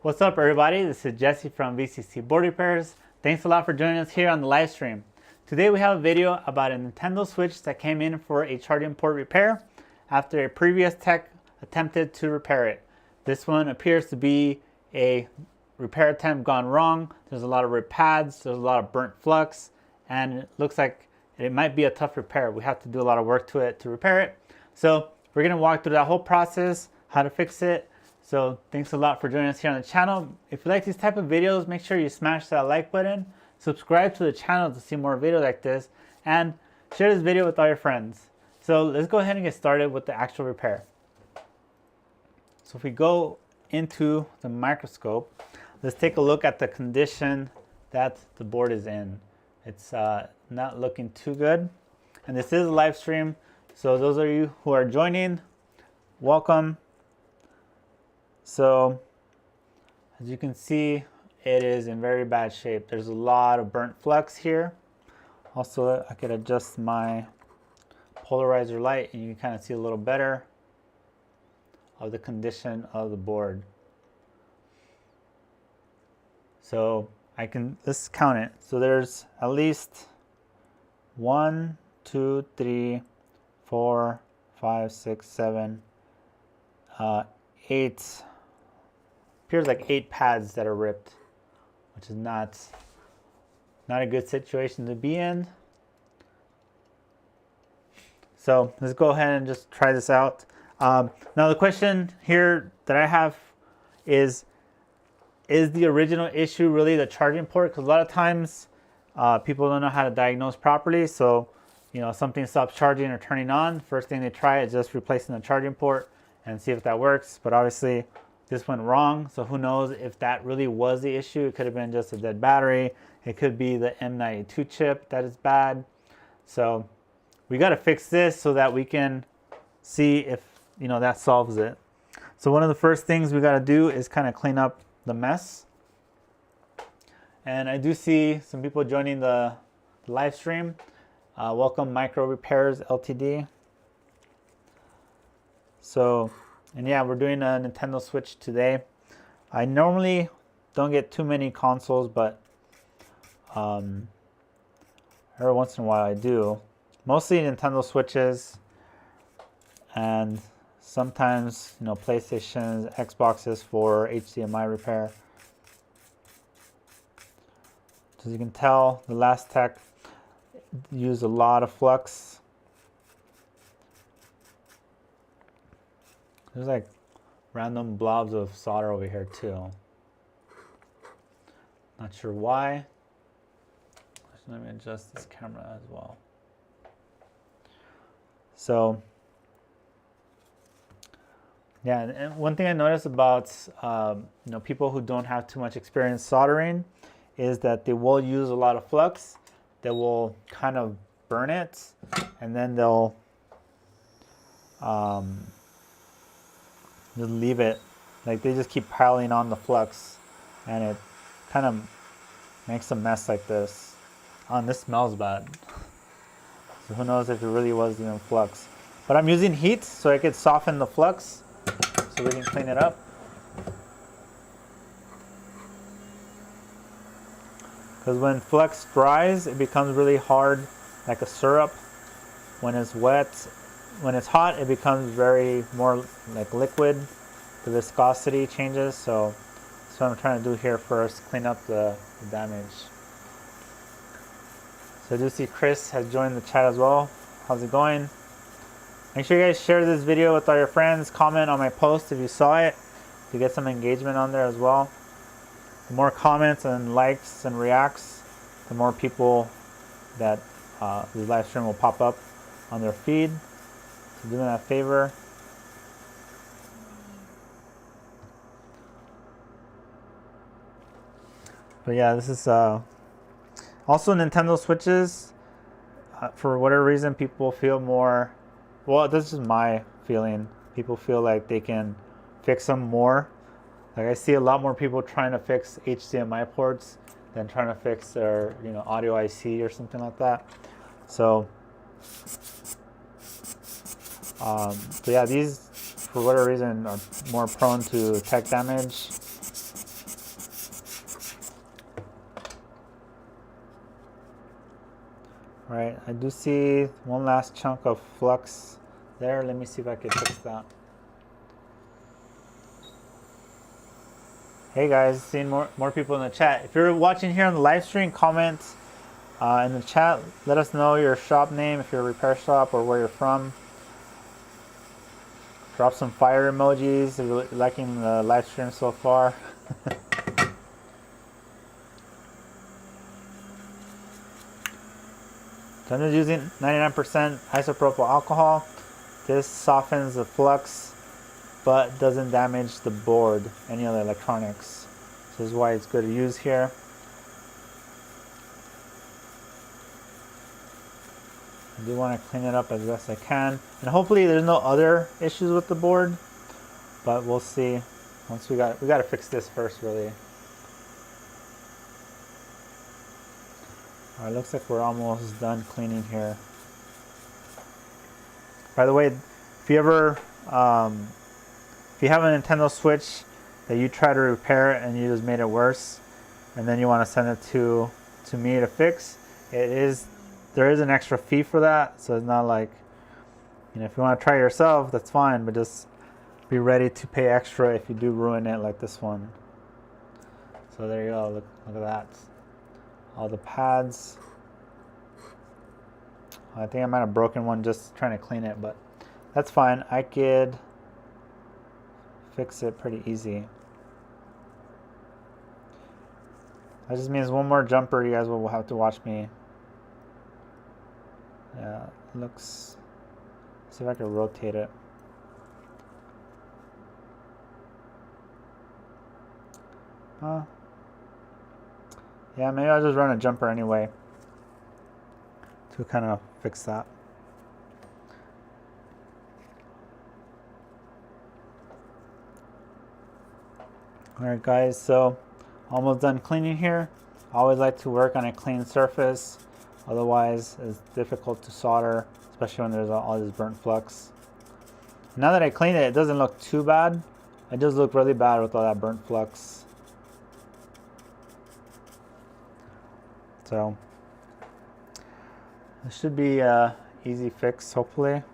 What's up, everybody? This is Jesse from VCC Board Repairs. Thanks a lot for joining us here on the live stream. Today we have a video about a Nintendo Switch that came in for a charging port repair after a previous tech attempted to repair it. This one appears to be a repair attempt gone wrong. There's a lot of ripped pads, there's a lot of burnt flux, and it looks like it might be a tough repair. We have to do a lot of work to it to repair it. So we're gonna walk through that whole process, how to fix it. So thanks a lot for joining us here on the channel. If you like these type of videos, make sure you smash that like button, subscribe to the channel to see more videos like this, and share this video with all your friends. So let's go ahead and get started with the actual repair. So if we go into the microscope, let's take a look at the condition that the board is in. It's not looking too good. And this is a live stream, so those of you who are joining, welcome. So as you can see, it is in very bad shape. There's a lot of burnt flux here. Also, I could adjust my polarizer light and you can kind of see a little better of the condition of the board. So let's count it. So there's at least 1, 2, 3, 4, 5, 6, 7, 8. Appears like 8 pads that are ripped, which is not a good situation to be in. So let's go ahead and just try this out. Now the question here that I have is the original issue really the charging port? Because a lot of times people don't know how to diagnose properly. So something stops charging or turning on. First thing they try is just replacing the charging port and see if that works. But obviously this went wrong, so who knows if that really was the issue. It could have been just a dead battery. It could be the M92 chip that is bad. So we got to fix this so that we can see if that solves it. So one of the first things we got to do is kind of clean up the mess. And I do see some people joining the live stream. Welcome Micro Repairs Ltd. So, and yeah, we're doing a Nintendo Switch today. I normally don't get too many consoles, but every once in a while I do. Mostly Nintendo Switches and sometimes PlayStations, Xboxes for HDMI repair. As you can tell, the last tech used a lot of flux. There's like random blobs of solder over here too. Not sure why. Let me adjust this camera as well. So yeah, and one thing I noticed about people who don't have too much experience soldering is that they will use a lot of flux. They will kind of burn it, and then they'll just leave it. Like they just keep piling on the flux, and it kind of makes a mess like this. Oh, and this smells bad. So who knows if it really was even flux. But I'm using heat so I could soften the flux so we can clean it up. Because when flux dries, it becomes really hard, like a syrup. When it's wet, when it's hot, it becomes very more like liquid. The viscosity changes. So that's what I'm trying to do here first, clean up the damage. So I do see Chris has joined the chat as well. How's it going? Make sure you guys share this video with all your friends. Comment on my post if you saw it to get some engagement on there as well. The more comments and likes and reacts, the more people that this live stream will pop up on their feed. So do me that favor. But yeah, this is also Nintendo Switches. For whatever reason, people feel more, well, this is my feeling. People feel like they can fix them more. Like I see a lot more people trying to fix HDMI ports than trying to fix their audio IC or something like that. So yeah, these for whatever reason are more prone to tech damage. Alright, I do see one last chunk of flux there. Let me see if I can fix that. Hey guys, seeing more people in the chat. If you're watching here on the live stream, comment in the chat. Let us know your shop name, if you're a repair shop, or where you're from. Drop some fire emojis if you're liking the live stream so far. So I'm just using 99% isopropyl alcohol. This softens the flux, but doesn't damage the board, any of the electronics. So this is why it's good to use here. I do want to clean it up as best I can. And hopefully there's no other issues with the board, but we'll see. Once we got to fix this first, really. All right, looks like we're almost done cleaning here. By the way, if you ever, if you have a Nintendo Switch that you try to repair and you just made it worse, and then you want to send it to me to fix, there is an extra fee for that. So it's not like, you know, if you want to try it yourself, that's fine, but just be ready to pay extra if you do ruin it like this one. So there you go, look at that. All the pads. I think I might have broken one just trying to clean it, but that's fine. I could fix it pretty easy. That just means one more jumper you guys will have to watch me. Yeah, it looks, see if I can rotate it. Yeah, maybe I'll just run a jumper anyway to kind of fix that. Alright guys, so almost done cleaning here. I always like to work on a clean surface, otherwise it's difficult to solder, especially when there's all this burnt flux. Now that I cleaned it, it doesn't look too bad. It does look really bad with all that burnt flux. So this should be an easy fix, hopefully.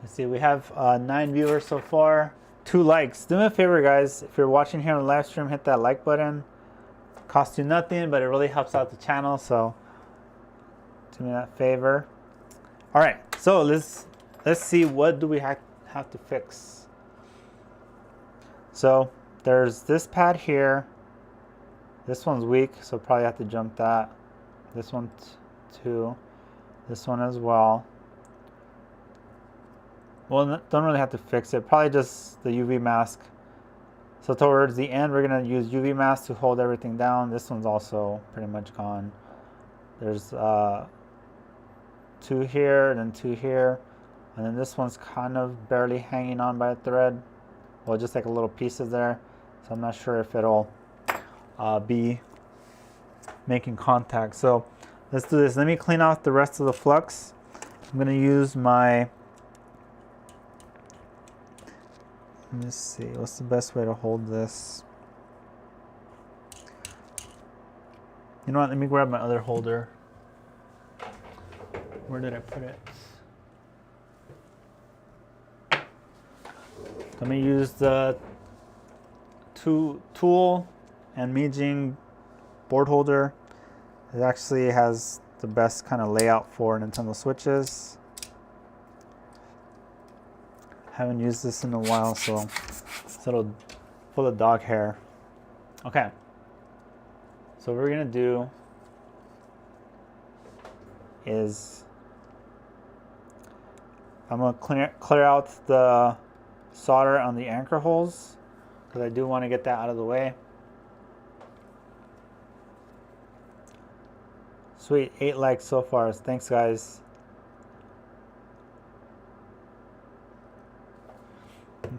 Let's see, we have 9 viewers so far, 2 likes. Do me a favor, guys, if you're watching here on the live stream, hit that like button. It costs you nothing, but it really helps out the channel, so do me that favor. All right, so let's see, what do we have to fix. So there's this pad here. This one's weak, so probably have to jump that. This one too. This one as well. Well, don't really have to fix it. Probably just the UV mask. So towards the end, we're gonna use UV mask to hold everything down. This one's also pretty much gone. There's 2 here, and then 2 here, and then this one's kind of barely hanging on by a thread. Well, just like a little pieces there. So I'm not sure if it'll be making contact. So let's do this. Let me clean off the rest of the flux. I'm gonna use my, let me see, what's the best way to hold this? You know what, let me grab my other holder. Where did I put it? Let me use the tool and Mijing board holder. It actually has the best kind of layout for Nintendo Switches. Haven't used this in a while, so it's a little full of dog hair. Okay, so what we're gonna do is I'm going to clear out the solder on the anchor holes because I do want to get that out of the way. Sweet, 8 likes so far. Thanks, guys.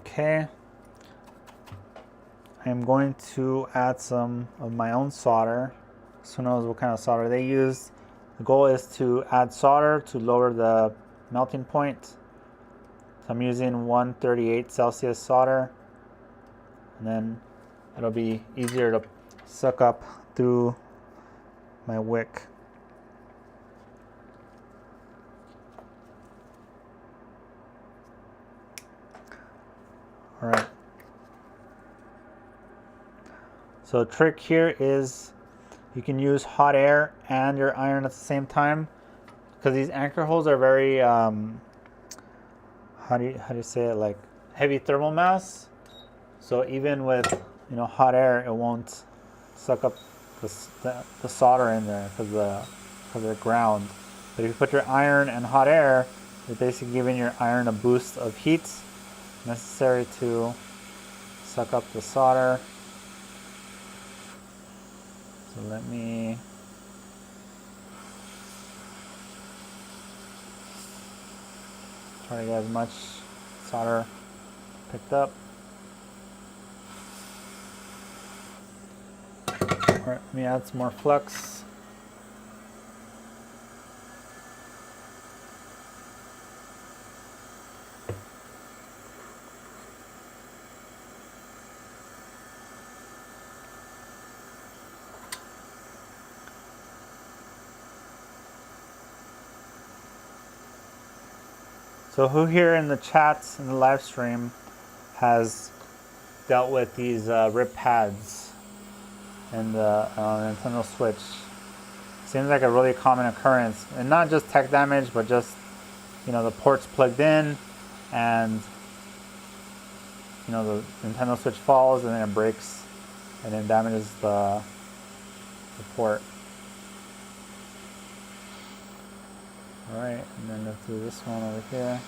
Okay. I'm going to add some of my own solder. So who knows what kind of solder they use. The goal is to add solder to lower the melting point. So I'm using 138 Celsius solder, and then it'll be easier to suck up through my wick. All right. So the trick here is you can use hot air and your iron at the same time, because these anchor holes are very how do you say it, like heavy thermal mass. So even with hot air, it won't suck up the solder in there because of the ground. But if you put your iron and hot air, you're basically giving your iron a boost of heat necessary to suck up the solder. So let me try to get as much solder picked up. All right, let me add some more flux. So who here in the chats in the live stream has dealt with these rip pads in the Nintendo Switch? Seems like a really common occurrence, and not just tech damage, but just the port's plugged in, and the Nintendo Switch falls, and then it breaks, and then damages the port. All right, and then let's do this one over here.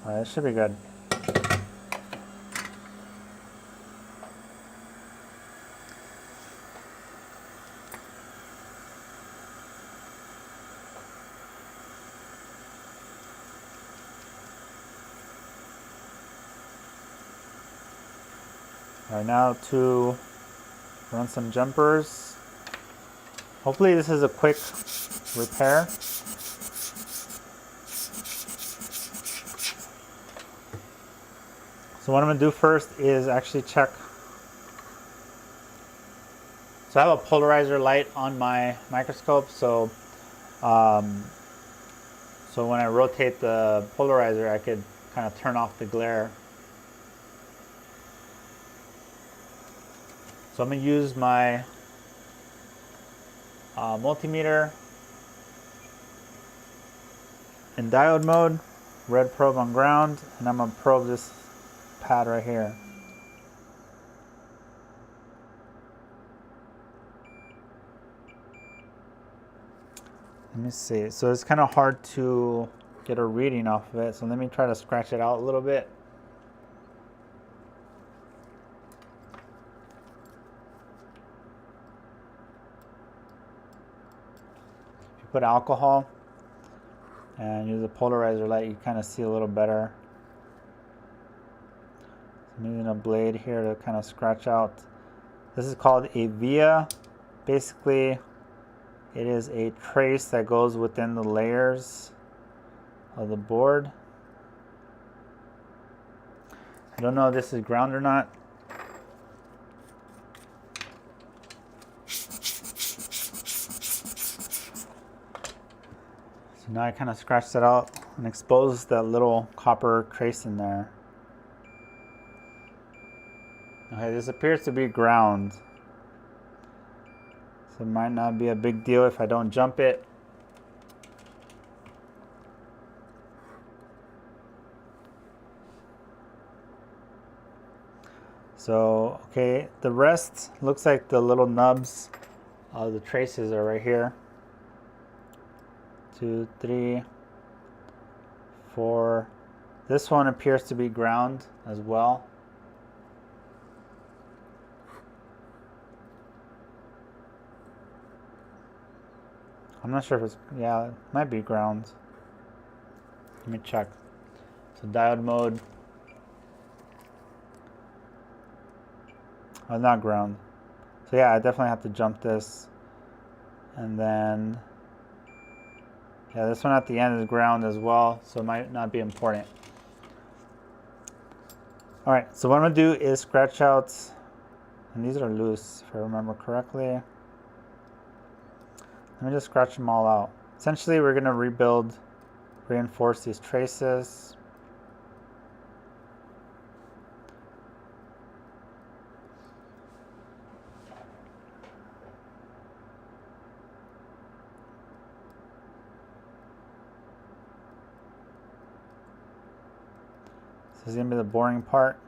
All right, it should be good. All right, now to run some jumpers. Hopefully this is a quick repair. So what I'm going to do first is actually check. So I have a polarizer light on my microscope, so when I rotate the polarizer, I could kind of turn off the glare. So I'm going to use my multimeter in diode mode, red probe on ground, and I'm going to probe this pad right here. Let me see. So it's kind of hard to get a reading off of it, so let me try to scratch it out a little bit. If you put alcohol and use a polarizer light, you kind of see a little better. I'm using a blade here to kind of scratch out. This is called a via. Basically, it is a trace that goes within the layers of the board. I don't know if this is ground or not. So now I kind of scratched it out and exposed that little copper trace in there. Okay, this appears to be ground. So it might not be a big deal if I don't jump it. So, okay, the rest looks like the little nubs of the traces are right here. 2, 3, 4. This one appears to be ground as well. I'm not sure if it's, yeah, it might be ground. Let me check. So diode mode. Oh, not ground. So yeah, I definitely have to jump this And then, yeah, this one at the end is ground as well, so it might not be important. All right, so what I'm gonna do is scratch out, and these are loose if I remember correctly. Let me just scratch them all out. Essentially, we're gonna reinforce these traces. This is gonna be the boring part.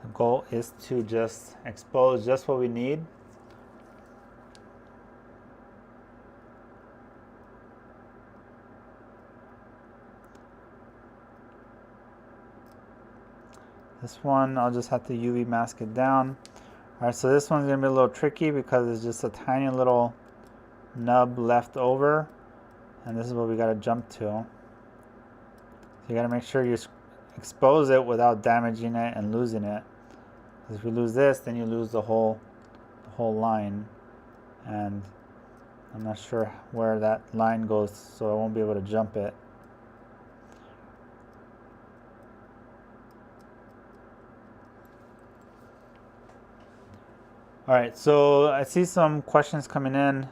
The goal is to just expose just what we need. This one, I'll just have to UV mask it down. All right, so this one's gonna be a little tricky because it's just a tiny little nub left over. And this is what we got to jump to. So you got to make sure you expose it without damaging it and losing it. Because if you lose this, then you lose the whole line. And I'm not sure where that line goes, so I won't be able to jump it. All right, so I see some questions coming in.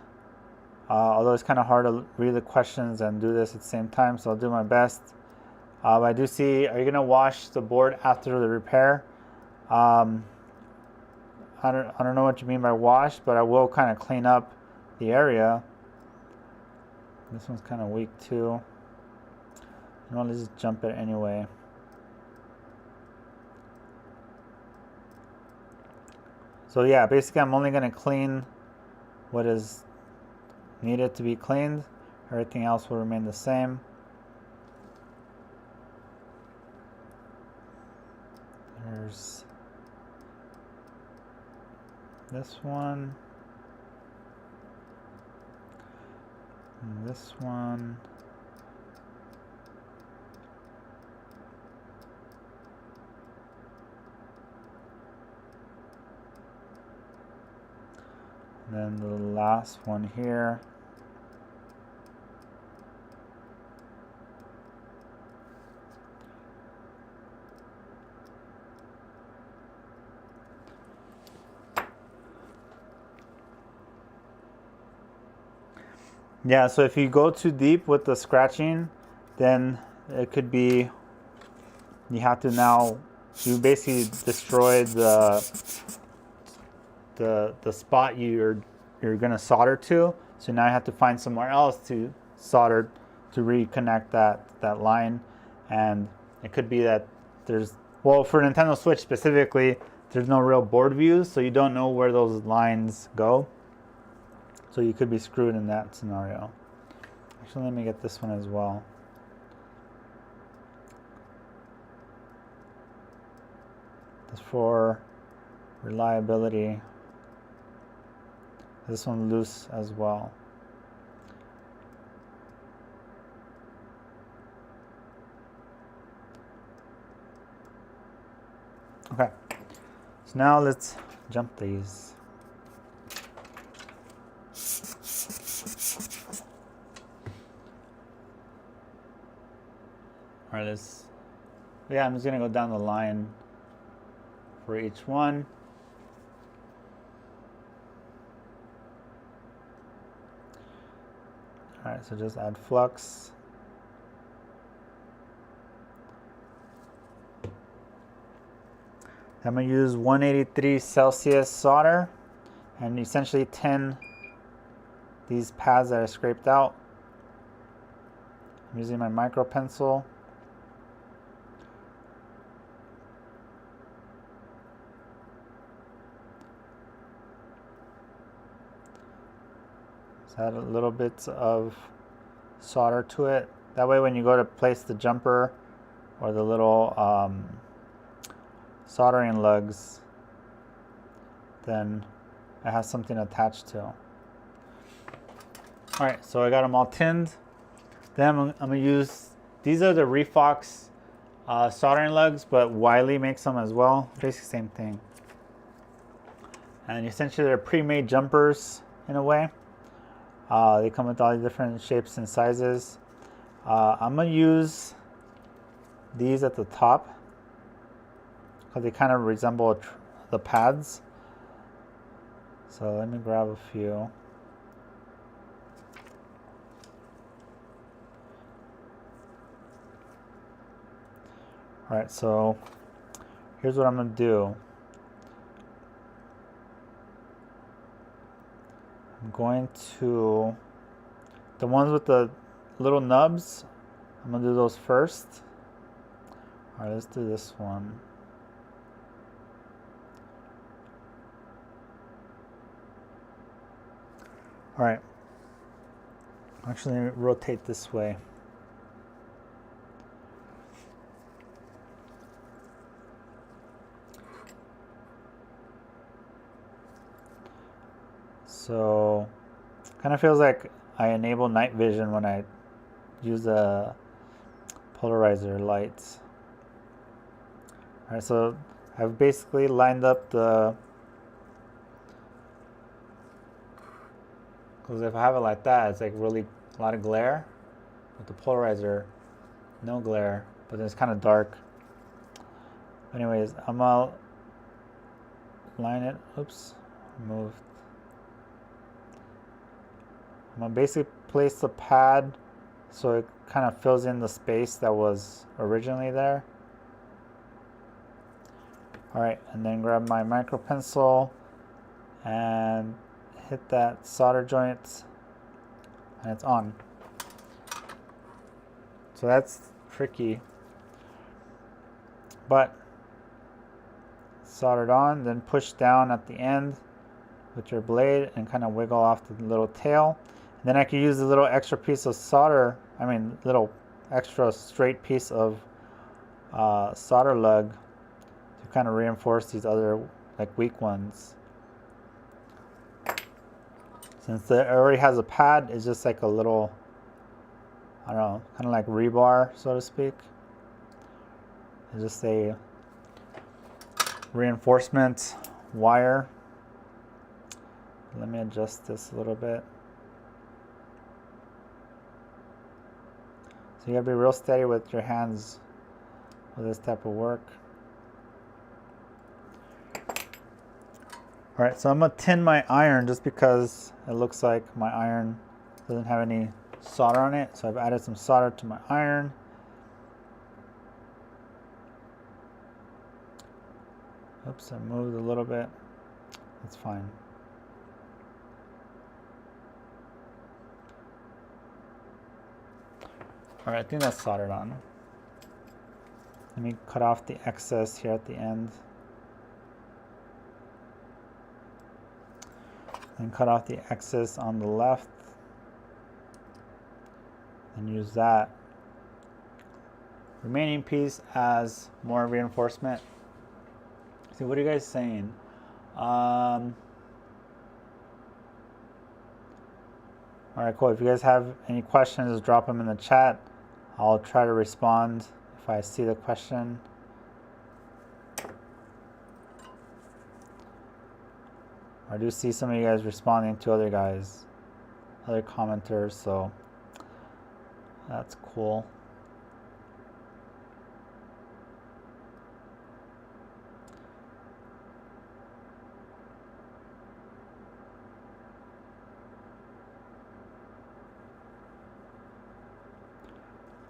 Although it's kind of hard to read the questions and do this at the same time, so I'll do my best. I do see, are you going to wash the board after the repair? I don't know what you mean by wash, but I will kind of clean up the area. This one's kind of weak too. You know, let's just jump it anyway. So yeah, basically I'm only going to clean what is needed to be cleaned. Everything else will remain the same. There's this one. And this one. And then the last one here. Yeah, so if you go too deep with the scratching, then it could be, you have to now, you basically destroyed the spot you're gonna solder to. So now you have to find somewhere else to solder to reconnect that line. And it could be that there's, well, for Nintendo Switch specifically, there's no real board views, so you don't know where those lines go. So you could be screwed in that scenario. Actually, let me get this one as well. Just for reliability. This one loose as well. Okay, so now let's jump these. All right, I'm just gonna go down the line for each one. All right, so just add flux. I'm gonna use 183 Celsius solder and essentially tin these pads that I scraped out. I'm using my micro pencil. Add a little bit of solder to it. That way when you go to place the jumper or the little soldering lugs, then it has something attached to. Alright, so I got them all tinned. Then I'm going to use, these are the Refox soldering lugs, but Wiley makes them as well. Basically same thing. And essentially they're pre-made jumpers in a way. They come with all the different shapes and sizes. I'm going to use these at the top because they kind of resemble the pads. So let me grab a few. Alright, so here's what I'm going to do. I'm going to, the ones with the little nubs, I'm going to do those first. Alright, let's do this one. Alright, actually let me rotate this way. So, kind of feels like I enable night vision when I use the polarizer lights. Alright, so I've basically lined up the, because if I have it like that, it's like really a lot of glare. With the polarizer, no glare, but it's kind of dark. Anyways, I'm gonna line it, oops, moved. I'm going to basically place the pad so it kind of fills in the space that was originally there. Alright, and then grab my micro pencil and hit that solder joint, and it's on. So that's tricky, but soldered on, then push down at the end with your blade and kind of wiggle off the little tail. Then I can use a little extra piece of solder, little extra straight piece of solder lug to kind of reinforce these other like weak ones. Since it already has a pad, it's just like a little, I don't know, kind of like rebar, so to speak. It's just a reinforcement wire. Let me adjust this a little bit. So you gotta be real steady with your hands with this type of work. Alright, so I'm gonna tin my iron just because it looks like my iron doesn't have any solder on it. So I've added some solder to my iron. Oops, I moved a little bit. That's fine. Alright, I think that's soldered on. Let me cut off the excess here at the end. And cut off the excess on the left. And use that remaining piece as more reinforcement. See, what are you guys saying? Alright, cool. If you guys have any questions, drop them in the chat. I'll try to respond if I see the question. I do see some of you guys responding to other commenters, so that's cool.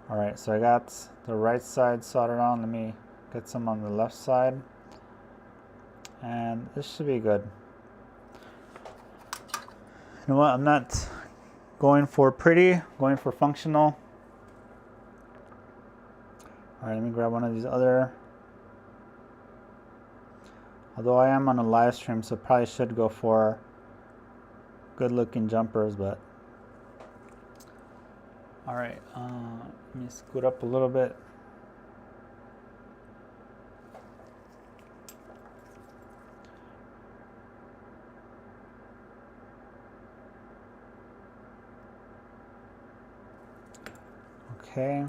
Alright, so I got the right side soldered on. Let me get some on the left side. And this should be good. You know what? I'm not going for pretty, I'm going for functional. Alright, let me grab one of these other. Although I am on a live stream, so probably should go for good looking jumpers, but. Alright, let me scoot up a little bit. Okay.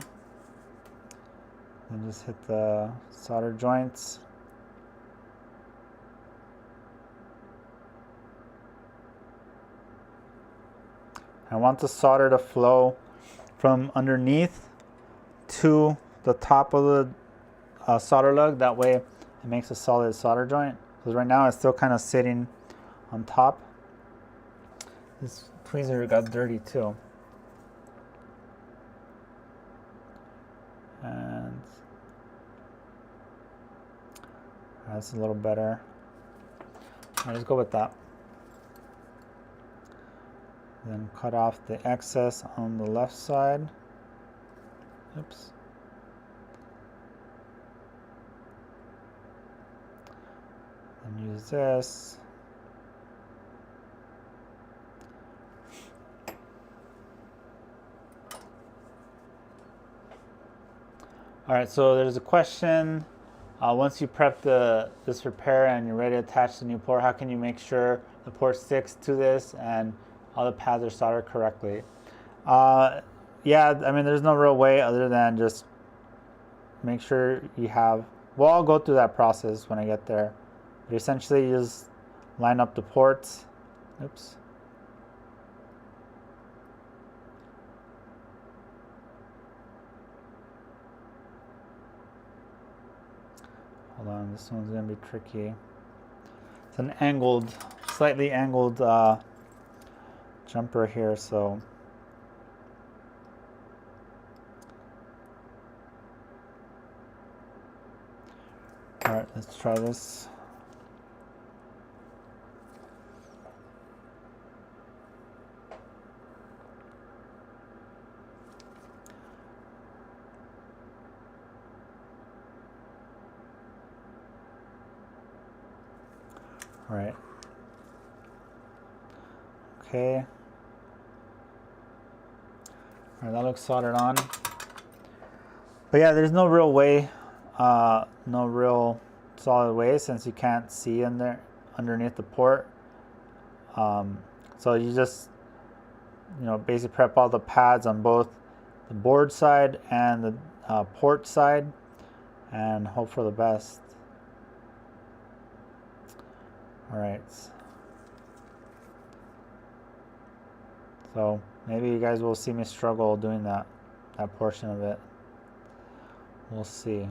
Then just hit the solder joints. I want the solder to flow from underneath to the top of the solder lug. That way it makes a solid solder joint. Because right now it's still kind of sitting on top. This tweezer got dirty too. And that's a little better. Let's go with that. Then cut off the excess on the left side. Oops. And use this. All right, so there's a question. Once you prep this repair and you're ready to attach the new port, how can you make sure the port sticks to this and all the pads are soldered correctly? Yeah, I mean, there's no real way other than just make sure you have, well, I'll go through that process when I get there. But essentially, you just line up the ports. Oops. Hold on, this one's gonna be tricky. It's an angled, slightly angled jumper here, so all right, let's try this. All right. Okay. All right, that looks soldered on. But yeah, there's no real way, no real solid way, since you can't see in there underneath the port. So you just, basically prep all the pads on both the board side and the port side, and hope for the best. All right. So maybe you guys will see me struggle doing that portion of it. We'll see.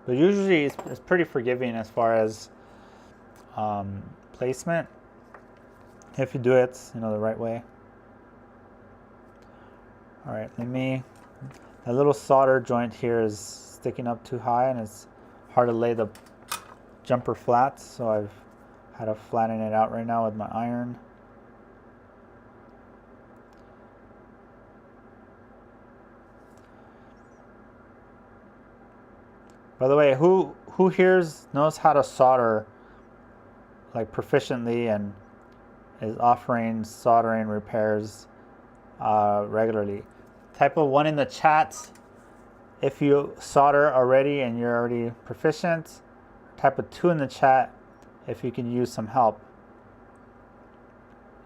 But usually it's pretty forgiving as far as placement, if you do it, the right way. All right, that little solder joint here is sticking up too high, and it's hard to lay the jumper flat, so I've had to flatten it out right now with my iron. By the way, who here knows how to solder like proficiently and is offering soldering repairs regularly? Type of 1 in the chat if you solder already and you're already proficient. Type of 2 in the chat if you can use some help.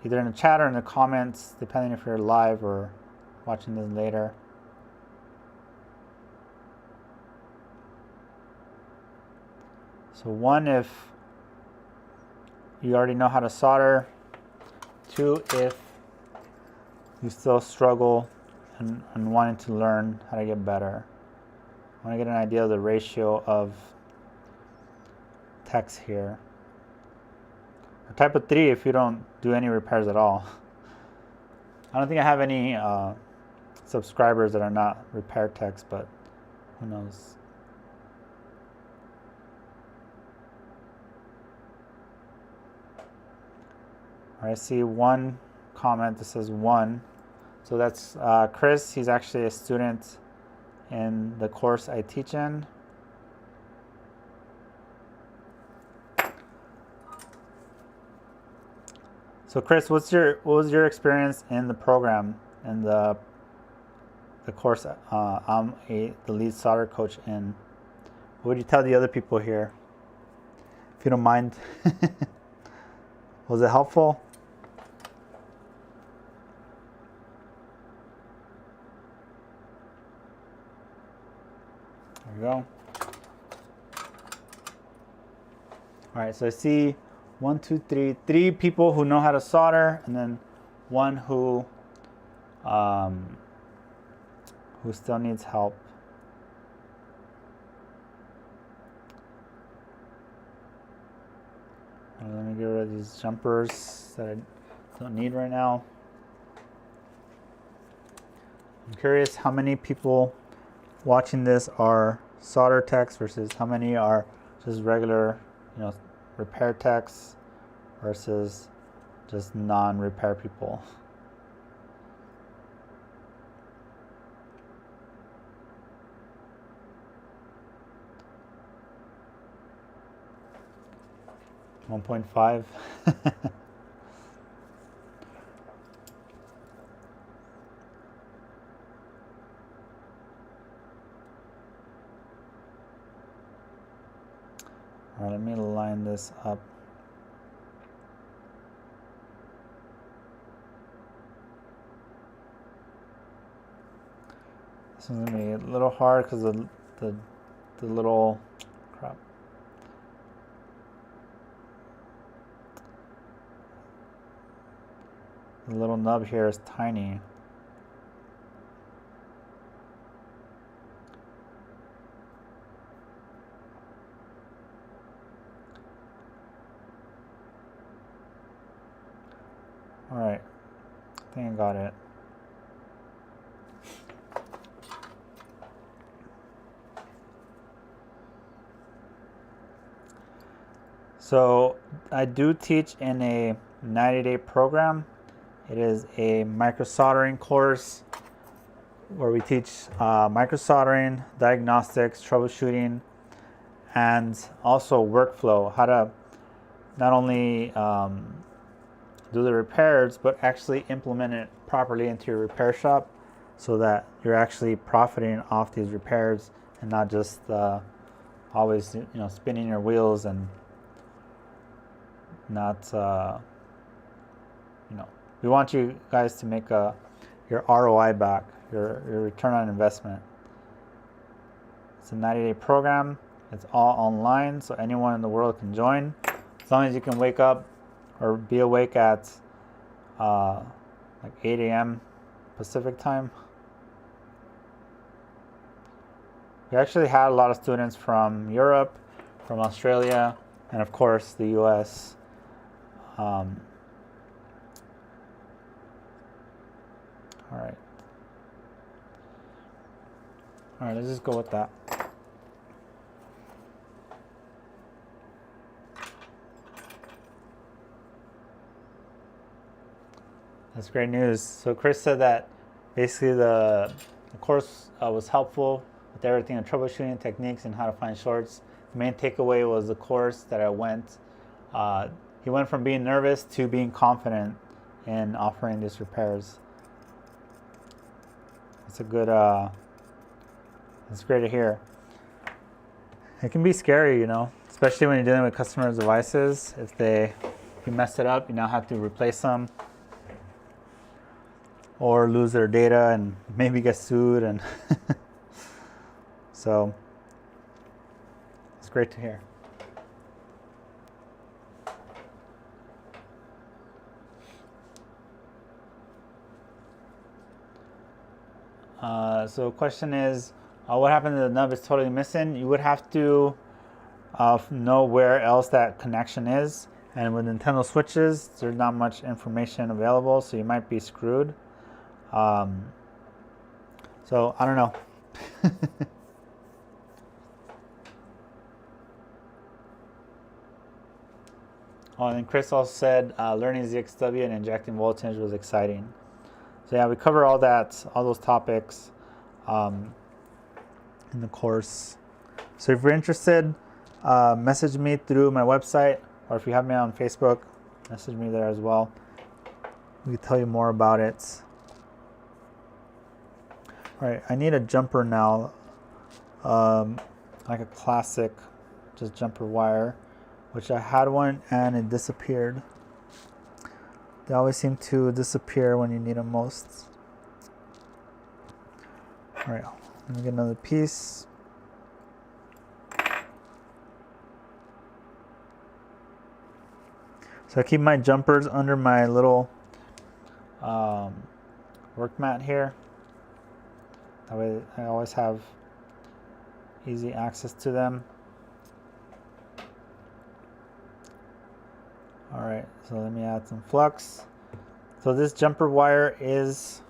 Either in the chat or in the comments, depending if you're live or watching this later. So 1 if you already know how to solder. 2 if you still struggle and wanting to learn how to get better. I want to get an idea of the ratio of techs here. Or type of 3 if you don't do any repairs at all. I don't think I have any subscribers that are not repair techs, but who knows. All right, I see 1 comment that says 1. So that's Chris. He's actually a student in the course I teach in. So Chris, what was your experience in the program and the course I'm the lead solder coach in? What would you tell the other people here, if you don't mind? Was it helpful? There we go. right, so I see 1, 2, 3, 3 people who know how to solder, and then one who still needs help. Let me get rid of these jumpers that I don't need right now. I'm curious how many people watching this are solder techs versus how many are just regular, repair techs versus just non-repair people. $1.5. All right, let me line this up. This one's gonna be a little hard because the little crap. The little nub here is tiny. All right, I think I got it. So I do teach in a 90-day program. It is a microsoldering course where we teach microsoldering, diagnostics, troubleshooting, and also workflow, how to not only do the repairs, but actually implement it properly into your repair shop so that you're actually profiting off these repairs and not just always spinning your wheels and not we want you guys to make your ROI back, your return on investment. It's a 90-day program. It's all online, so anyone in the world can join, as long as you can wake up or be awake at like 8 a.m. Pacific time. We actually had a lot of students from Europe, from Australia, and of course the US. All right, let's just go with that. That's great news. So Chris said that basically the course was helpful with everything, the troubleshooting techniques and how to find shorts. The main takeaway was the course that I went. He went from being nervous to being confident in offering these repairs. It's a good, it's great to hear. It can be scary, especially when you're dealing with customers' devices. If you mess it up, you now have to replace them or lose their data and maybe get sued. And so it's great to hear. So the question is, what happened to the nub is totally missing? You would have to know where else that connection is. And with Nintendo Switches, there's not much information available, so you might be screwed. So I don't know. Oh, and then Chris also said learning ZXW and injecting voltage was exciting. So yeah, we cover all those topics in the course. So if you're interested, message me through my website, or if you have me on Facebook, message me there as well. We can tell you more about it. All right, I need a jumper now, like a classic, just jumper wire, which I had one and it disappeared. They always seem to disappear when you need them most. All right, let me get another piece. So I keep my jumpers under my little work mat here. That way I always have easy access to them. All right, so let me add some flux. So this jumper wire is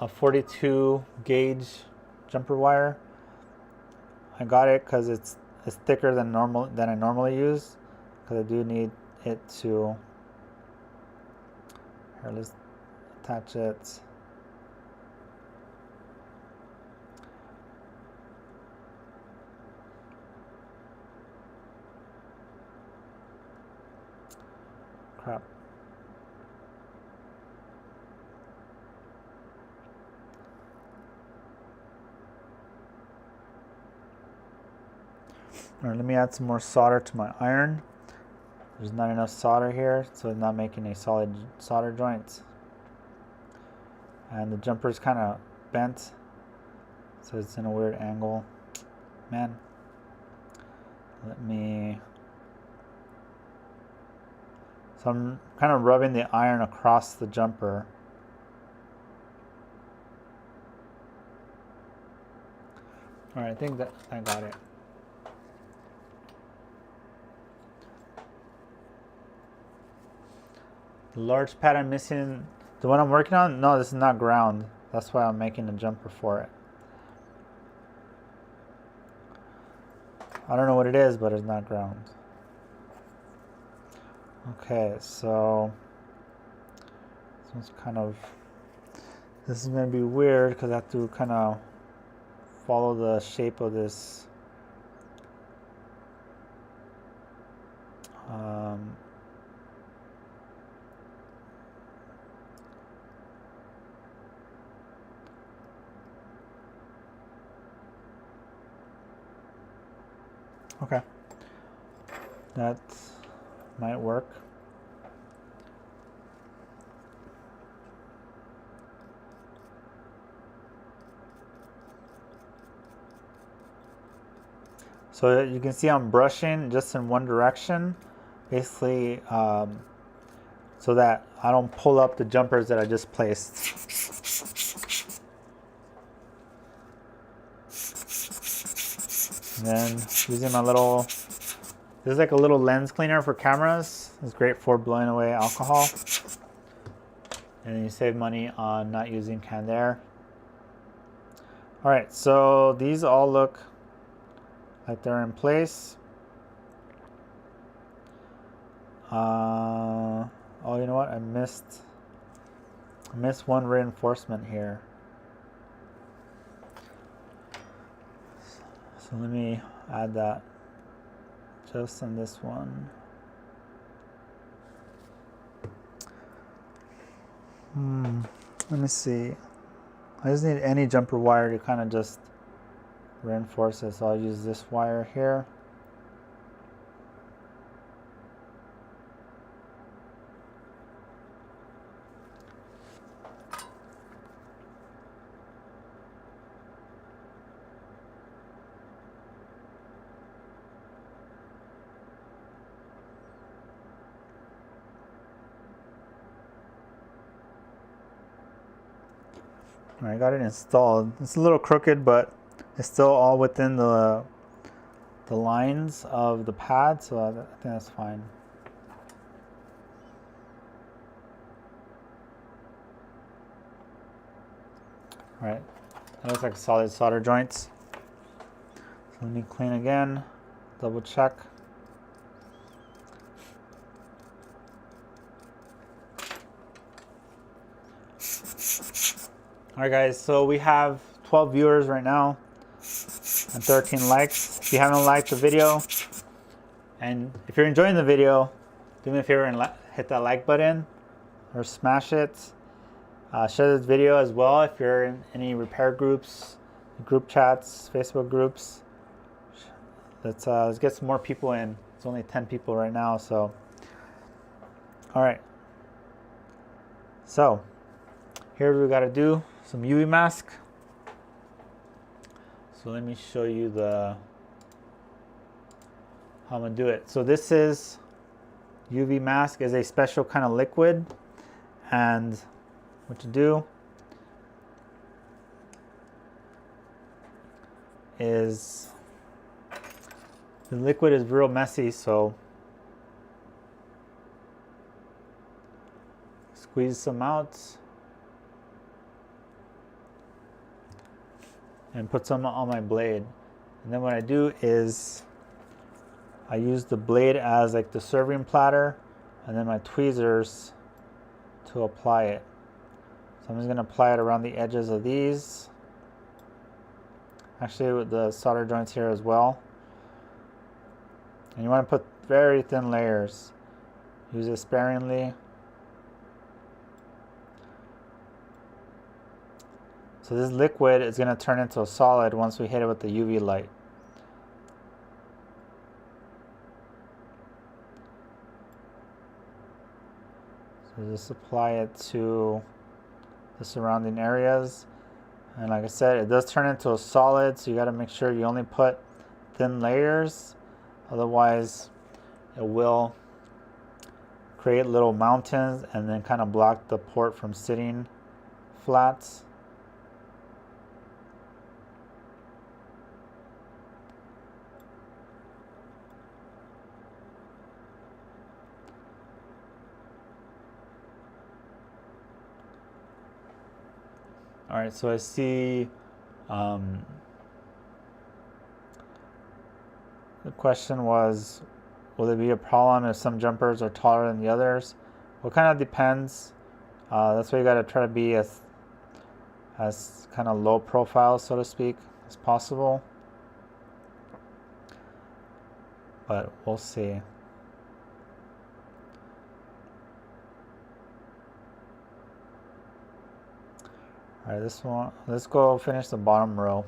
a 42 gauge jumper wire. I got it because it's thicker than I normally use, because I do need it to. Here, let's attach it. Crap. All right, let me add some more solder to my iron. There's not enough solder here, so it's not making a solid solder joint. And the jumper is kind of bent, so it's in a weird angle. Man, let me. So I'm kind of rubbing the iron across the jumper. All right, I think that I got it. The large pad I'm missing, the one I'm working on, no, this is not ground. That's why I'm making a jumper for it. I don't know what it is, but it's not ground. Okay, so this one's kind of, this is going to be weird because I have to kind of follow the shape of this okay, that might work. So you can see I'm brushing just in one direction, basically so that I don't pull up the jumpers that I just placed. And then using my little, this is like a little lens cleaner for cameras. It's great for blowing away alcohol. And then you save money on not using canned air. All right, so these all look like they're in place. Oh, you know what? I missed one reinforcement here. So let me add that just on this one. Let me see. I just need any jumper wire to kind of just reinforce it. So I'll use this wire here. All right, I got it installed. It's a little crooked, but it's still all within the lines of the pad, so I think that's fine. All right, that looks like solid solder joints. So let me clean again, double check. All right, guys, so we have 12 viewers right now and 13 likes. If you haven't liked the video, and if you're enjoying the video, do me a favor and hit that like button or smash it. Share this video as well if you're in any repair groups, group chats, Facebook groups. Let's get some more people in. It's only 10 people right now, so. All right. So here's what we got to do. Some UV mask. So let me show you how I'm gonna do it. So this is UV mask is a special kind of liquid, and what to do is the liquid is real messy, so squeeze some out and put some on my blade. And then what I do is I use the blade as like the serving platter, and then my tweezers to apply it. So I'm just going to apply it around the edges of these, actually with the solder joints here as well. And you want to put very thin layers. Use it sparingly. So this liquid is going to turn into a solid once we hit it with the UV light. So just apply it to the surrounding areas. And like I said, it does turn into a solid, so you got to make sure you only put thin layers. Otherwise, it will create little mountains and then kind of block the port from sitting flat. All right, so I see the question was, will it be a problem if some jumpers are taller than the others? Well, it kind of depends. That's why you got to try to be as kind of low profile, so to speak, as possible. But we'll see. All right, this one, let's go finish the bottom row.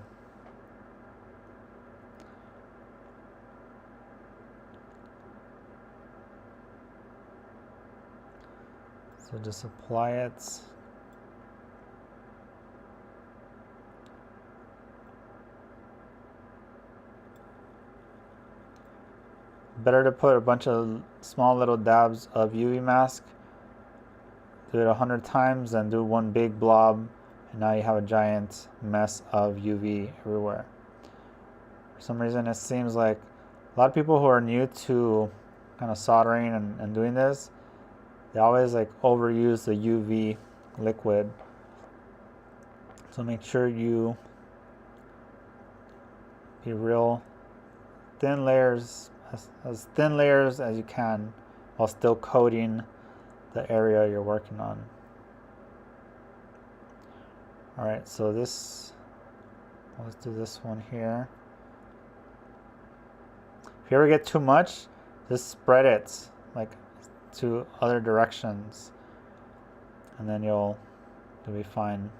So just apply it. Better to put a bunch of small little dabs of UV mask. Do it 100 times and do one big blob, and now you have a giant mess of UV everywhere. For some reason, it seems like a lot of people who are new to kind of soldering and doing this, they always like overuse the UV liquid. So make sure you be real thin layers, as thin layers as you can, while still coating the area you're working on. All right, so this, let's do this one here. If you ever get too much, just spread it like to other directions, and then you'll be fine.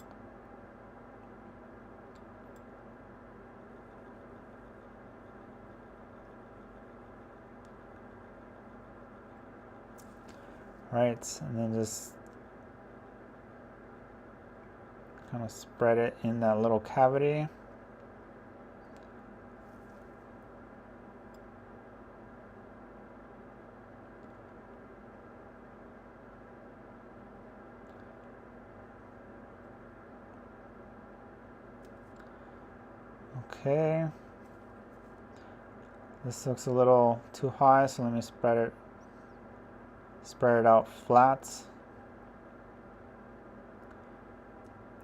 Right, and then just kind of spread it in that little cavity. Okay, this looks a little too high, so let me spread it out flat.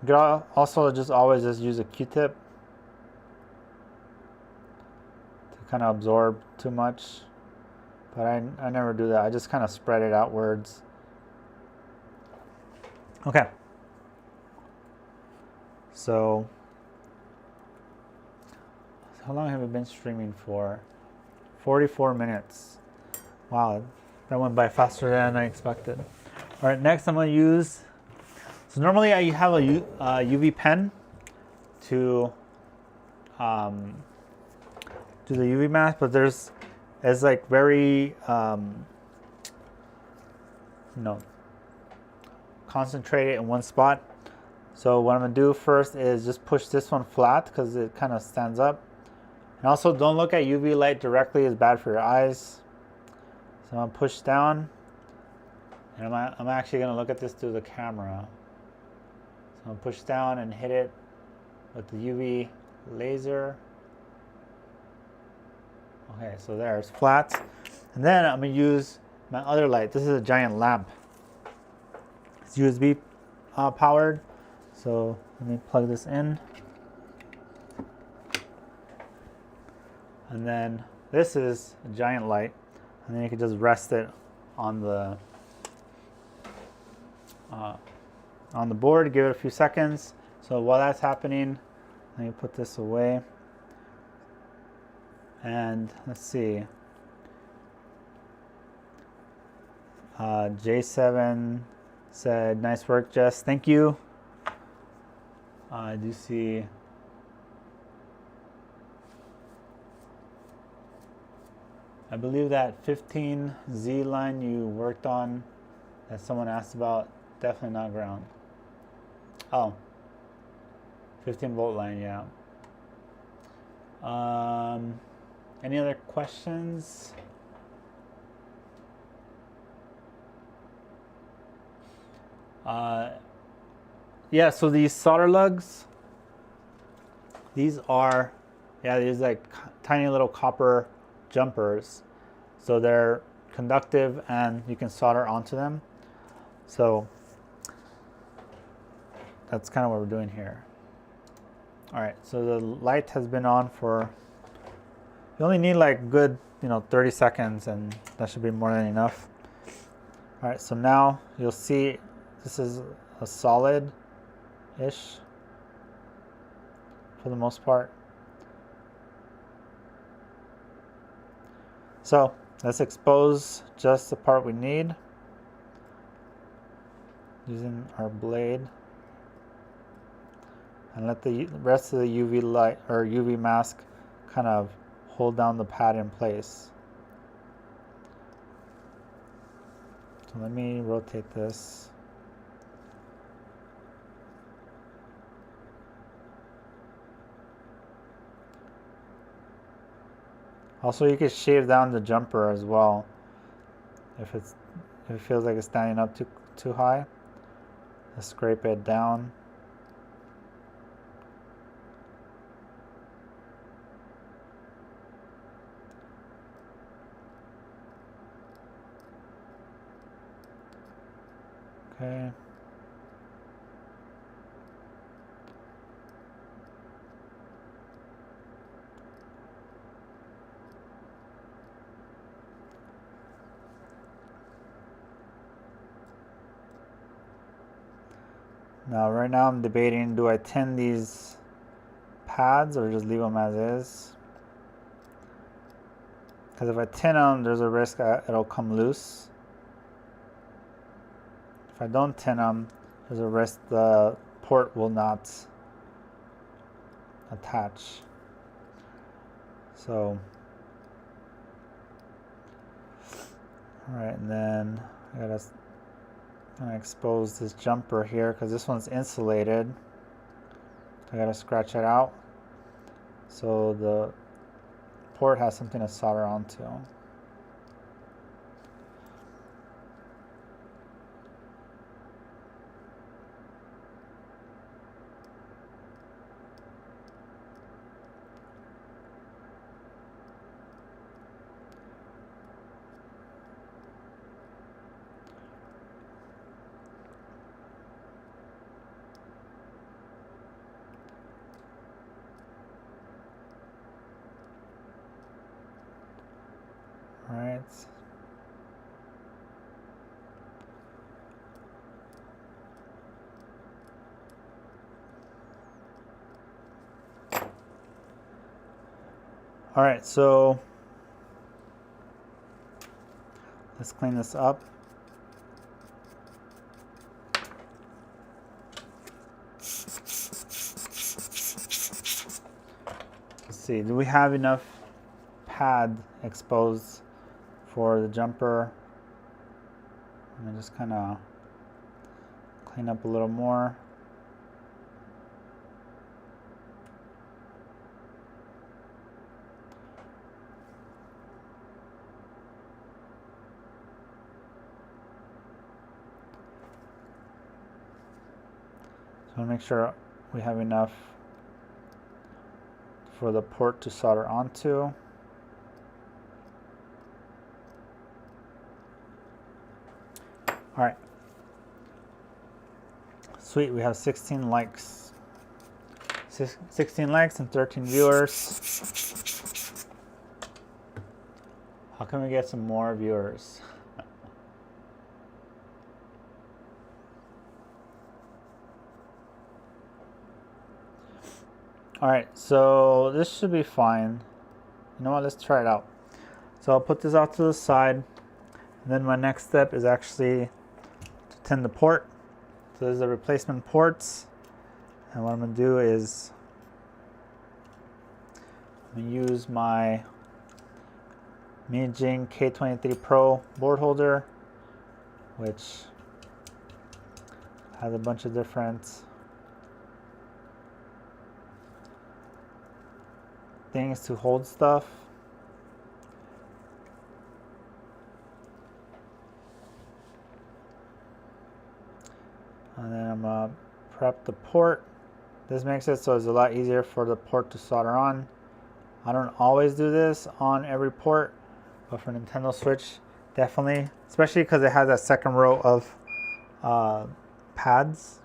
You can also just always just use a Q-tip to kind of absorb too much, but I never do that. I just kind of spread it outwards. Okay, so how long have we been streaming for? 44 minutes. Wow, that went by faster than I expected. All right, next I'm going to use, so normally I have a UV pen to do the UV mask, but it's like very, concentrated in one spot. So what I'm going to do first is just push this one flat because it kind of stands up. And also don't look at UV light directly, it's bad for your eyes. So I'm going to push down, and I'm actually going to look at this through the camera. So I'm going to push down and hit it with the UV laser. Okay, so there, it's flat. And then I'm going to use my other light. This is a giant lamp. It's USB powered. So let me plug this in. And then this is a giant light. And then you can just rest it on the board, give it a few seconds. So while that's happening, let me put this away. And let's see. J7 said, nice work, Jess. Thank you. I do see. I believe that 15Z line you worked on that someone asked about, definitely not ground. Oh, 15-volt line, yeah. Any other questions? Yeah, so these solder lugs, these are, yeah, these like tiny little copper jumpers. So they're conductive and you can solder onto them. So that's kind of what we're doing here. All right, so the light has been on for, you only need like good, 30 seconds, and that should be more than enough. All right, so now you'll see this is a solid-ish for the most part. So let's expose just the part we need using our blade, and let the rest of the UV light or UV mask kind of hold down the pad in place. So let me rotate this. Also, you could shave down the jumper as well if it feels like it's standing up too high. Just scrape it down. Okay. Now, right now I'm debating, do I tin these pads or just leave them as is? Because if I tin them, there's a risk it'll come loose. If I don't tin them, there's a risk the port will not attach. So, all right, and then I gotta expose this jumper here because this one's insulated. I gotta scratch it out so the port has something to solder onto. All right. All right, so let's clean this up. Let's see, do we have enough pad exposed for the jumper? I'm gonna just kind of clean up a little more. So make sure we have enough for the port to solder onto. All right. Sweet, we have 16 likes. 16 likes and 13 viewers. How can we get some more viewers? All right, so this should be fine. You know what, let's try it out. So I'll put this out to the side, and then my next step is actually to tin the port. So there's the replacement ports, and what I'm gonna do is I'm gonna use my Mijing K23 Pro board holder, which has a bunch of different things to hold stuff. And then I'm gonna prep the port. This makes it so it's a lot easier for the port to solder on. I don't always do this on every port, but for Nintendo Switch, definitely, especially because it has that second row of pads.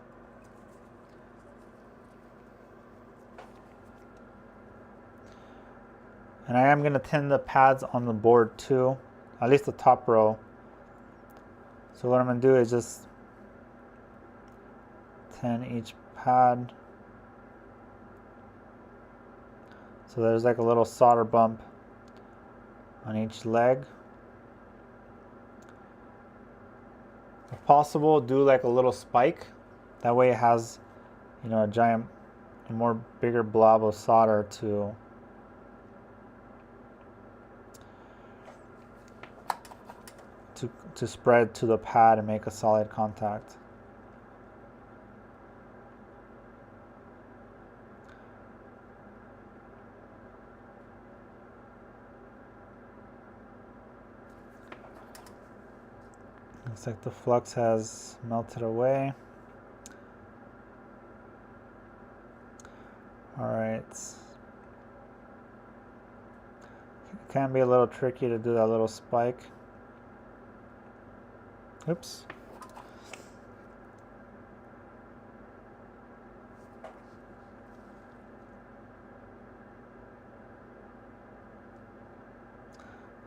And I am going to tin the pads on the board too, at least the top row. So what I'm going to do is just tin each pad. So there's like a little solder bump on each leg. If possible, do like a little spike. That way it has, you know, a more bigger blob of solder to spread to the pad and make a solid contact. Looks like the flux has melted away. All right. It can be a little tricky to do that little spike. Oops.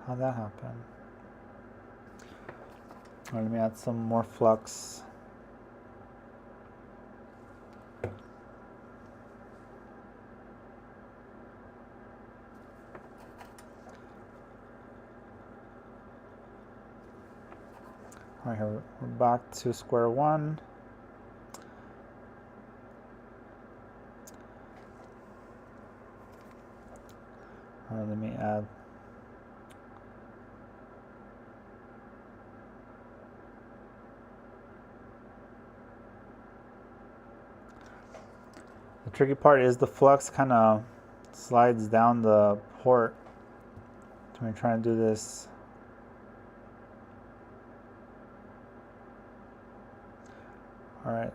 How'd that happen? All right, let me add some more flux. All right, we're back to square one. All right, let me add the tricky part is the flux kind of slides down the port. So we're trying to do this. All right.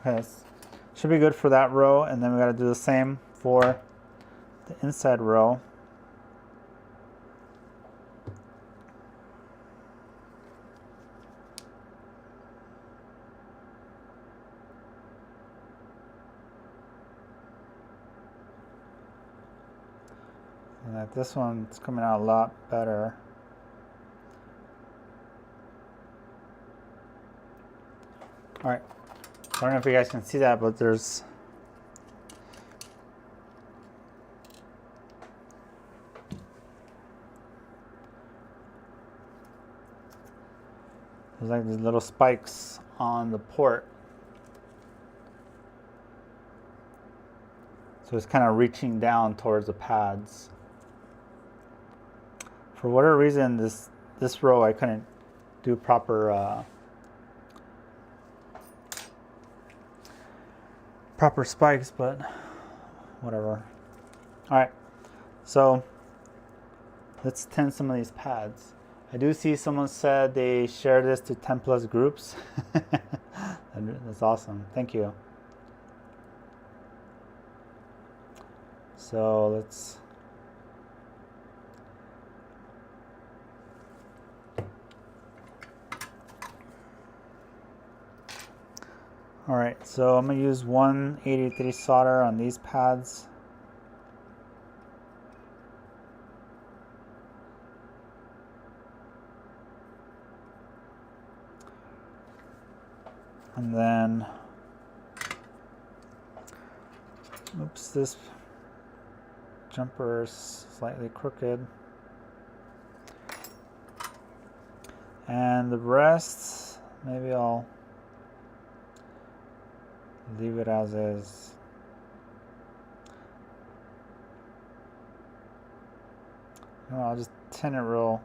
Okay, should be good for that row, and then we got to do the same for the inside row. And that this one's coming out a lot better. All right, I don't know if you guys can see that, but there's like these little spikes on the port. So it's kind of reaching down towards the pads. For whatever reason, this row I couldn't do proper spikes, but whatever. All right, so let's tin some of these pads. I do see someone said they share this to 10+ groups. That's awesome. Thank you. So let's all right, so I'm going to use 183 solder on these pads. And then, oops, this jumper is slightly crooked. And the rest, maybe I'll leave it as is. No, I'll just tin it real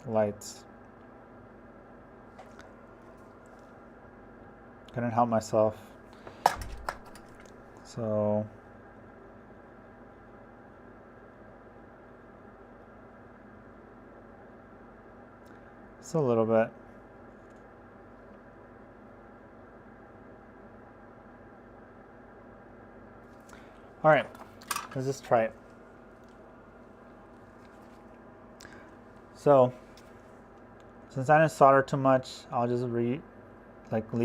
light. Couldn't help myself. So just a little bit. All right, let's just try it. So since I didn't solder too much, I'll just leave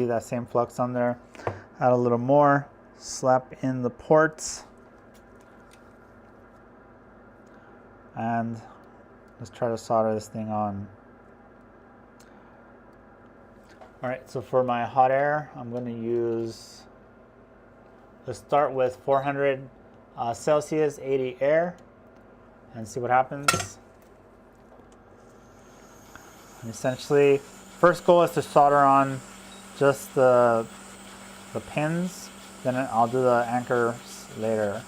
that same flux on there, add a little more, slap in the ports, and let's try to solder this thing on. All right, so for my hot air, I'm going to use, let's start with 400 Celsius, 80 air, and see what happens. And essentially, first goal is to solder on just the pins, then I'll do the anchors later.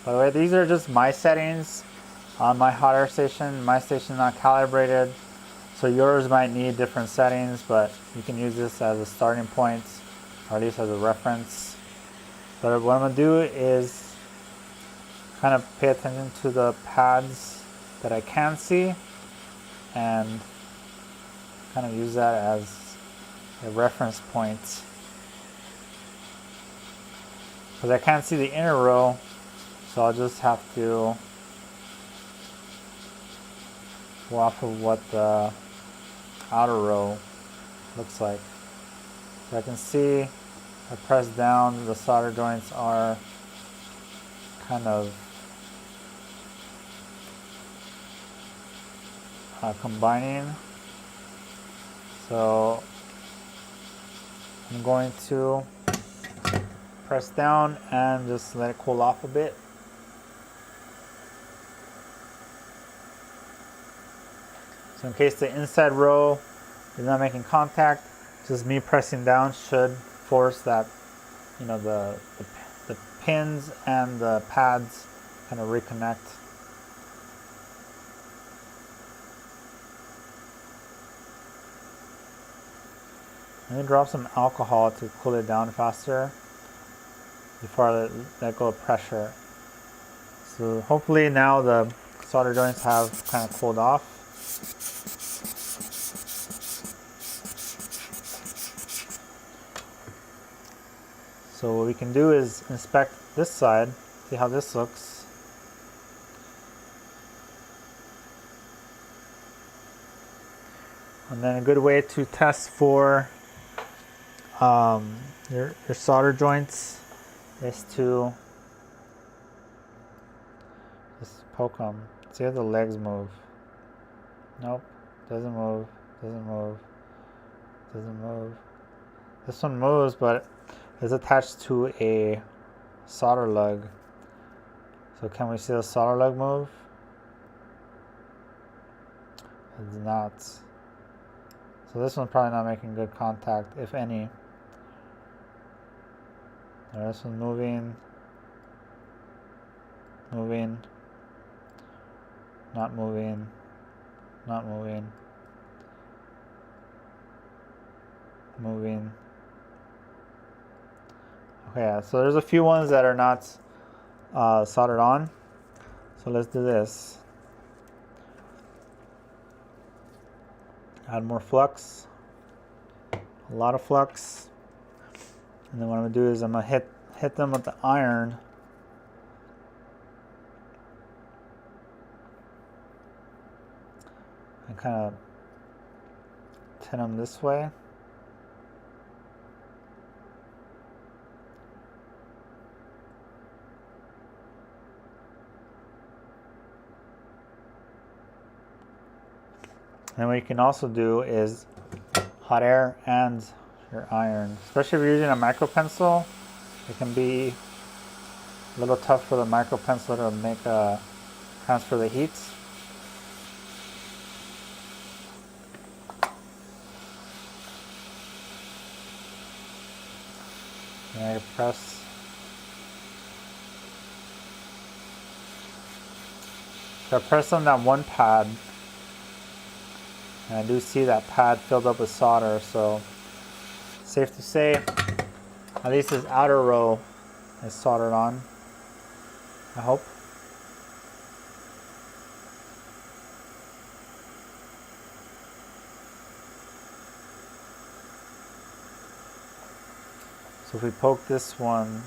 By the way, these are just my settings on my hot air station. My station is not calibrated, so yours might need different settings, but you can use this as a starting point, or at least as a reference. But what I'm going to do is kind of pay attention to the pads that I can see and kind of use that as a reference point. Because I can't see the inner row, so I'll just have to go off of what the outer row looks like. So I can see, I press down, the solder joints are kind of combining. So I'm going to press down and just let it cool off a bit. So in case the inside row is not making contact, just me pressing down should force that, you know, the pins and the pads kind of reconnect. And then drop some alcohol to cool it down faster before I let go of pressure. So hopefully now the solder joints have kind of cooled off. So what we can do is inspect this side, see how this looks. And then a good way to test for your solder joints is to just poke them. See how the legs move. Nope, doesn't move, doesn't move, doesn't move. This one moves, but it's attached to a solder lug. So can we see the solder lug move? It's not. So this one's probably not making good contact, if any. This one's moving, moving, not moving, not moving, moving. Okay, so there's a few ones that are not soldered on. So let's do this. Add more flux, a lot of flux. And then what I'm gonna do is I'm gonna hit them with the iron. And kind of tin them this way. And what you can also do is hot air and your iron. Especially if you're using a micro pencil, it can be a little tough for the micro pencil to make transfer the heat. And I press. So I press on that one pad. And I do see that pad filled up with solder, so safe to say at least this outer row is soldered on, I hope. So if we poke this one,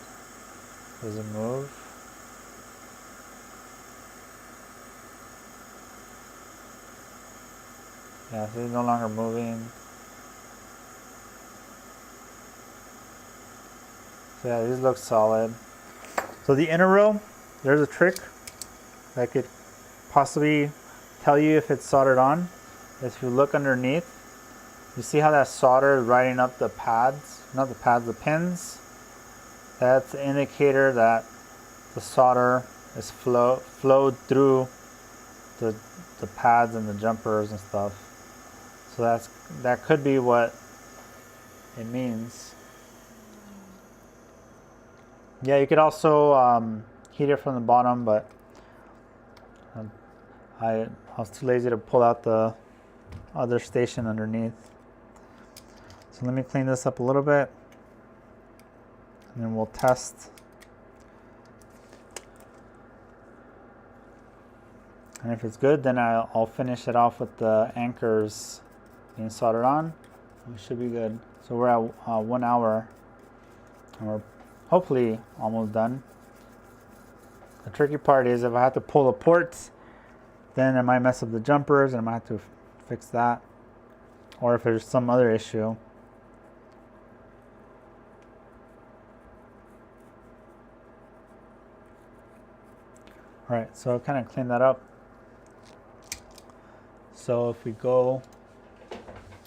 does it move? Yeah, so it's no longer moving. So yeah, these look solid. So the inner row, there's a trick that could possibly tell you if it's soldered on. If you look underneath, you see how that solder is riding up the pads, not the pads, the pins. That's an indicator that the solder is flowed through the pads and the jumpers and stuff. So that could be what it means. Yeah, you could also heat it from the bottom, but I was too lazy to pull out the other station underneath. So let me clean this up a little bit, and then we'll test. And if it's good, then I'll finish it off with the anchors being soldered on. We should be good. So we're at 1 hour, and we're hopefully almost done. The tricky part is if I have to pull the ports, then I might mess up the jumpers and I might have to fix that. Or if there's some other issue. Alright, so I'll kind of clean that up. So if we go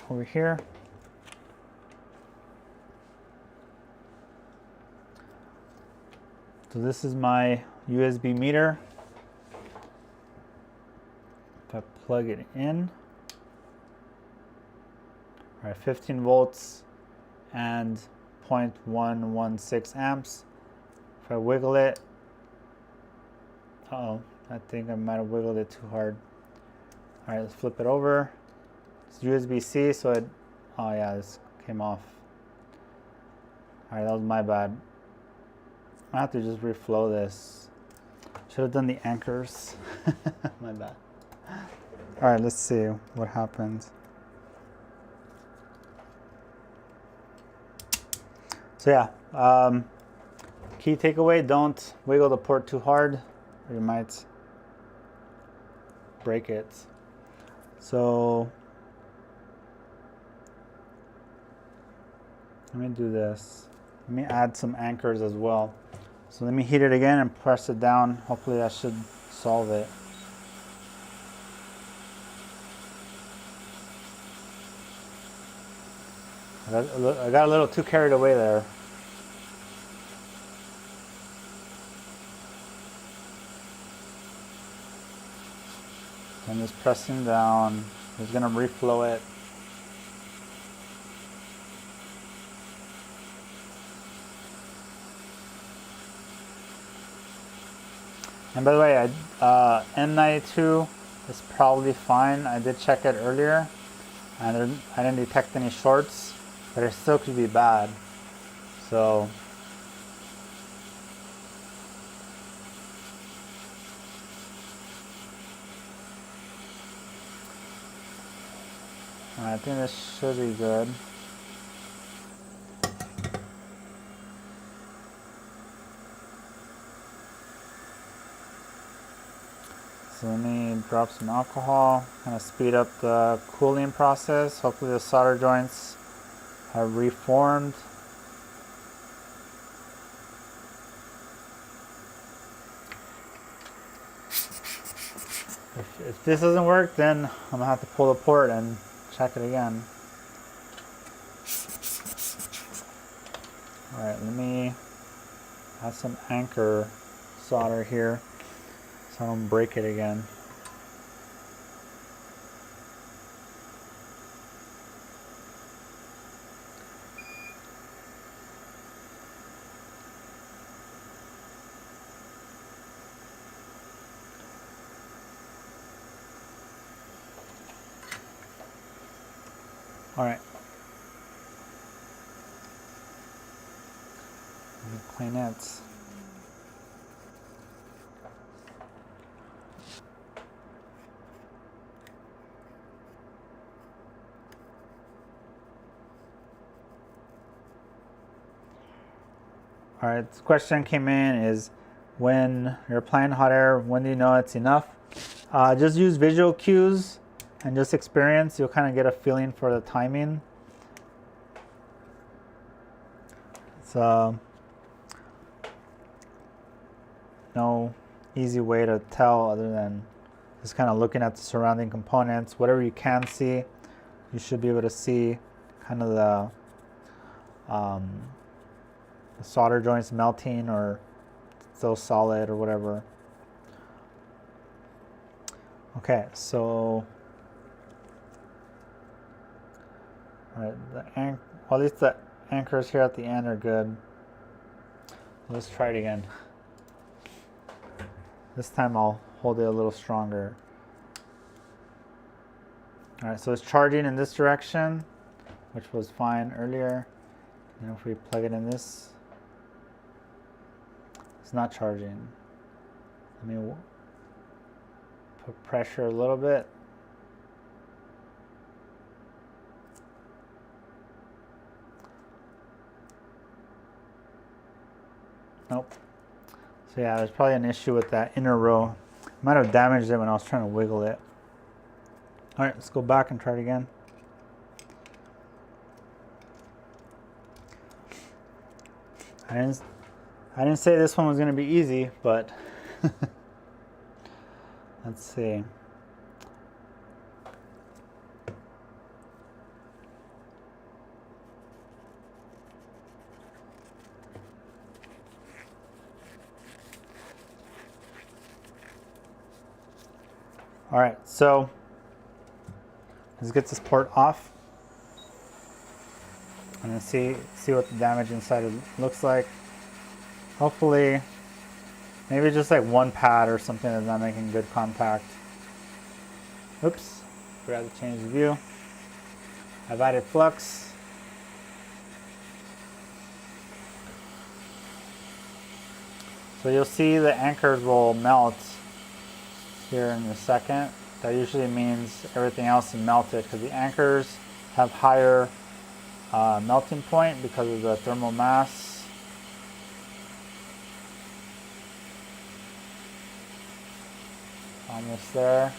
over here, so this is my USB meter. If I plug it in, all right, 15 volts and 0.116 amps. If I wiggle it, I think I might have wiggled it too hard. All right, let's flip it over. It's USB-C, so oh yeah, this came off. All right, that was my bad. I have to just reflow this. Should have done the anchors. My bad. All right, let's see what happens. So yeah, key takeaway, don't wiggle the port too hard or you might break it. So let me do this. Let me add some anchors as well. So let me heat it again and press it down. Hopefully that should solve it. I got a little too carried away there. I'm just pressing down. Just gonna reflow it. And by the way, N92 is probably fine. I did check it earlier, and I didn't detect any shorts, but it still could be bad. So, I think this should be good. So let me drop some alcohol, kind of speed up the cooling process. Hopefully the solder joints have reformed. If this doesn't work, then I'm gonna have to pull the port and check it again. All right, let me add some anchor solder here so I don't break it again. All right. Let me clean it. All right, this question came in is, when you're applying hot air, when do you know it's enough? Just use visual cues and just experience. You'll kind of get a feeling for the timing. So no easy way to tell other than just kind of looking at the surrounding components. Whatever you can see, you should be able to see kind of the solder joints melting or still solid or whatever. Okay, so all right, well, at least the anchors here at the end are good. Let's try it again. This time I'll hold it a little stronger. All right, so it's charging in this direction, which was fine earlier. And if we plug it in this, it's not charging. Let me put pressure a little bit. Nope. So yeah, there's probably an issue with that inner row. Might have damaged it when I was trying to wiggle it. All right, let's go back and try it again. I didn't say this one was going to be easy, but let's see. All right, so let's get this port off and then see what the damage inside looks like. Hopefully, maybe just like one pad or something that's not making good contact. Oops, forgot to change the view. I've added flux. So you'll see the anchors will melt here in a second. That usually means everything else is melted because the anchors have higher melting point because of the thermal mass. Almost there.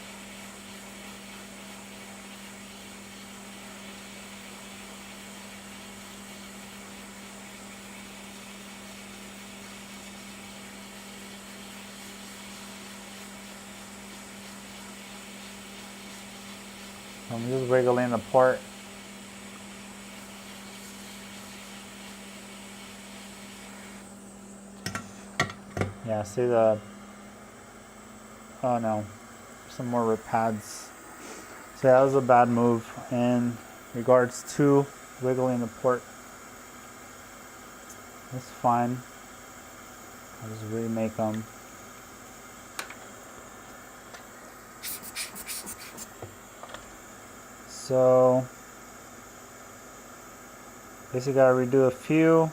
I'm just wiggling the port. Yeah, see the, oh no, some more rip pads. So that was a bad move in regards to wiggling the port. It's fine. I'll just remake them. So basically gotta redo a few.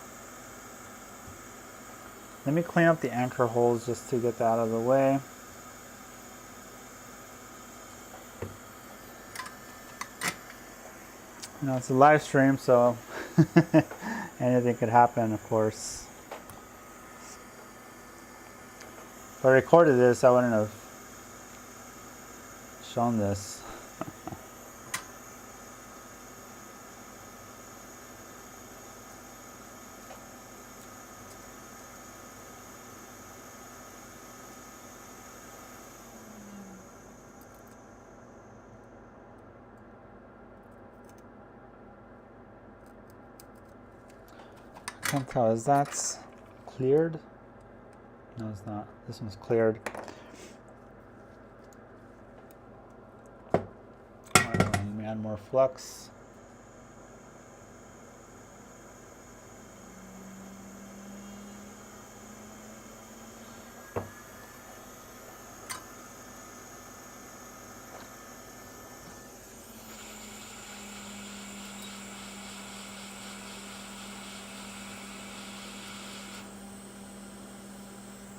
Let me clean up the anchor holes just to get that out of the way. You know, it's a live stream, so anything could happen, of course. If I recorded this, I wouldn't have shown this. I can't tell, is that cleared? No, it's not. This one's cleared. Alright, let me add more flux.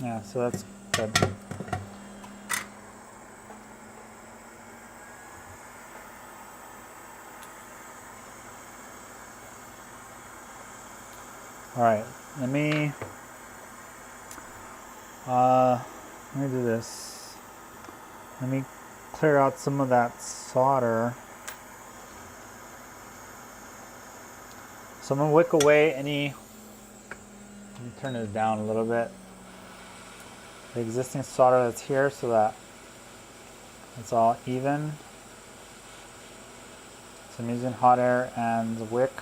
Yeah, so that's good. All right, let me do this. Let me clear out some of that solder. So I'm gonna wick away any. Let me turn this down a little bit. The existing solder that's here, so that it's all even. So I'm using hot air and the wick.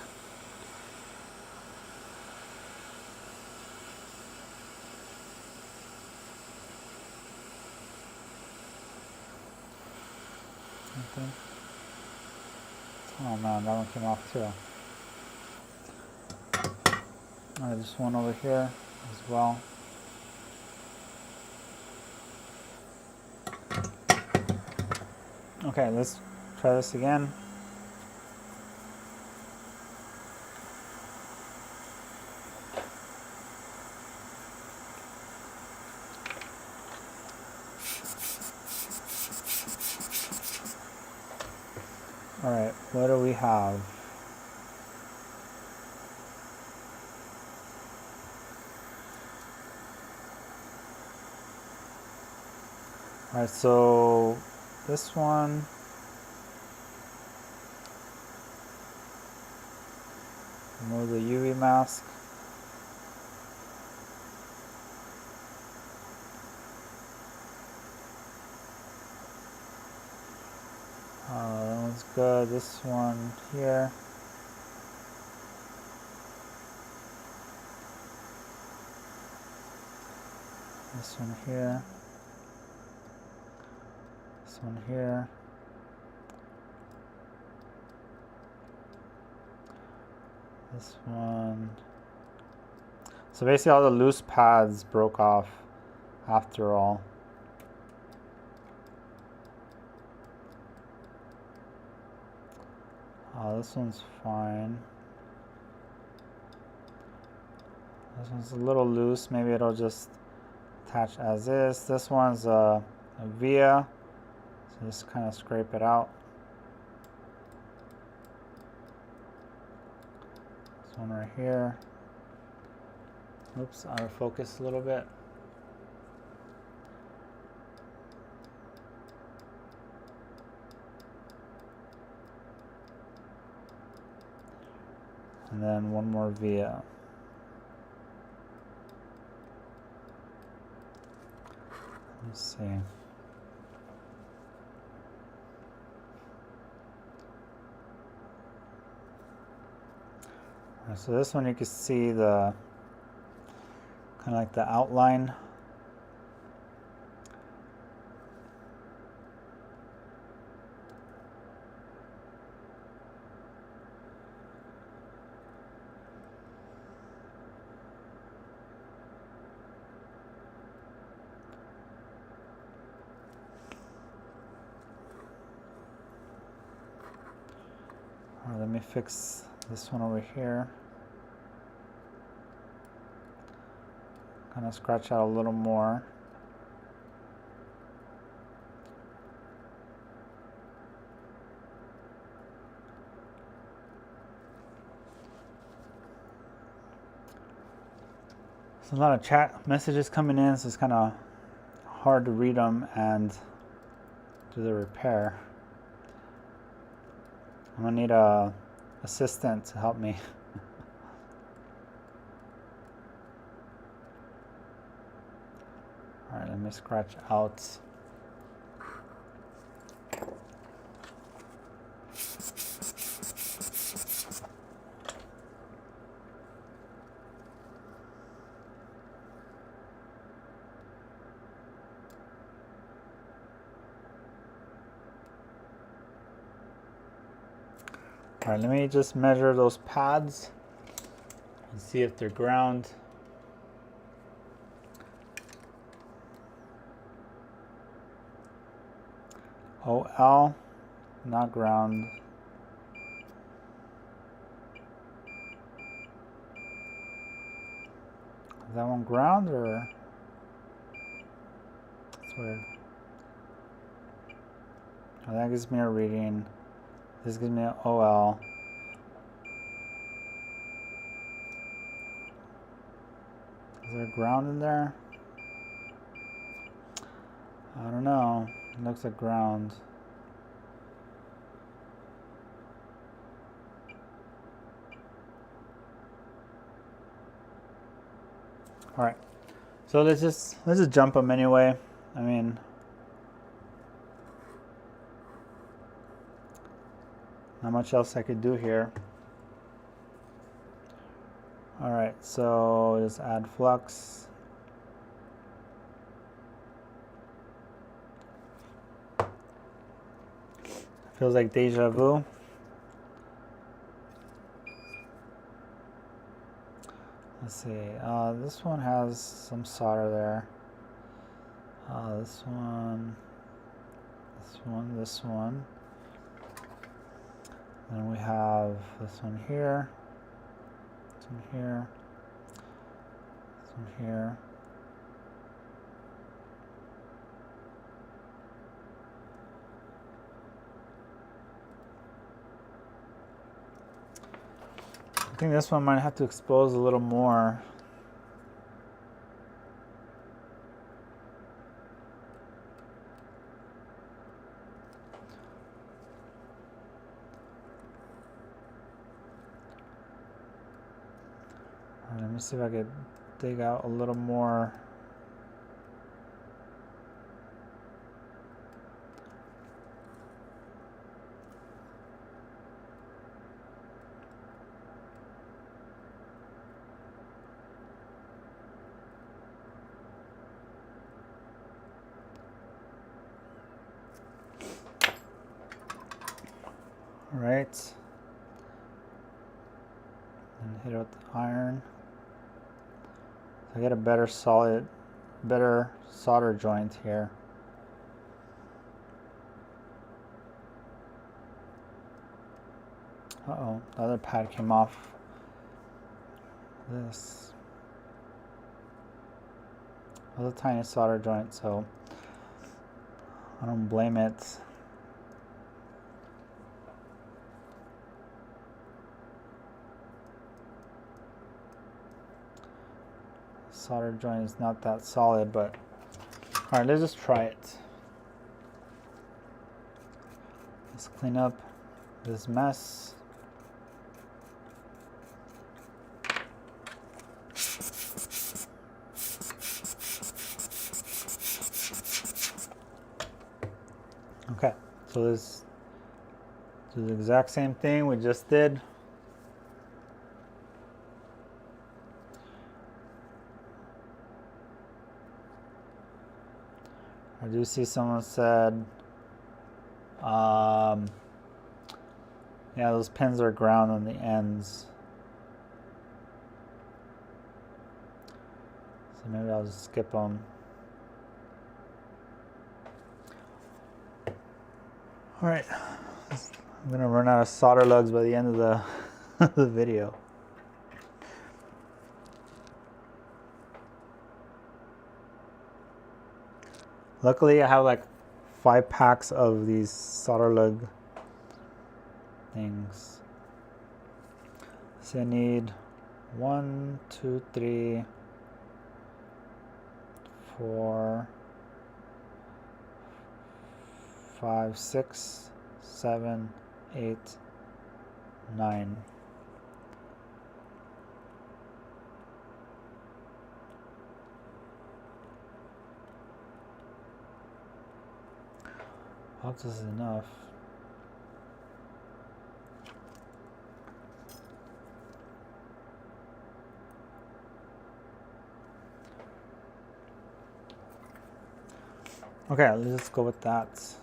Okay. Oh man, that one came off too. Alright, this one over here as well. Okay, let's try this again. Alright, what do we have? Alright, so this one, remove the UV mask. That one's good. This one here. This one here. This one here. This one. So basically all the loose pads broke off after all. This one's fine. This one's a little loose. Maybe it'll just attach as is. This one's a via. So just kind of scrape it out. This one right here. Oops, out of focus a little bit. And then one more via. Let's see. So this one you can see the kind of like the outline. Let me fix this one over here. Kind of scratch out a little more. There's a lot of chat messages coming in, so it's kind of hard to read them and do the repair. I'm gonna need a assistant to help me. All right, let me scratch out. All right, let me just measure those pads and see if they're ground. OL, not ground. Is that one ground or? That's weird. Oh, that gives me a reading. This gives me an OL. Is there ground in there? I don't know. It looks like ground. All right. So let's just jump them anyway. I mean, not much else I could do here. All right, so just add flux. Feels like deja vu. Let's see, this one has some solder there. This one. Then we have this one here, this one here, this one here. I think this one might have to expose a little more. Let me see if I could dig out a little more. All right. And hit it with the iron. I get a better solder joint here. Uh-oh, the other pad came off. This was a tiny solder joint, so I don't blame it. Solder joint is not that solid, but all right, let's just try it. Let's clean up this mess. Okay, so let's do the exact same thing we just did. I do see someone said, yeah, those pins are ground on the ends. So maybe I'll just skip them. All right, I'm gonna run out of solder lugs by the end of the video. Luckily, I have like 5 packs of these solder lug things. So I need 1, 2, 3, 4, 5, 6, 7, 8, 9. Hope this is enough. Okay, let's go with that.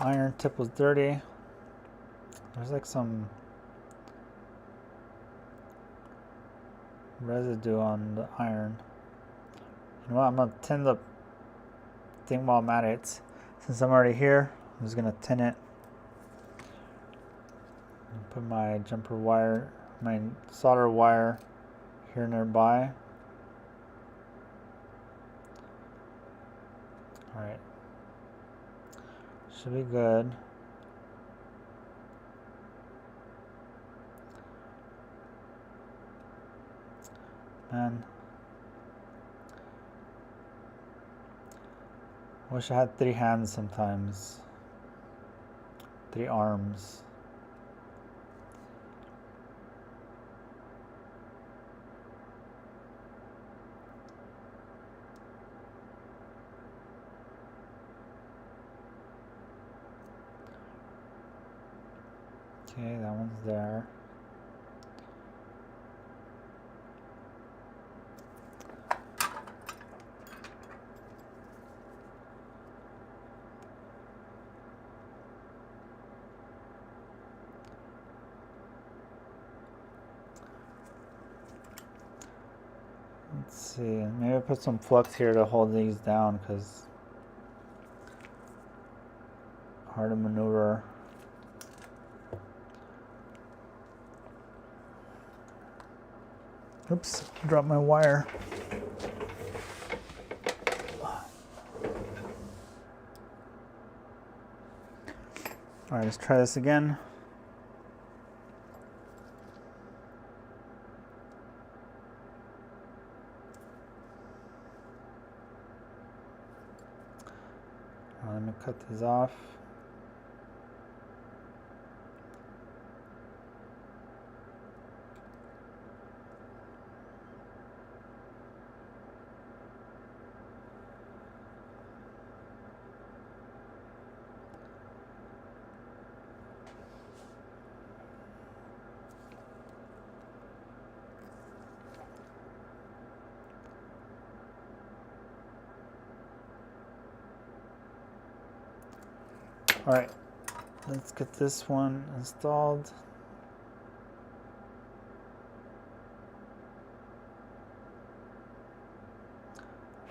Iron tip was dirty. There's like some residue on the iron. You know what? I'm gonna tin the thing while I'm at it. Since I'm already here, I'm just gonna tin it. Put my jumper wire, my solder wire here nearby. Alright. Should be good. Man, wish I had 3 hands sometimes. 3 arms. Okay, that one's there. Let's see, maybe I put some flux here to hold these down because hard to maneuver. Oops, dropped my wire. All right, let's try this again. Let me cut these off. All right, let's get this one installed.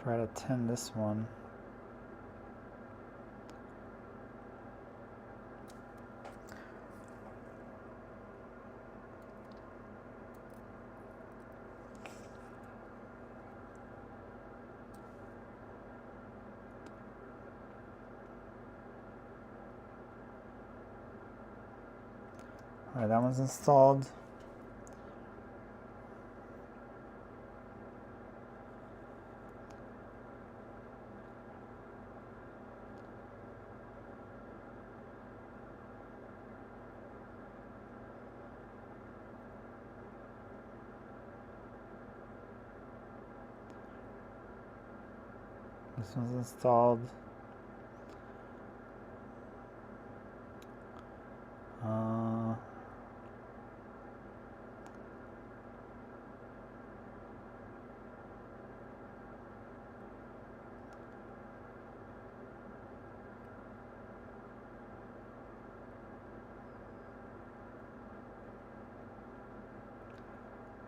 Try to tin this one. All right, that one's installed. This one's installed.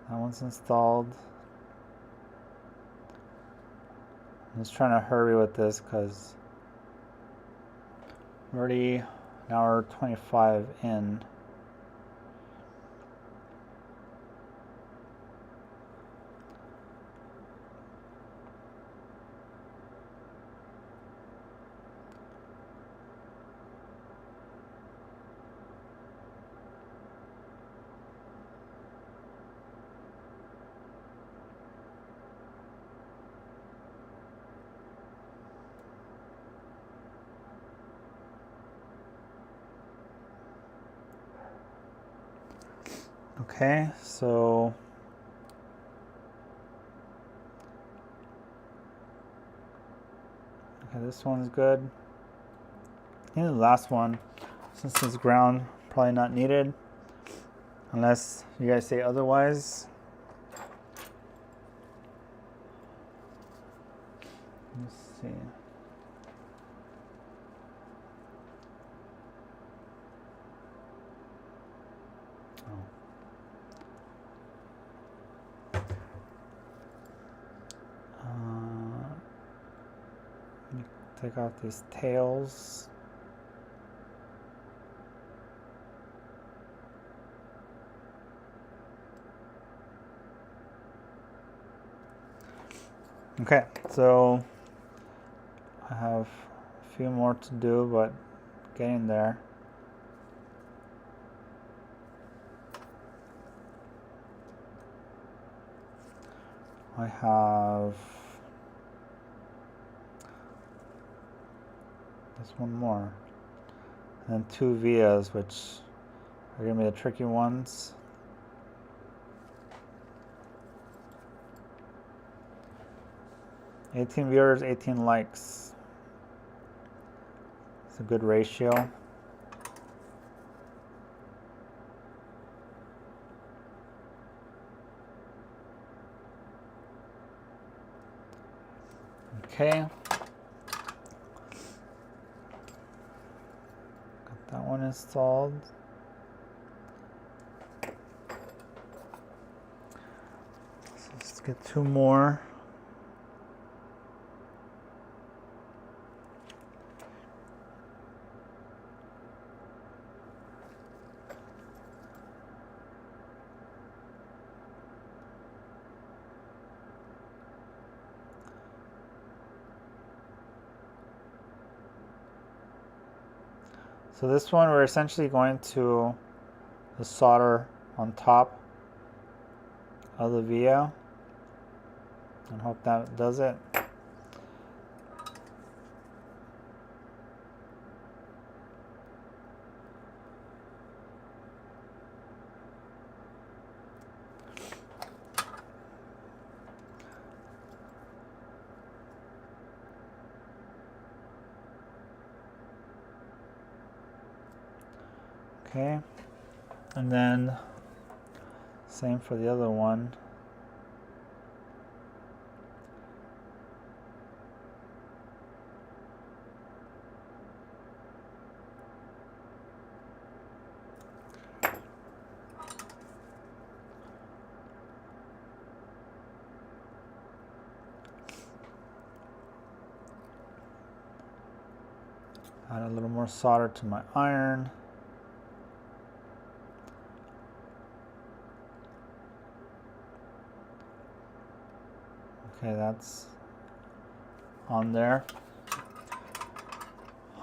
That one's installed. I'm just trying to hurry with this because I'm already Now we're 25 in. Okay, so this one's good. I think the last one, since this ground, probably not needed, unless you guys say otherwise. Let's see. Take out these tails. Okay, so I have a few more to do, but getting there. I have this one more, and then 2 vias, which are going to be the tricky ones. $18 viewers, 18 likes. It's a good ratio. Okay. Got that one installed. So let's get 2 more. So this one, we're essentially going to the solder on top of the via, and hope that does it. Okay, and then same for the other one. Add a little more solder to my iron. Okay, that's on there.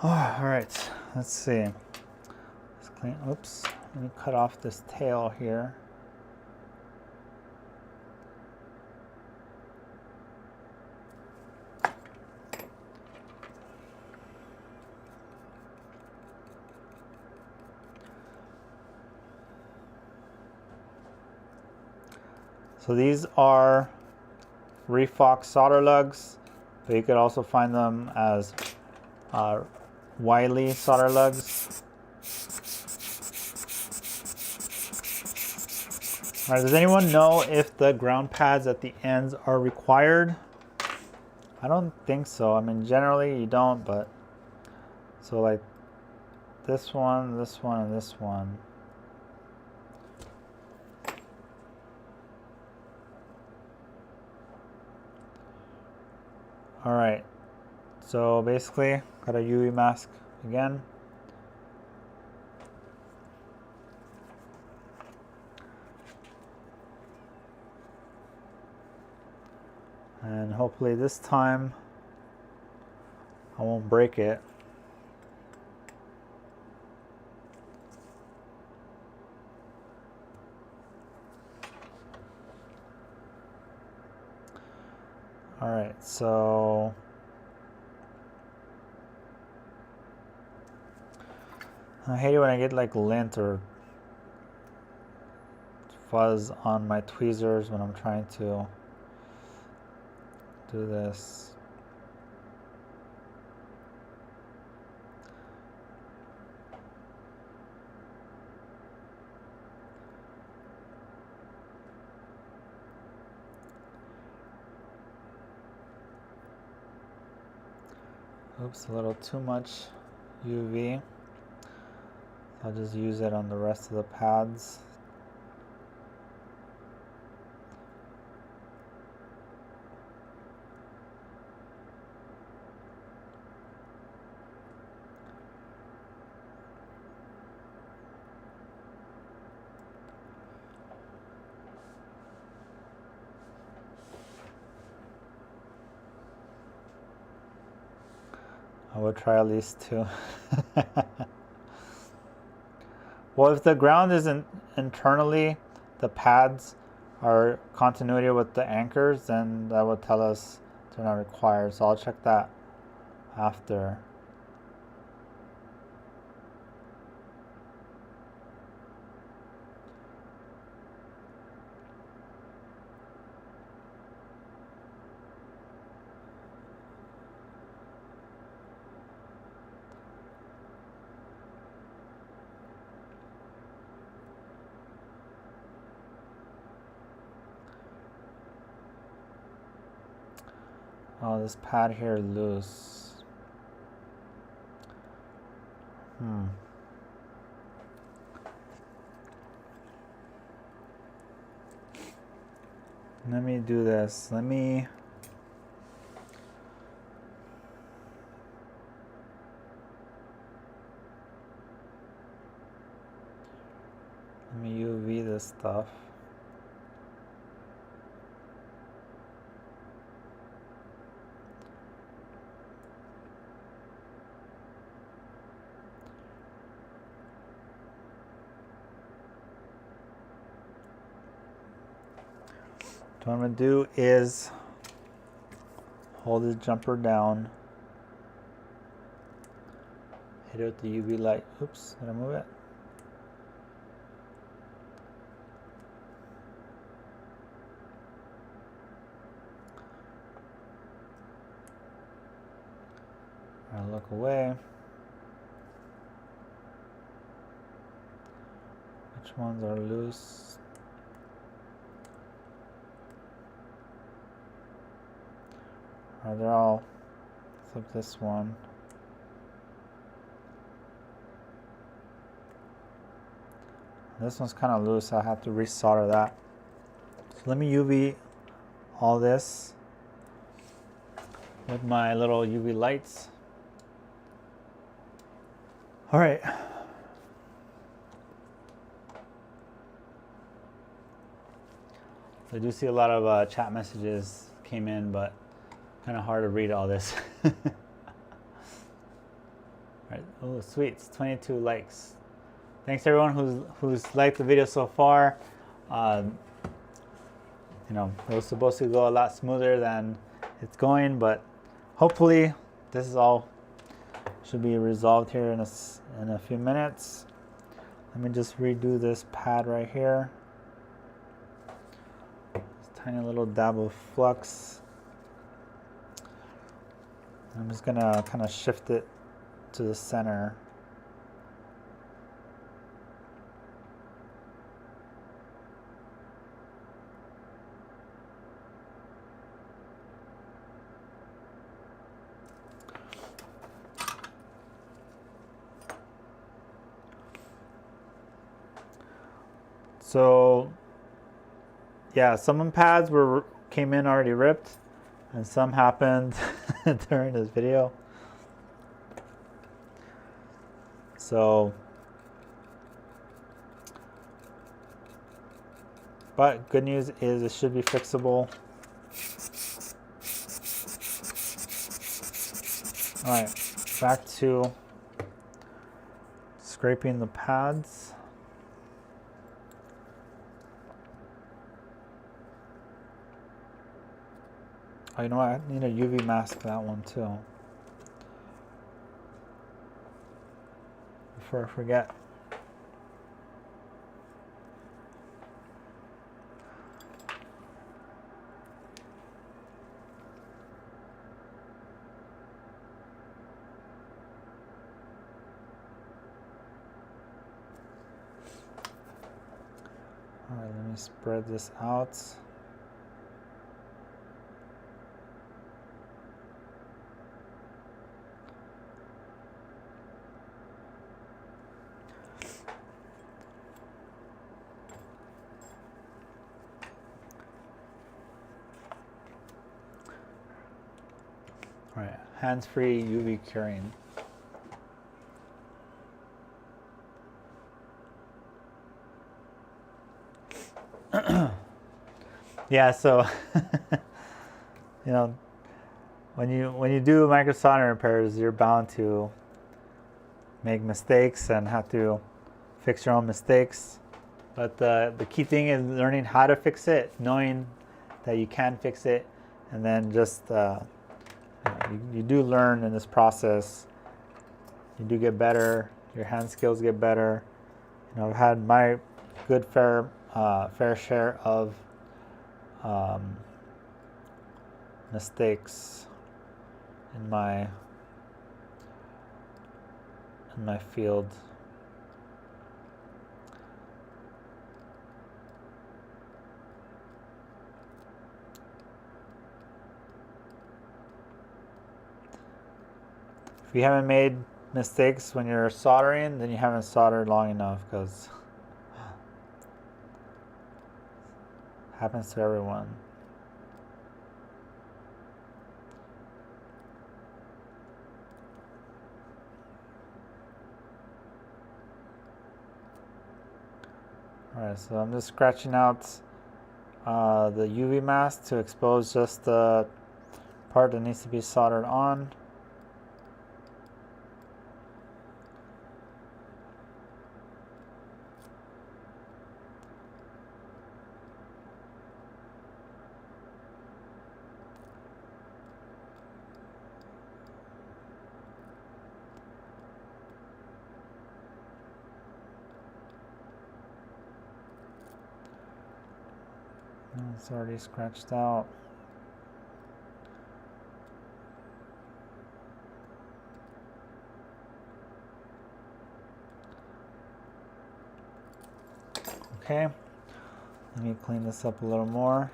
Oh, all right, let's see. Let's clean. Oops, let me cut off this tail here. So these are Re-soldering solder lugs, but you could also find them as Wiley solder lugs. All right, does anyone know if the ground pads at the ends are required? I don't think so. I mean, generally you don't, but so like this one, and this one. Alright, so basically got a UV mask again. And hopefully this time I won't break it. All right, so I hate it when I get like lint or fuzz on my tweezers when I'm trying to do this. Oops, a little too much UV. I'll just use it on the rest of the pads. I would try at least two. Well, if the ground isn't internally, the pads are continuity with the anchors, then that would tell us they're not required. So I'll check that after. Oh, this pad here is loose. Let me do this. Let me UV this stuff. What I'm going to do is hold the jumper down, hit it with the UV light. Oops, did I move it? I'll look away. Which ones are loose? They're all, except this one. This one's kind of loose, I have to re-solder that. So let me UV all this with my little UV lights. All right. I do see a lot of chat messages came in, but kind of hard to read all this. All right. Oh, sweet. It's 22 likes. Thanks everyone who's liked the video so far. You know, it was supposed to go a lot smoother than it's going, but hopefully this is all should be resolved here in a few minutes. Let me just redo this pad right here. This tiny little dab of flux. I'm just gonna kind of shift it to the center. So yeah, some pads came in already ripped, and some happened during this video. So, but good news is it should be fixable. All right, back to scraping the pads. Oh, you know what? I need a UV mask for that one too. Before I forget. All right, let me spread this out. All right, hands-free UV curing. Yeah, so you know, when you do microsoldering repairs, you're bound to make mistakes and have to fix your own mistakes. But the key thing is learning how to fix it, knowing that you can fix it, and then just you do learn in this process. You do get better. Your hand skills get better. You know, I've had my good fair share of mistakes in my field. If you haven't made mistakes when you're soldering, then you haven't soldered long enough, because it happens to everyone. Alright, so I'm just scratching out the UV mask to expose just the part that needs to be soldered on. It's already scratched out. Okay, let me clean this up a little more.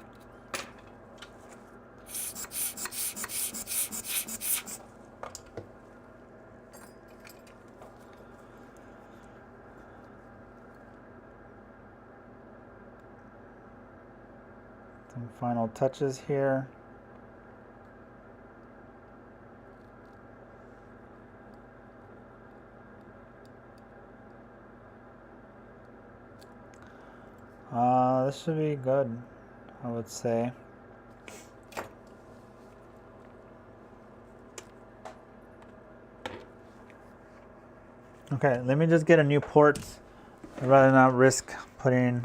Some final touches here. This should be good, I would say. Okay, let me just get a new port. I'd rather not risk putting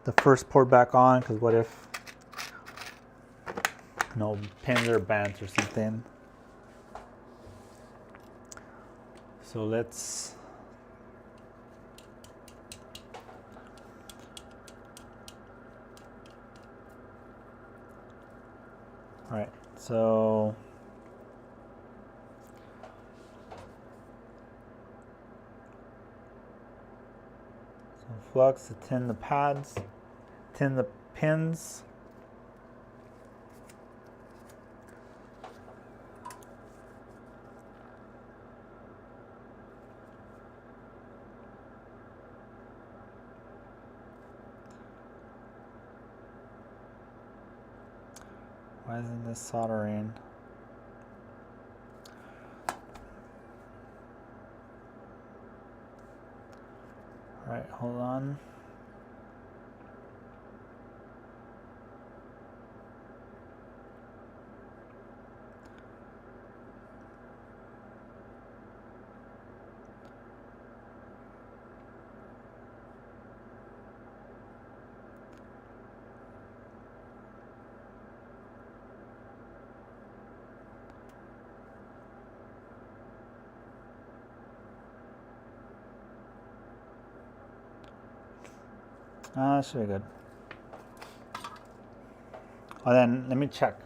the first port back on, because what if no pins are bent or something. So let's all right, so some flux to tin the pads, tin the pins. Why isn't this soldering? All right, hold on. That should be good. Oh, then let me check.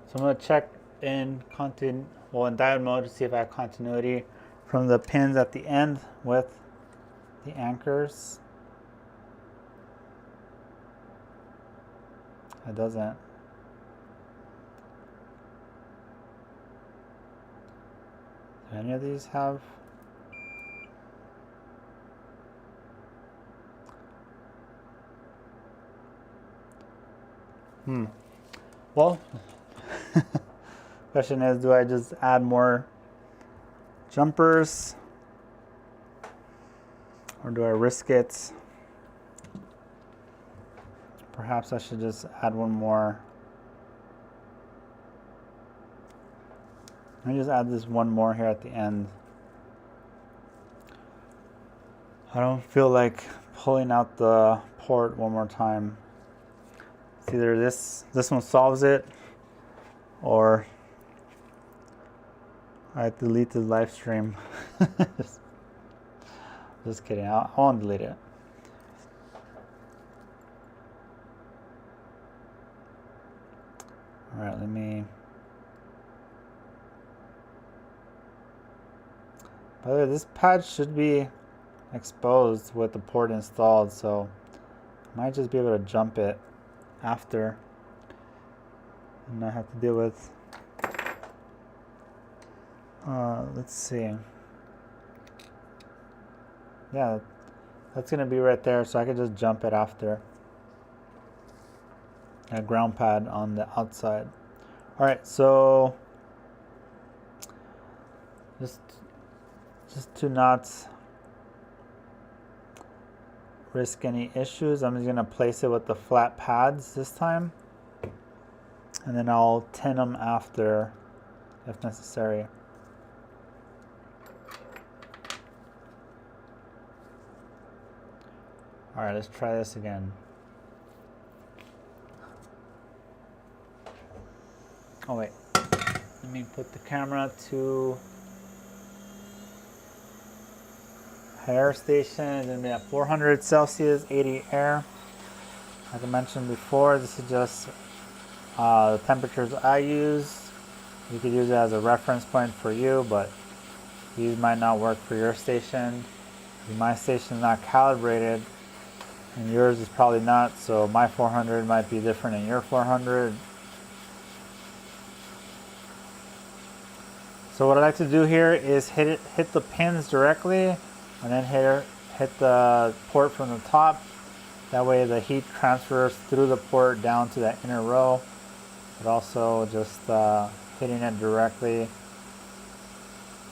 So I'm going to check in in diode mode to see if I have continuity from the pins at the end with the anchors. It doesn't. Do any of these have? Well, question is, do I just add more jumpers or do I risk it? Perhaps I should just add one more. Let me just add this one more here at the end. I don't feel like pulling out the port one more time. It's either this one solves it, or I delete the live stream. Just kidding, I won't delete it. All right, let me. By the way, this pad should be exposed with the port installed, so I might just be able to jump it after and not have to deal with. Let's see. Yeah, that's gonna be right there, so I could just jump it after. A ground pad on the outside. All right, so just to not risk any issues, I'm just gonna place it with the flat pads this time, and then I'll tin them after if necessary. All right, let's try this again. Oh wait, let me put the camera to air station. It's gonna be at 400 Celsius, 80 air. Like I mentioned before, this is just the temperatures I use. You could use it as a reference point for you, but these might not work for your station. My station is not calibrated, and yours is probably not, so my 400 might be different than your 400. So what I like to do here is hit the pins directly, and then hit the port from the top. That way the heat transfers through the port down to that inner row. But also just hitting it directly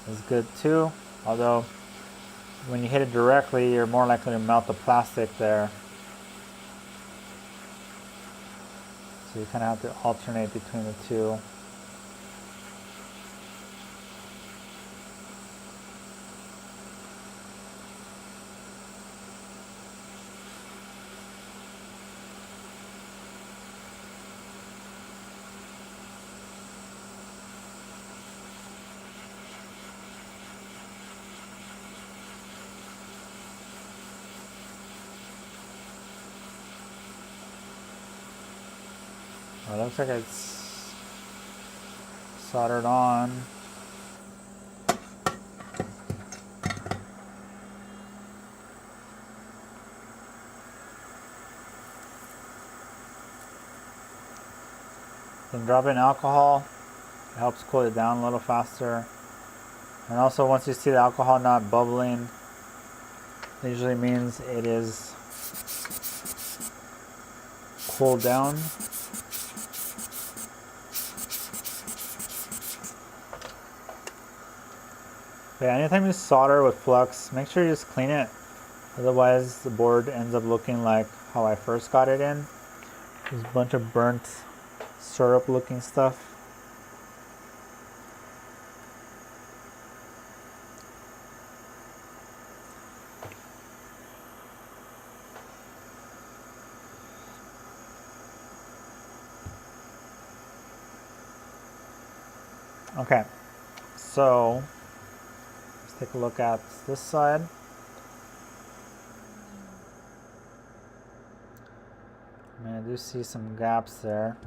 is good too. Although when you hit it directly, you're more likely to melt the plastic there. So you kind of have to alternate between the two. Well, it looks like it's soldered on. Then drop in alcohol. It helps cool it down a little faster. And also, once you see the alcohol not bubbling, it usually means it is cooled down. But yeah, anytime you solder with flux, make sure you just clean it. Otherwise, the board ends up looking like how I first got it in. There's a bunch of burnt syrup looking stuff. Okay, so let's take a look at this side. I do see some gaps there.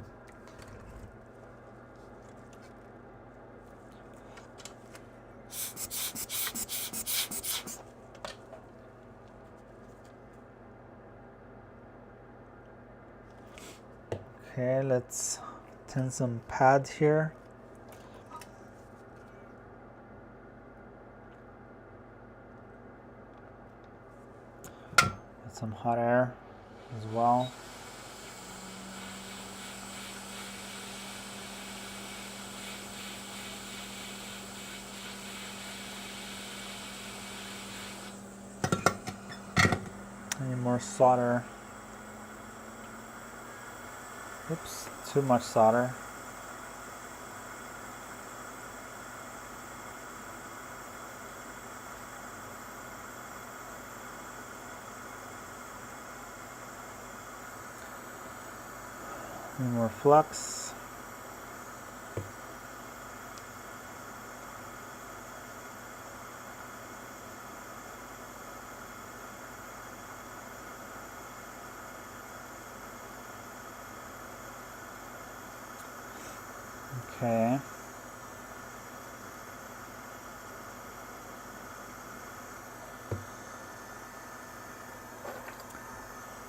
Okay, let's tin some pads here. Get some hot air as well. Any more solder? Oops, too much solder. Any more flux? Okay.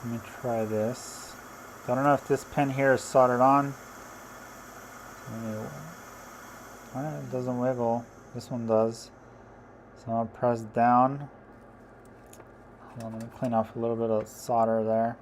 Let me try this. I don't know if this pin here is soldered on. It doesn't wiggle. This one does. So I'm going to press down. Hold on, let me clean off a little bit of solder there.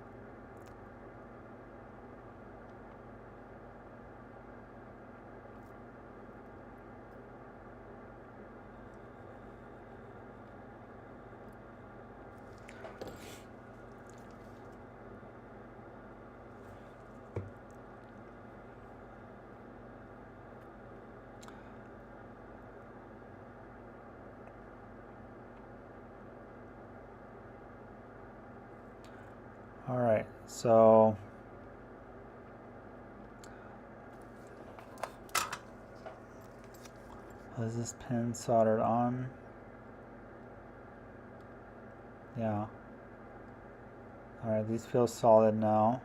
All right, so is this pin soldered on? Yeah. All right, these feel solid now.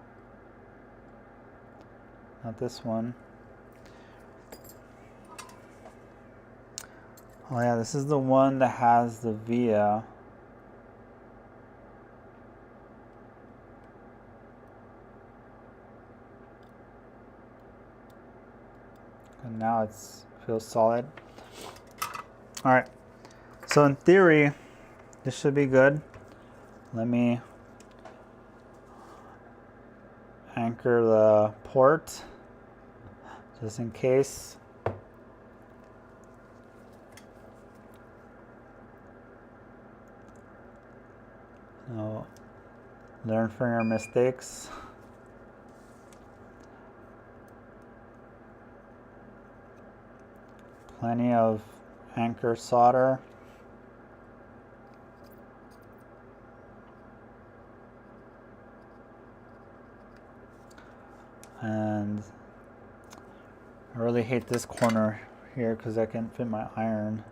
Not this one. Oh yeah, this is the one that has the via. And now it feels solid. All right, so in theory, this should be good. Let me anchor the port just in case. So, learn from your mistakes. Plenty of anchor solder. And I really hate this corner here because I can't fit my iron.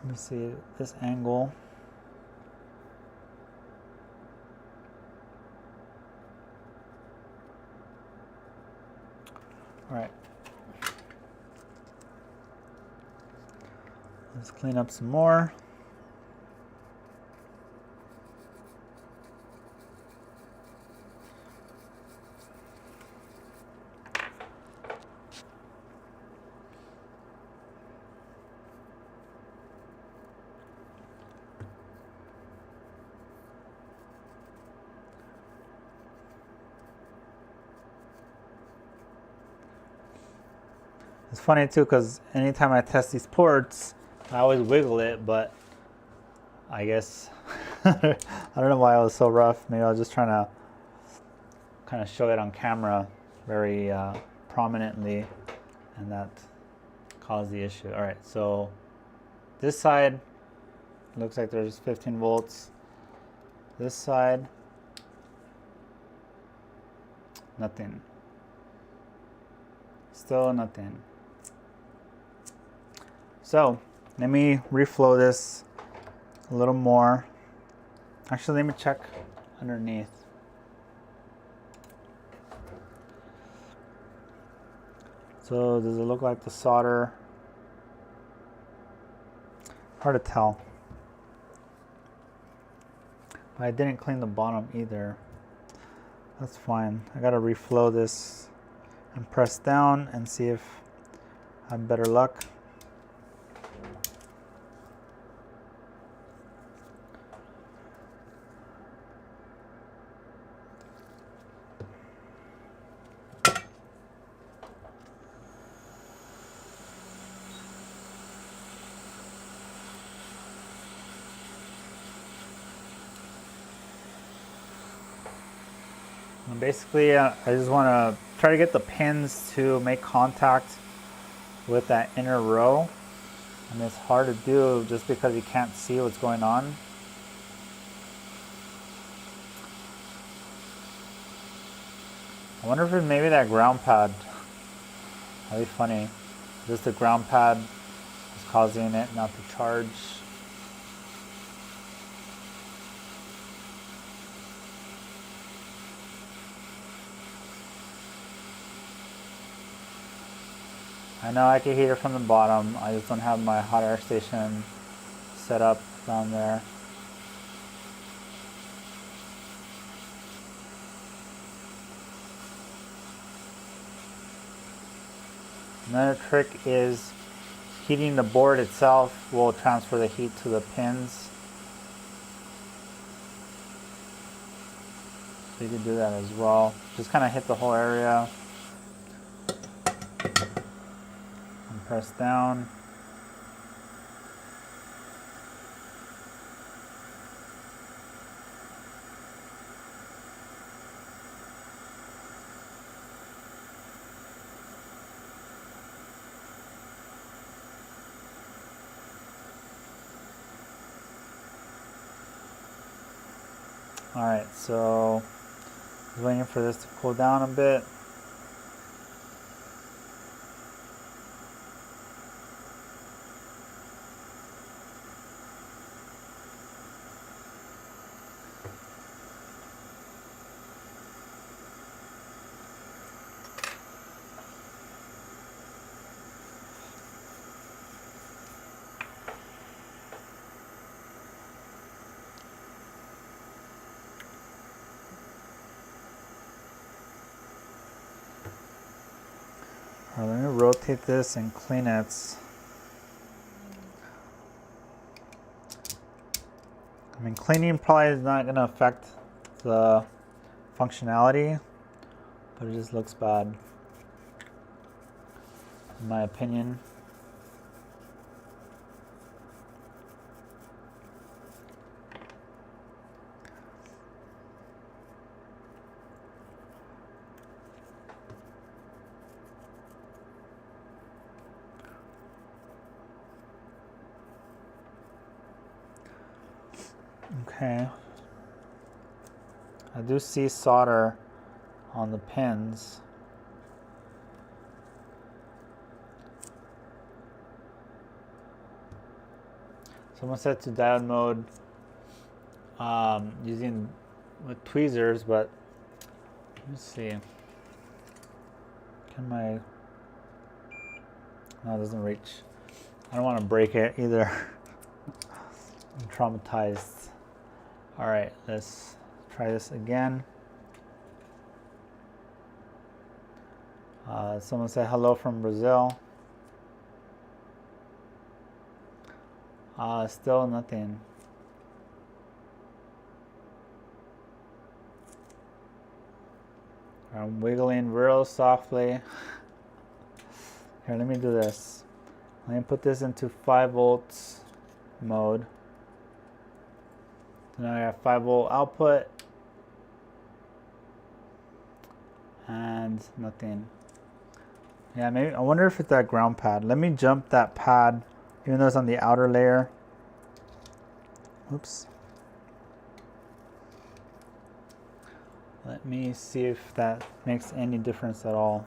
Let me see this angle. All right. Let's clean up some more. It's funny too because anytime I test these ports, I always wiggle it, but I guess I don't know why it was so rough. Maybe I was just trying to kind of show it on camera very prominently, and that caused the issue. All right, so this side looks like there's 15 volts. This side, nothing. Still nothing. So let me reflow this a little more. Actually, let me check underneath. So does it look like the solder? Hard to tell. But I didn't clean the bottom either. That's fine. I gotta reflow this and press down and see if I have better luck. And basically, I just want to try to get the pins to make contact with that inner row. And it's hard to do just because you can't see what's going on. I wonder if it's maybe that ground pad. That'd be funny. Just the ground pad is causing it not to charge. I know I can heat it from the bottom. I just don't have my hot air station set up down there. Another trick is heating the board itself will transfer the heat to the pins. So you can do that as well. Just kind of hit the whole area. Press down. All right, so just waiting for this to cool down a bit. All right, let me rotate this and clean it. I mean, cleaning probably is not going to affect the functionality, but it just looks bad, in my opinion. Okay, I do see solder on the pins. Someone said to diode mode using with tweezers, but let's see. Can my, no, it doesn't reach. I don't want to break it either. I'm traumatized. All right, let's try this again. Someone said hello from Brazil. Still nothing. I'm wiggling real softly. Here, let me do this. Let me put this into 5 volts mode. Now I have 5 volt output and nothing. Yeah, maybe I wonder if it's that ground pad. Let me jump that pad, even though it's on the outer layer. Oops. Let me see if that makes any difference at all.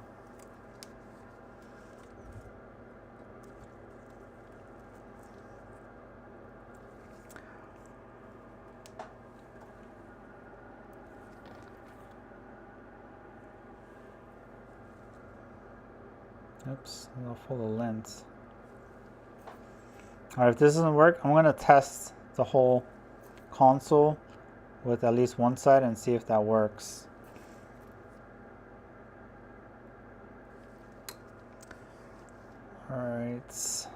Oops, a little full of lint. Alright, if this doesn't work, I'm going to test the whole console with at least one side and see if that works. Alright.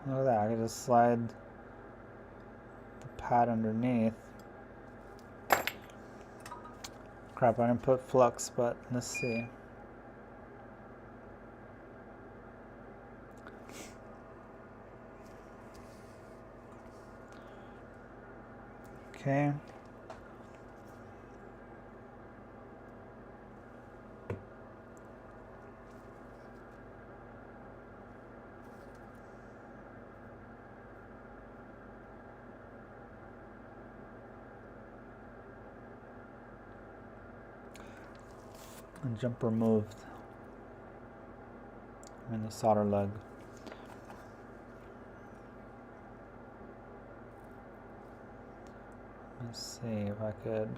Look at that, I can just slide the pad underneath. Crap, I didn't put flux, but let's see. Okay. And jumper moved. And the solder lug. Let's see if I could.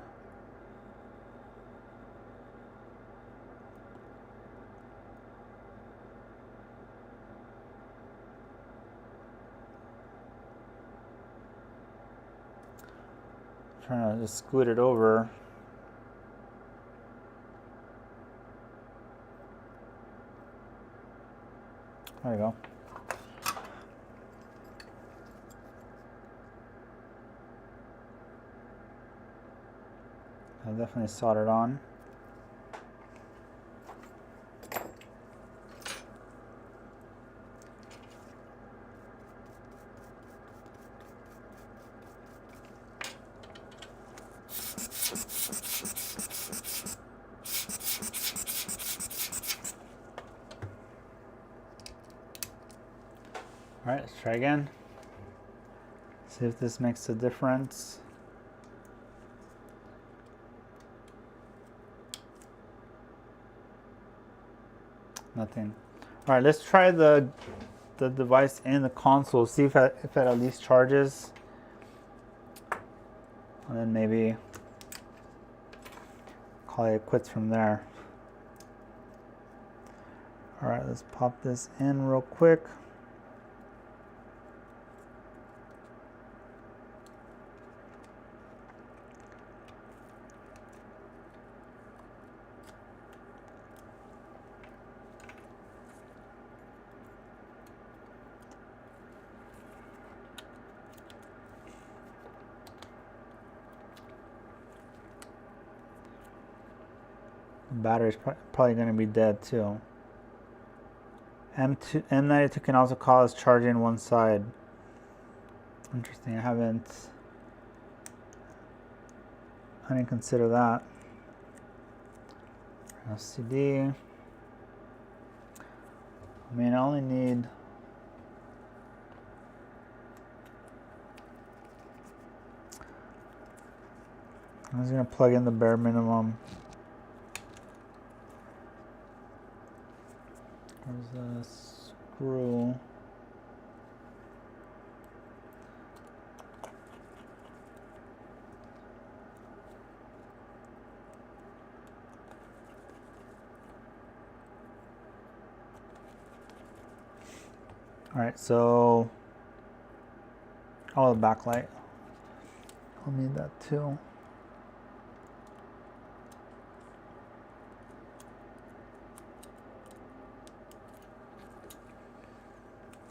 Trying to just scoot it over. There we go. I definitely soldered on. All right, let's try again. See if this makes a difference. Nothing. All right, let's try the device in the console. See if it at least charges, and then maybe call it quits from there. All right, let's pop this in real quick. The battery's probably going to be dead too. M92 can also cause charging one side. Interesting, I didn't consider that. LCD. I mean, I only need I'm just going to plug in the bare minimum. There's a screw. All right, so the backlight. I'll need that too.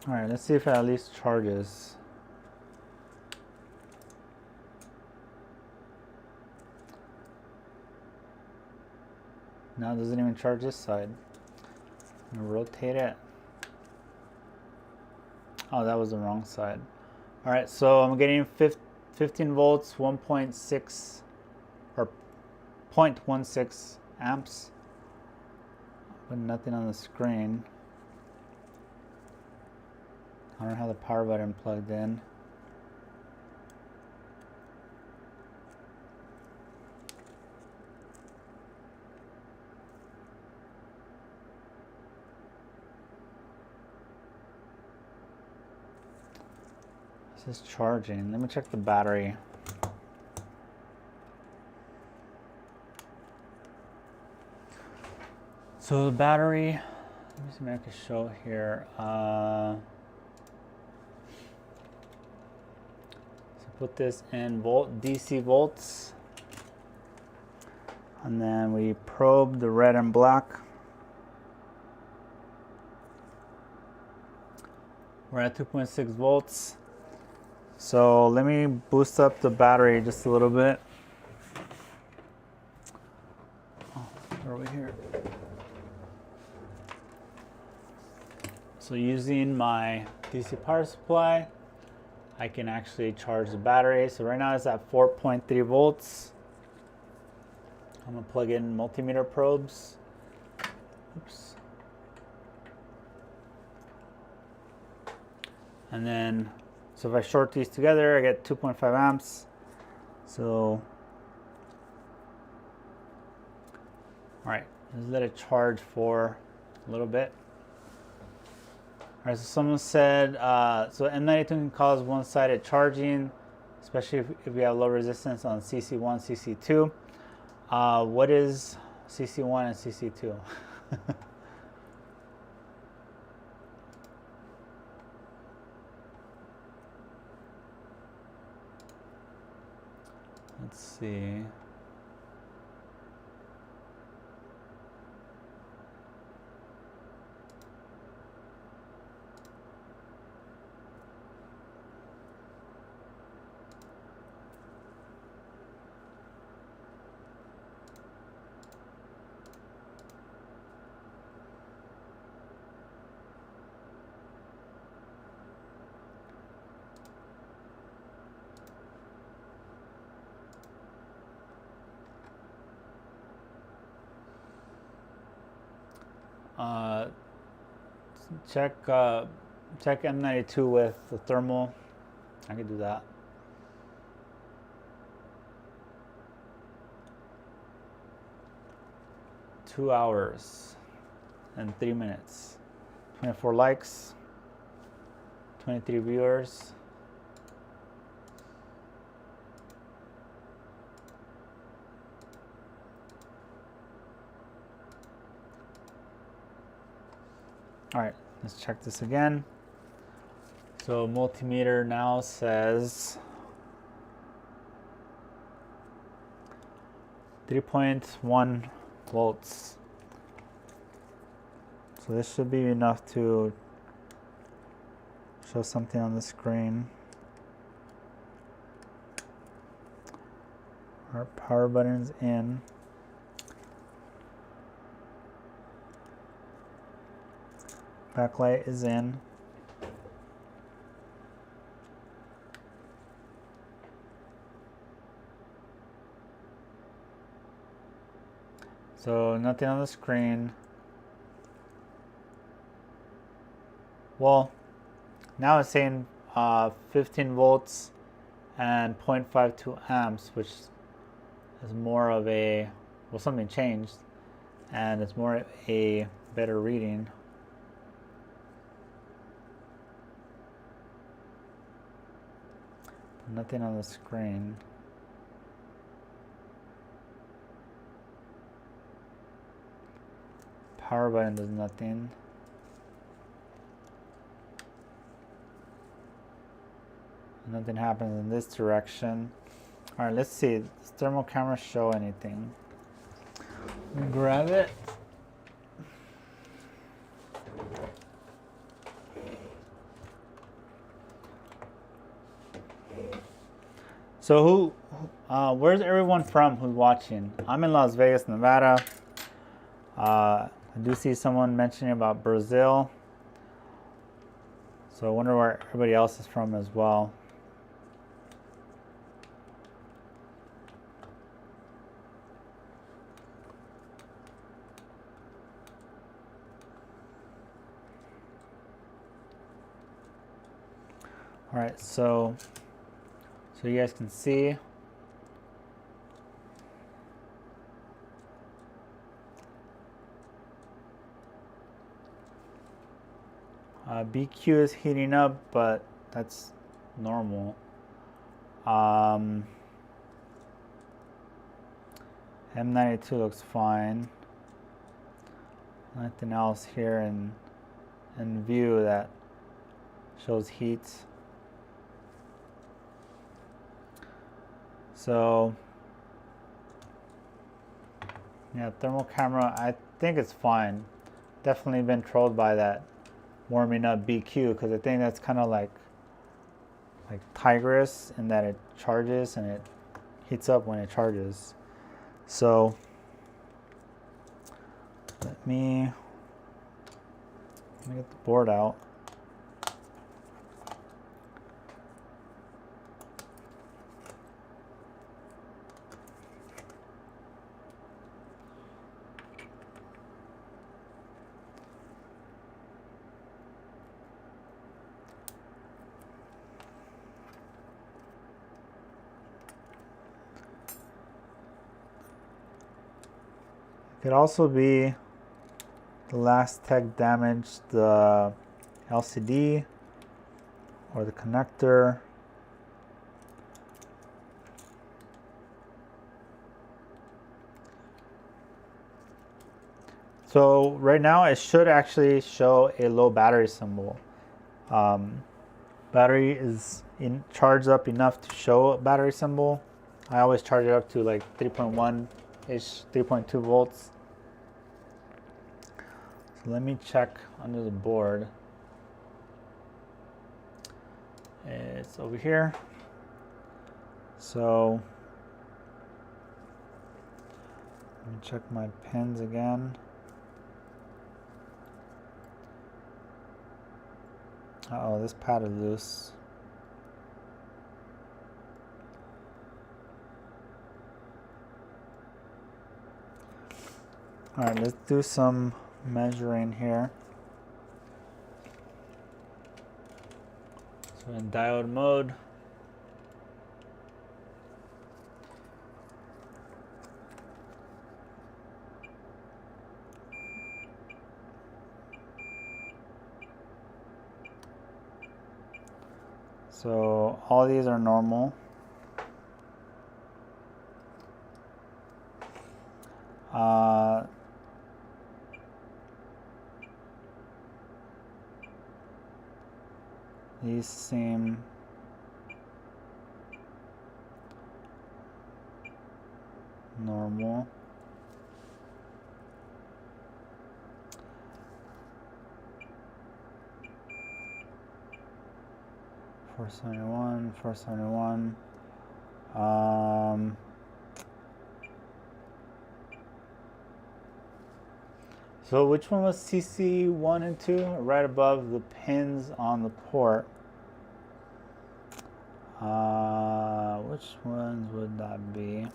All right, let's see if it at least charges. Now it doesn't even charge this side. I'm gonna rotate it. Oh, that was the wrong side. All right, so I'm getting 15 volts, 1.6 or 0.16 amps, but nothing on the screen. I don't have the power button plugged in. This is charging. Let me check the battery. So the battery, let me see if I can show here. So put this in DC volts. And then we probe the red and black. We're at 2.6 volts. So let me boost up the battery just a little bit. Oh, over here. So using my DC power supply, I can actually charge the battery. So right now it's at 4.3 volts. I'm gonna plug in multimeter probes. Oops. And then, so if I short these together, I get 2.5 amps. So, all right, let's let it charge for a little bit. All right, so someone said, so M92 can cause one-sided charging, especially if we have low resistance on CC1, CC2. What is CC1 and CC2? Let's see. Check M92 with the thermal. I can do that. Two hours and 3 minutes. 24 likes. 23 viewers. All right, let's check this again. So multimeter now says 3.1 volts. So this should be enough to show something on the screen. Our power button's in. Backlight is in. So nothing on the screen. Well, now it's saying 15 volts and 0.52 amps, which is more of a, well, something changed, and it's more a better reading. Nothing on the screen. Power button does nothing. Nothing happens in this direction. All right, let's see. Does thermal camera show anything? Let me grab it. So where's everyone from who's watching? I'm in Las Vegas, Nevada. I do see someone mentioning about Brazil. So I wonder where everybody else is from as well. All right, so you guys can see. BQ is heating up, but that's normal. M92 looks fine. Nothing else here in view that shows heat. So yeah, thermal camera, I think it's fine. Definitely been trolled by that warming up BQ, because I think that's kind of like Tigris in that it charges and it heats up when it charges. So let me get the board out. Could also be the last tech damaged the LCD or the connector. So right now it should actually show a low battery symbol. Battery is charged up enough to show a battery symbol. I always charge it up to like 3.1-ish, 3.2 volts. So let me check under the board. It's over here. So let me check my pins again. Uh-oh, this pad is loose. All right, let's do some measuring here. So in diode mode, so all these are normal. These seem normal. $471, $471. So which one was CC1 and 2? Right above the pins on the port. Which ones would that be?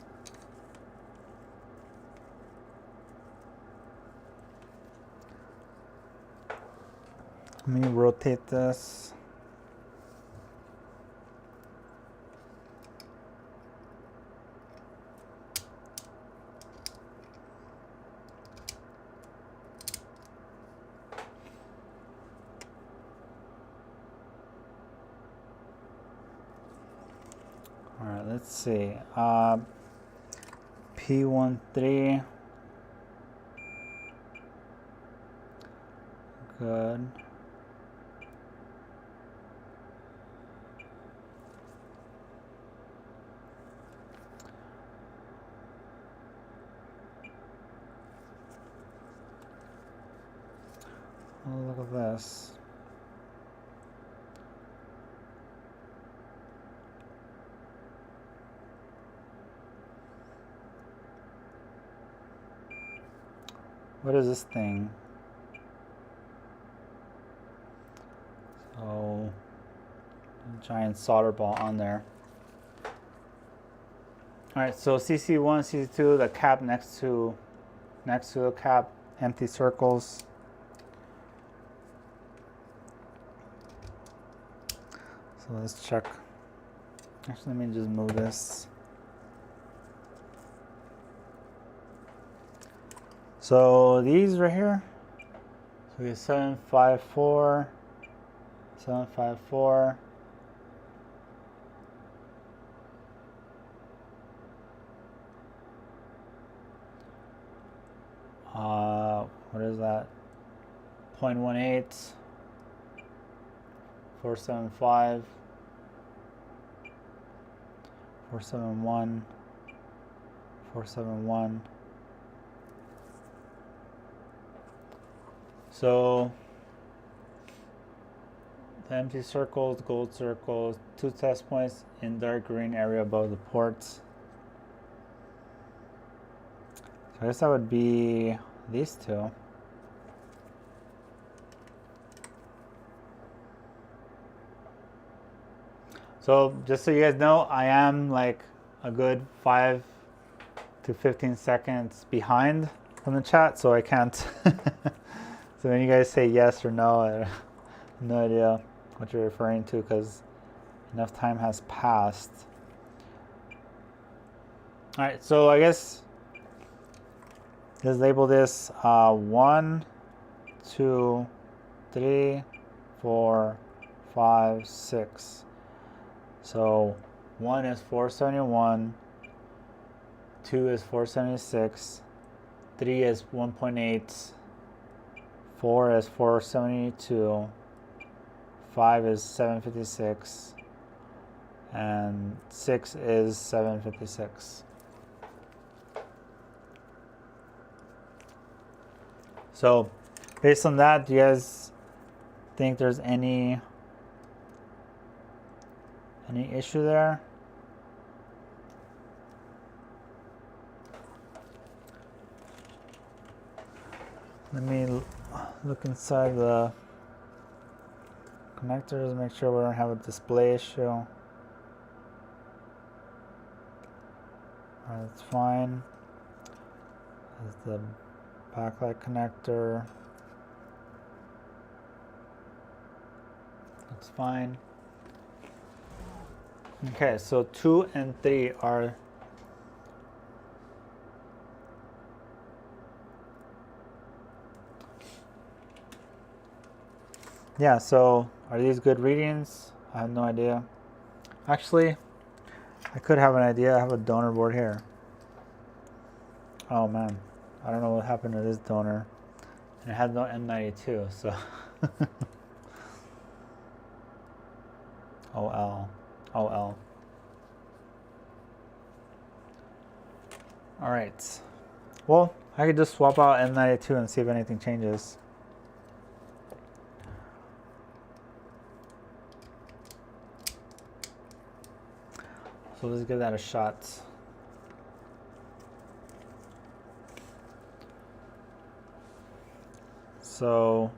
Let me rotate this. All right, let's see. P13. Good. Oh, look at this. What is this thing? So, giant solder ball on there. All right, so CC1, CC2, the cap next to the cap, empty circles. So let's check. Actually, let me just move this. So these right here, so we have 754, 754, that? 0.18, 475, 471, 471. So the empty circles, gold circles, 2 test points in dark green area above the ports. So I guess that would be these two. So just so you guys know, I am like a good 5 to 15 seconds behind from the chat, so I can't. So when you guys say yes or no, I have no idea what you're referring to because enough time has passed. All right, so I guess let's label this 1, 2, 3, 4, 5, 6. So 1 is 471, 2 is 476, 3 is 1.8, 4 is 472, 5 is 756, and 6 is 756. So based on that, do you guys think there's any issue there? Let me look inside the connectors, make sure we don't have a display issue. Alright, that's fine. There's the backlight connector. That's fine. Okay, so 2 and 3 are yeah, so are these good readings? I have no idea. Actually, I could have an idea. I have a donor board here. Oh man, I don't know what happened to this donor. And it had no M92, so OL. OL. Alright. Well, I could just swap out M92 and see if anything changes. So let's give that a shot. So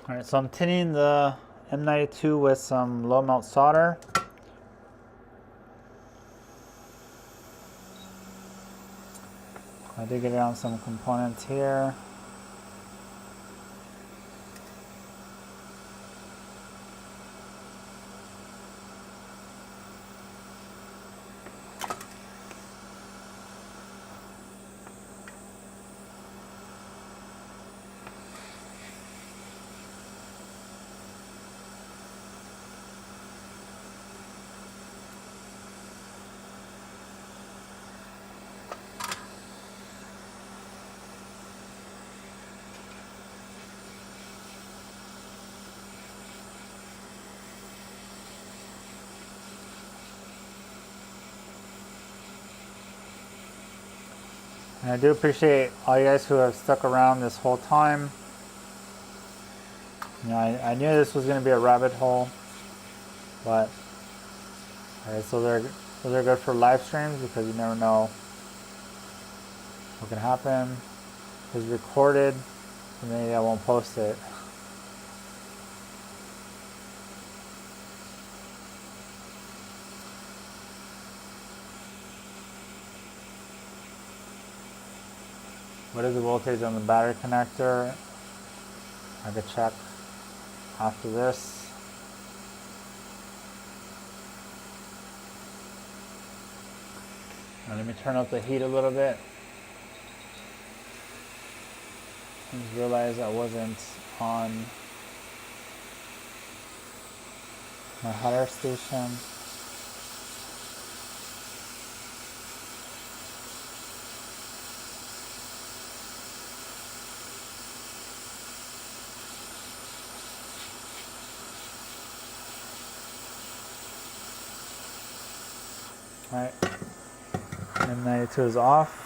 alright, so I'm tinning the M92 with some low melt solder. I did get it on some components here. And I do appreciate all you guys who have stuck around this whole time. You know, I knew this was going to be a rabbit hole, but alright, so they're good for live streams because you never know what can happen. It's recorded, and maybe I won't post it. What is the voltage on the battery connector? I could check after this. Now let me turn up the heat a little bit. I just realized I wasn't on my hot air station. Alright, M92 is off.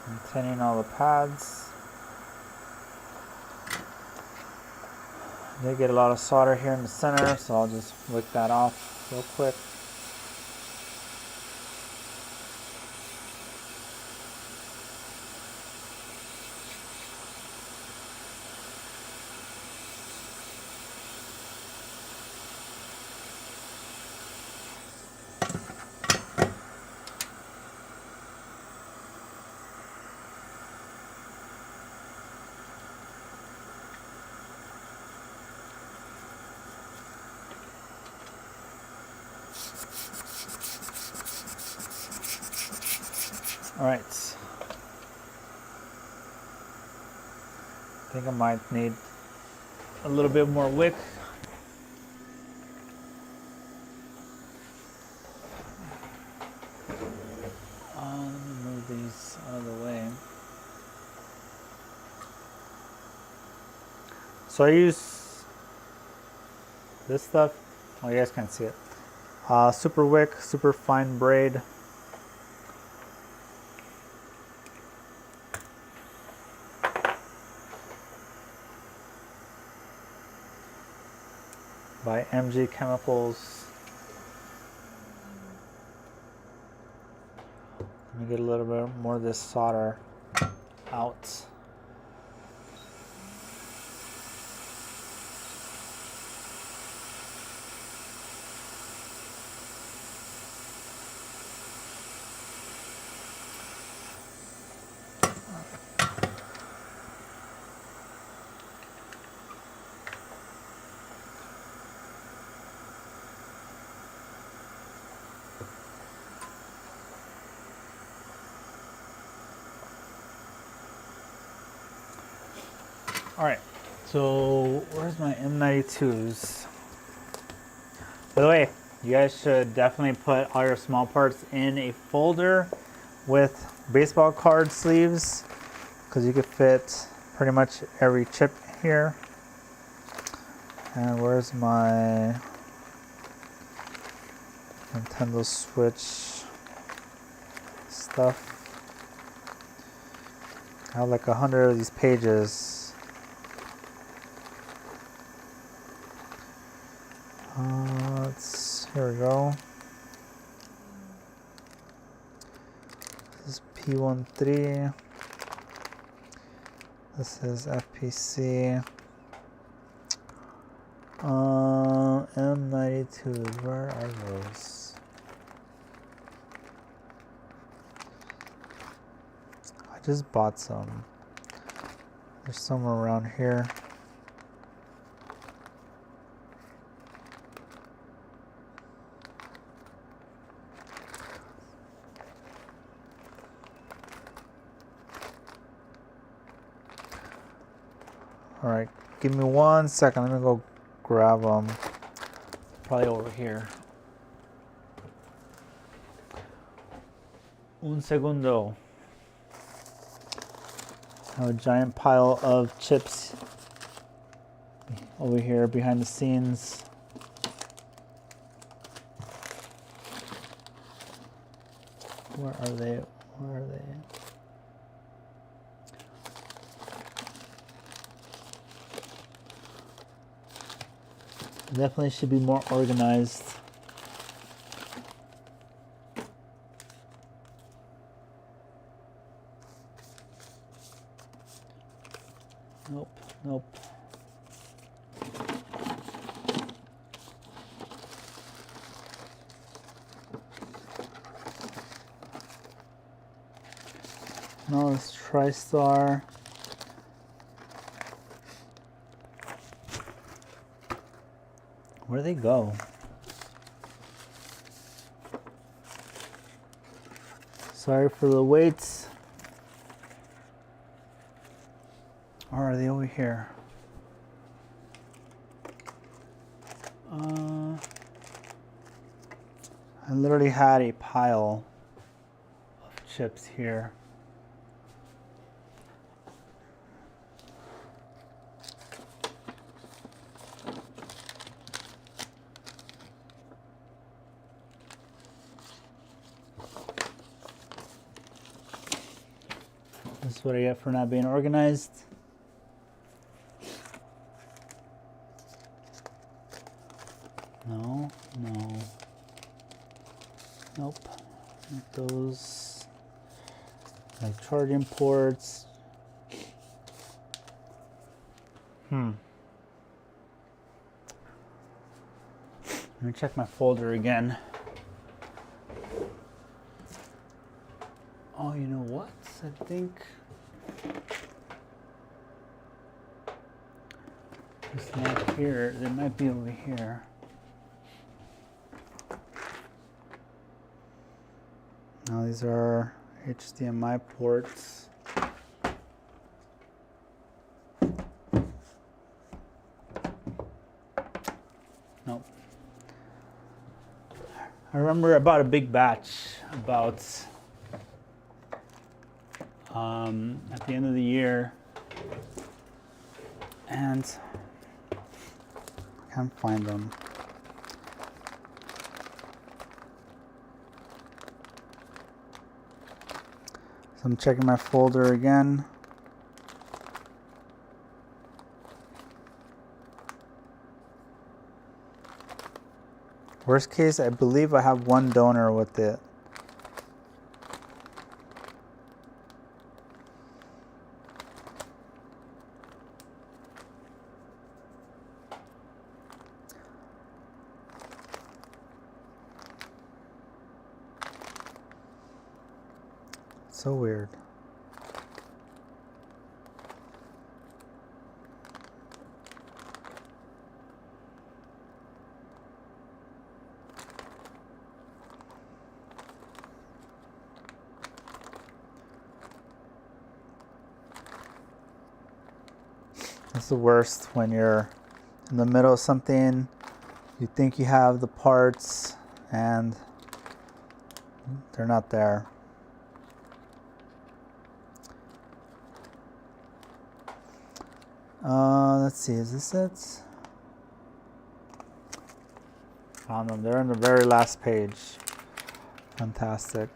I'm tightening all the pads. They get a lot of solder here in the center, so I'll just wick that off real quick. All right. I think I might need a little bit more wick. Let me move these out of the way. So I use this stuff. Oh, you guys can't see it. Super wick, super fine braid. By MG Chemicals. Let me get a little bit more of this solder out. All right, so where's my M92s? By the way, you guys should definitely put all your small parts in a folder with baseball card sleeves, because you could fit pretty much every chip here. And where's my Nintendo Switch stuff? I have like 100 of these pages. Here we go. This is P13. This is FPC. M92. Where are those? I just bought some. There's somewhere around here. All right, give me 1 second. Let me go grab them. Probably over here. Un segundo. I have a giant pile of chips over here behind the scenes. Where are they? Where are they? Definitely should be more organized. No, it's TriStar. Where'd they go? Sorry for the waits. Or are they over here? I literally had a pile of chips here. This is what I get for not being organized. No, no. Nope. Those like charging ports. Let me check my folder again. Oh, you know what? I think it's not here. They might be over here. Now these are HDMI ports. Nope. I remember I bought a big batch about at the end of the year, and I can't find them. So I'm checking my folder again. Worst case, I believe I have one donor with it. So weird. It's the worst when you're in the middle of something, you think you have the parts and they're not there. Let's see, is this it? Found them. They're on the very last page. Fantastic.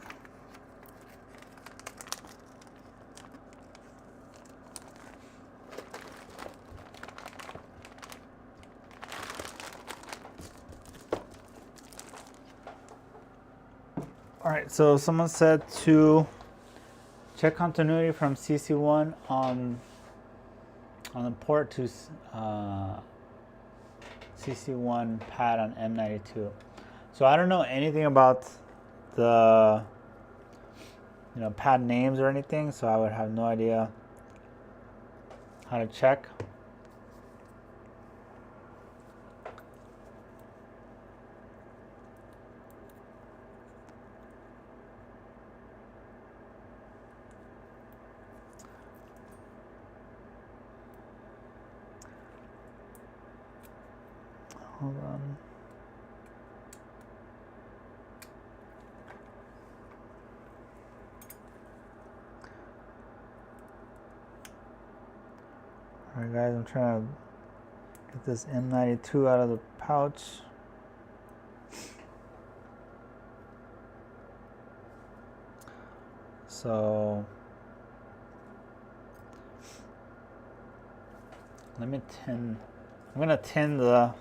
All right, so someone said to check continuity from CC1 on the port to CC1 pad on M92. So I don't know anything about the pad names or anything, so I would have no idea how to check. Hold on. All right, guys, I'm trying to get this M92 out of the pouch. So let me tin. I'm gonna tin the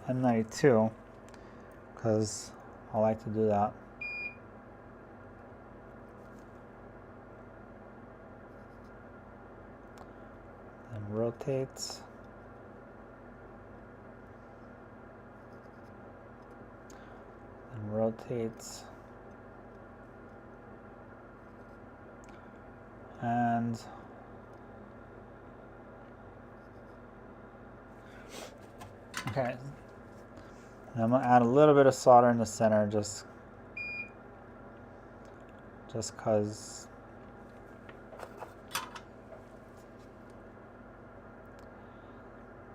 M92 because I like to do that. And rotates. And rotates. And okay, and I'm gonna add a little bit of solder in the center, just cause.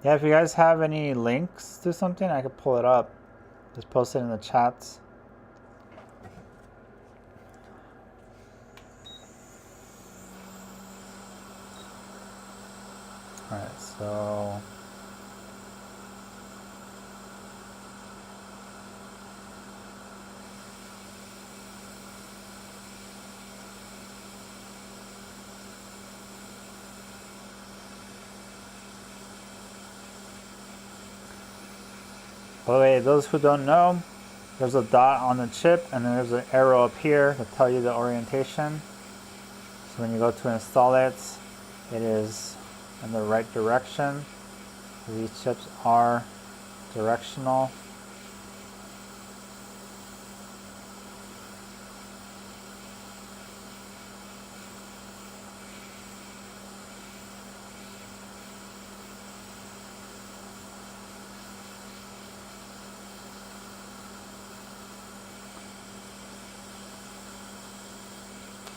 Yeah, if you guys have any links to something, I could pull it up. Just post it in the chats. All right, so by the way, those who don't know, there's a dot on the chip and then there's an arrow up here to tell you the orientation. So when you go to install it, it is in the right direction. These chips are directional.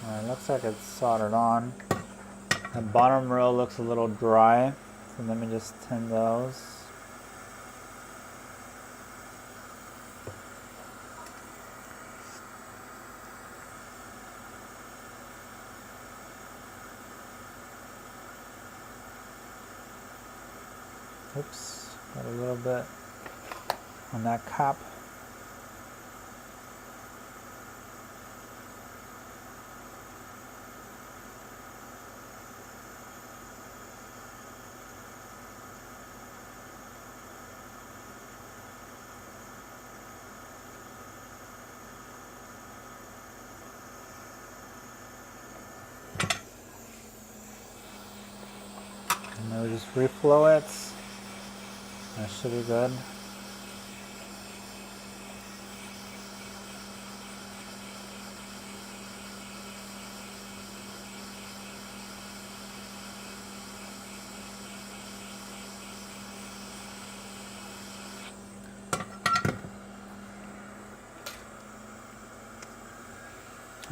Alright, looks like it's soldered on. The bottom row looks a little dry, so let me just tin those. Oops, got a little bit on that cap. And then we just reflow it. That should be good.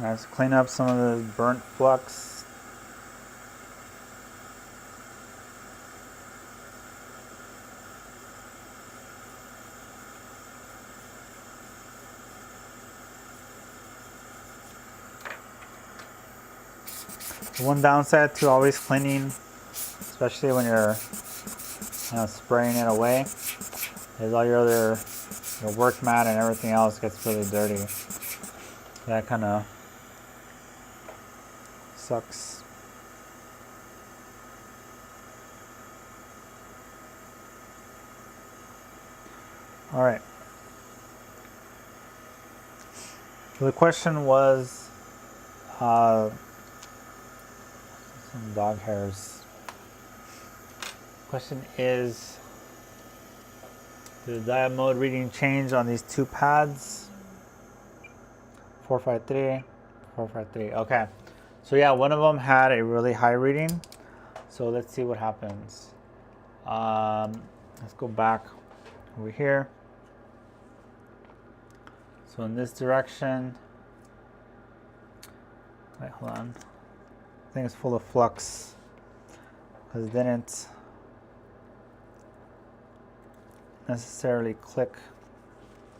Alright, let's clean up some of the burnt flux. One downside to always cleaning, especially when you're spraying it away, is all your work mat and everything else gets really dirty. That kind of sucks. All right. So the question was, some dog hairs. Question is, did the diode mode reading change on these two pads? 453, 453. Okay. So yeah, one of them had a really high reading. So let's see what happens. Let's go back over here. So in this direction, wait, hold on. I think it's full of flux because it didn't necessarily click.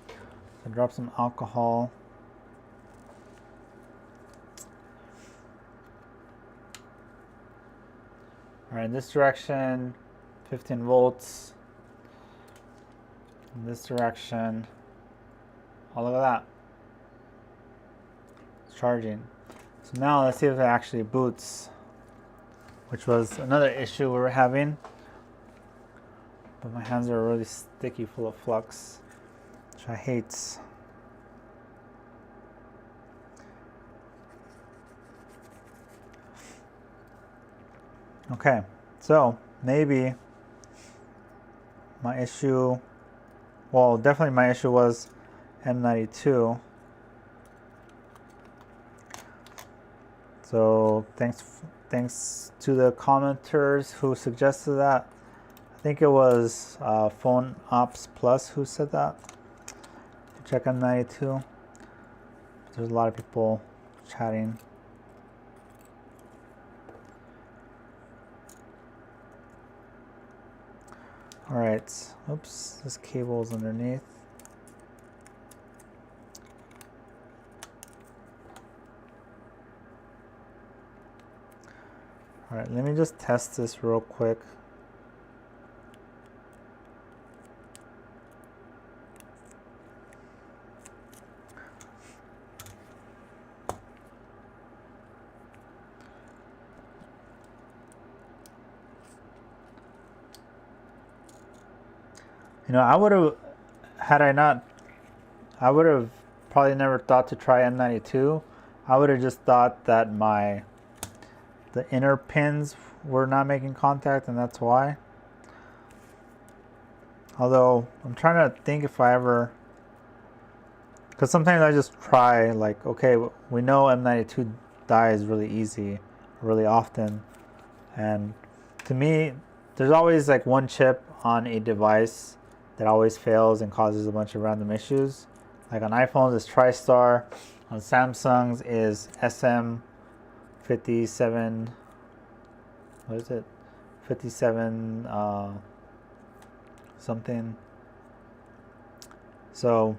So drop some alcohol. All right, in this direction, 15 volts. In this direction, oh, look at that. It's charging. So now let's see if it actually boots, which was another issue we were having. But my hands are really sticky, full of flux, which I hate. Okay, so maybe my issue, well, definitely my issue was M92. So thanks to the commenters who suggested that. I think it was Phone Ops Plus who said that. Check M92. There's a lot of people chatting. All right. Oops, this cable is underneath. All right, let me just test this real quick. You know, I would have, had I not, I would have probably never thought to try M92. I would have just thought that the inner pins were not making contact, and that's why. Although I'm trying to think if I ever, because sometimes I just try, like, okay, we know M92 dies really easy, really often, and to me, there's always like one chip on a device that always fails and causes a bunch of random issues. Like on iPhones, it's TriStar. On Samsung's is SM57. What is it? 57 something. So,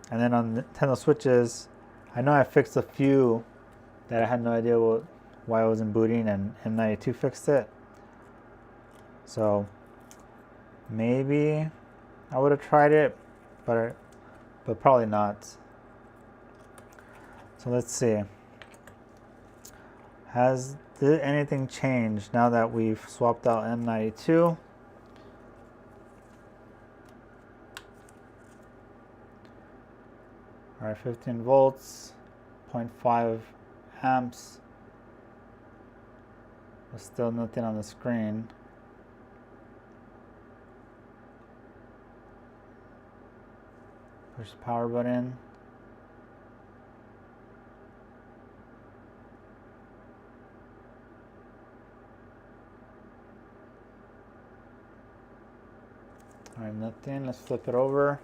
and then on Nintendo Switches, I know I fixed a few that I had no idea why it wasn't booting, and M92 fixed it. So maybe I would have tried it, but probably not. So let's see. Did anything change now that we've swapped out M92? All right, 15 volts, 0.5 amps. There's still nothing on the screen. Push the power button. All right, nothing. Let's flip it over.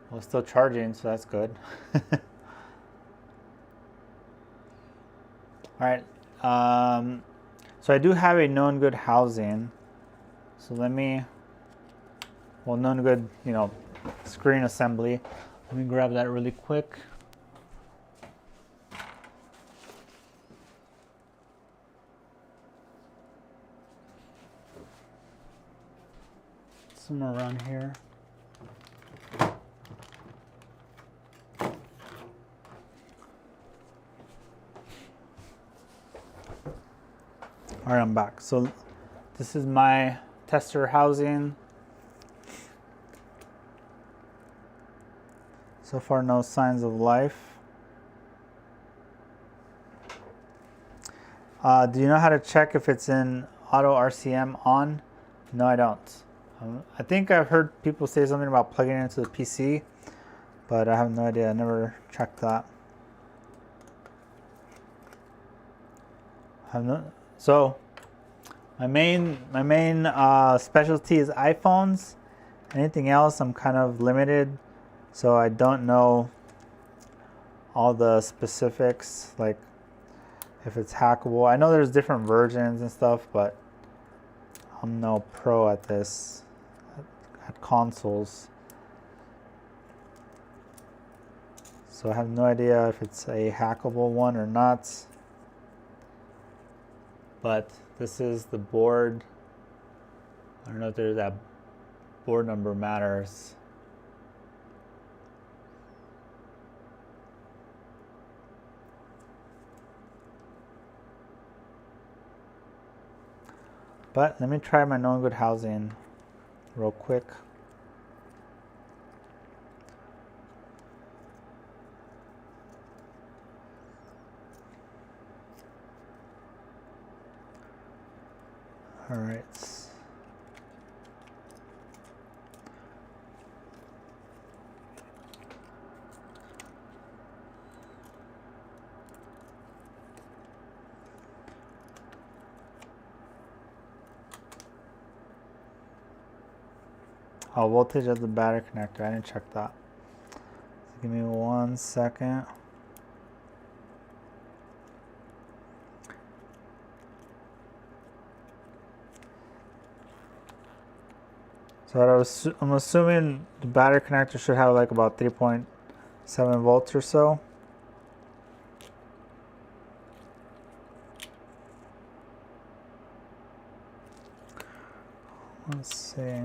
Well, it's still charging, so that's good. All right. So I do have a known good housing. So let me, well, known good, you know, screen assembly. Let me grab that really quick. Somewhere around here. All right, I'm back. So this is my tester housing. So far, no signs of life. Do you know how to check if it's in auto RCM on? No, I don't. I think I've heard people say something about plugging it into the PC, but I have no idea. I never checked that. So my main specialty is iPhones. Anything else, I'm kind of limited, so I don't know all the specifics, like if it's hackable. I know there's different versions and stuff, but I'm no pro at this, at consoles. So I have no idea if it's a hackable one or not. But this is the board. I don't know if that board number matters. But let me try my known good housing real quick. All right. Oh, voltage of the battery connector. I didn't check that. So give me 1 second. So I'm assuming the battery connector should have like about 3.7 volts or so. Let's see.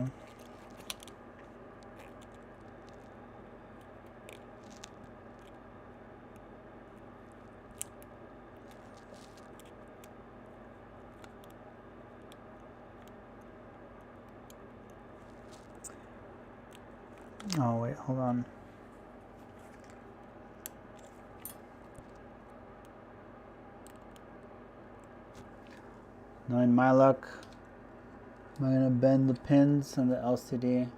Oh wait, hold on. Knowing my luck, I'm gonna bend the pins on the LCD.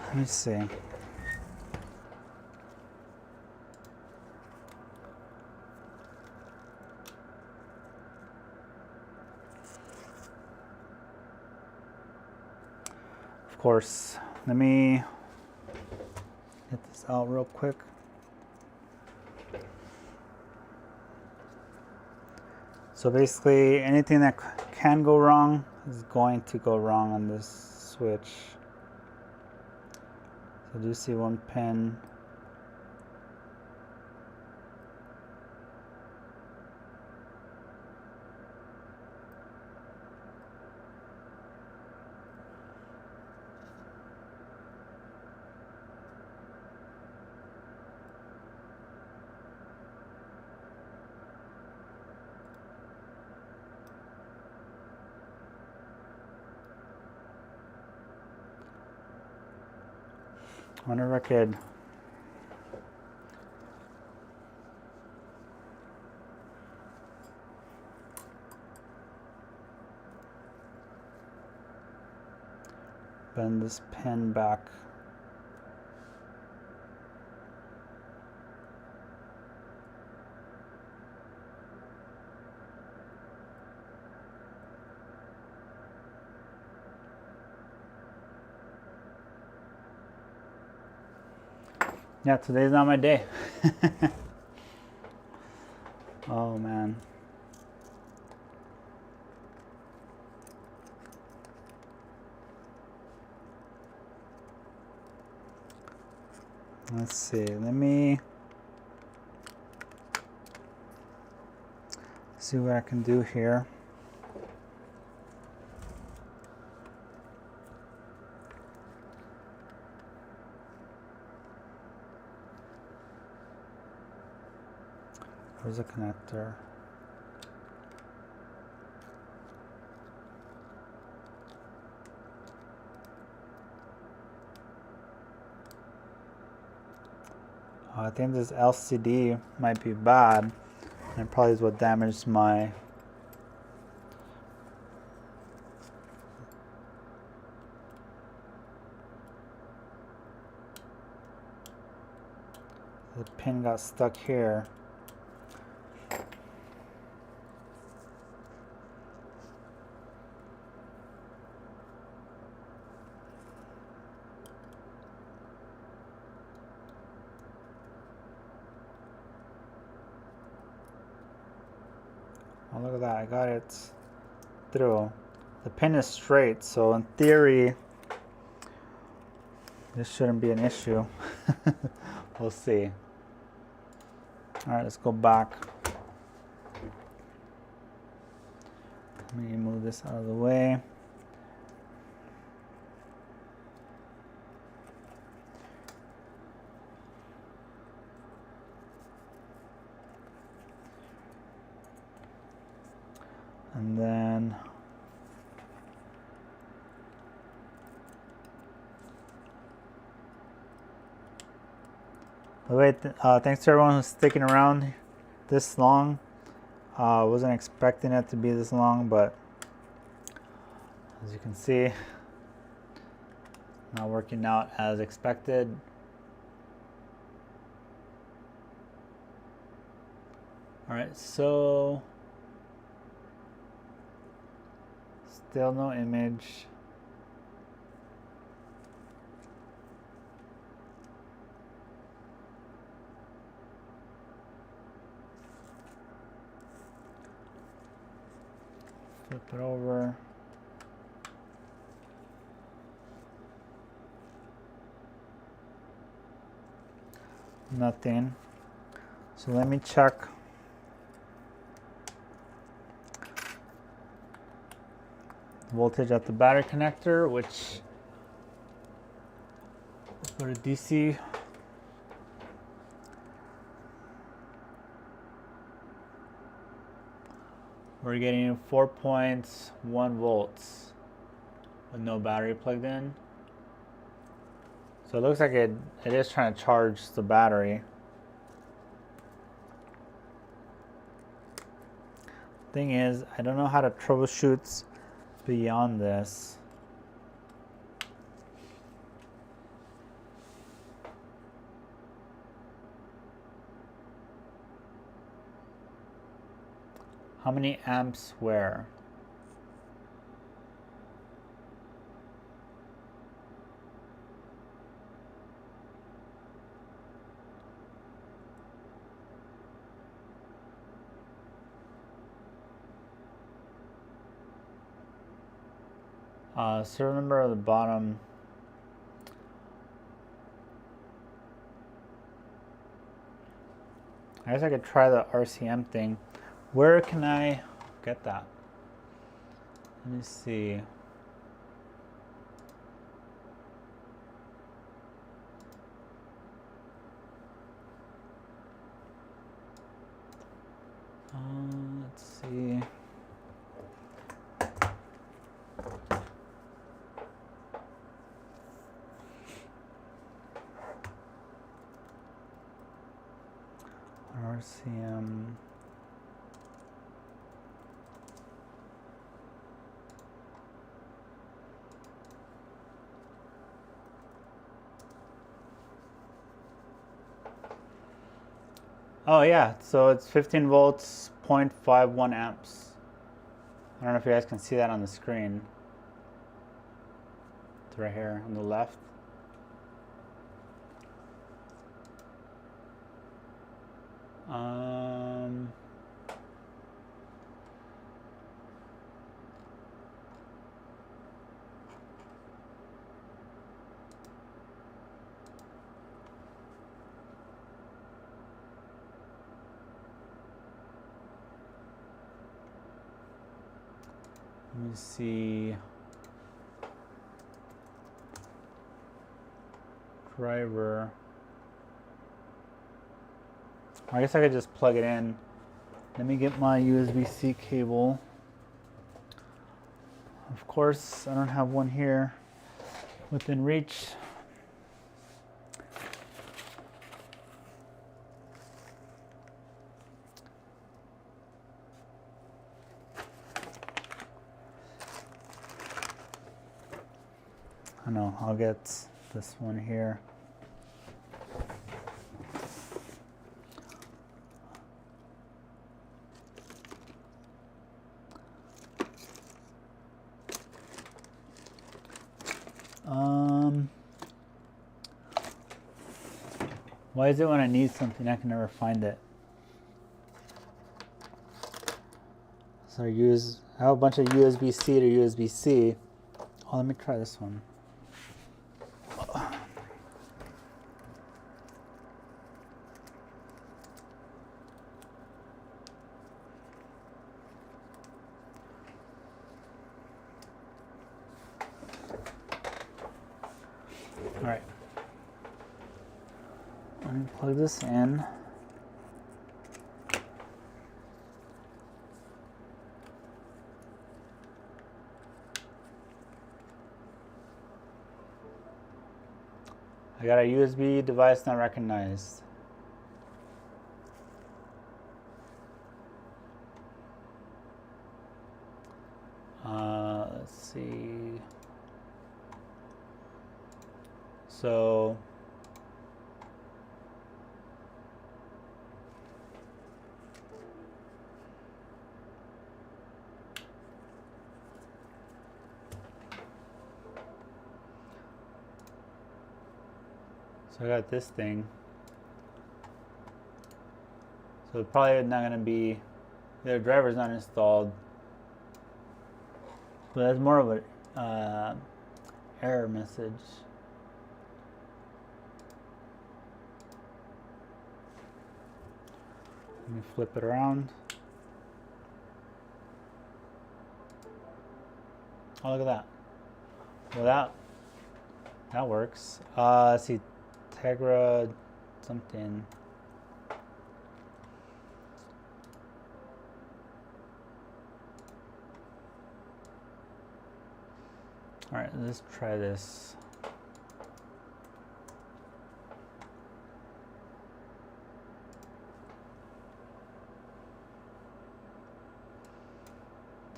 Let me see. Of course, let me get this out real quick. So basically, anything that can go wrong is going to go wrong on this switch. So I do see one pin. I wonder if I could bend this pin back. Yeah, today's not my day. Oh man. Let's see, let me see what I can do here. Where's the connector? I think this LCD might be bad, and probably is what damaged my the pin got stuck here. Oh, look at that, I got it through. The pin is straight, so in theory, this shouldn't be an issue. We'll see. All right, let's go back. Let me move this out of the way. And then thanks to everyone who's sticking around this long. Wasn't expecting it to be this long, but as you can see, not working out as expected. All right, so still no image. Flip it over. Nothing. So let me check voltage at the battery connector, which for a DC. We're getting 4.1 volts with no battery plugged in. So it looks like it is trying to charge the battery. Thing is, I don't know how to troubleshoot beyond this. How many amps where? Serial number at the bottom. I guess I could try the RCM thing. Where can I get that? Let me see. Let's see. RCM. Oh yeah, so it's 15 volts, 0.51 amps. I don't know if you guys can see that on the screen. It's right here on the left. Let me see. Driver. I guess I could just plug it in. Let me get my USB-C cable. Of course, I don't have one here within reach. I know, I'll get this one here. Why is it when I need something I can never find it? So I have a bunch of USB-C to USB-C. Oh, let me try this one. All right. Let me plug this in. I got a USB device not recognized. Let's see. So So I got this thing. So it's probably not going to be, the driver's not installed. But that's more of an error message. Let me flip it around. Oh, look at that. Well, that works. Let's see, Tegra something. All right, let's try this.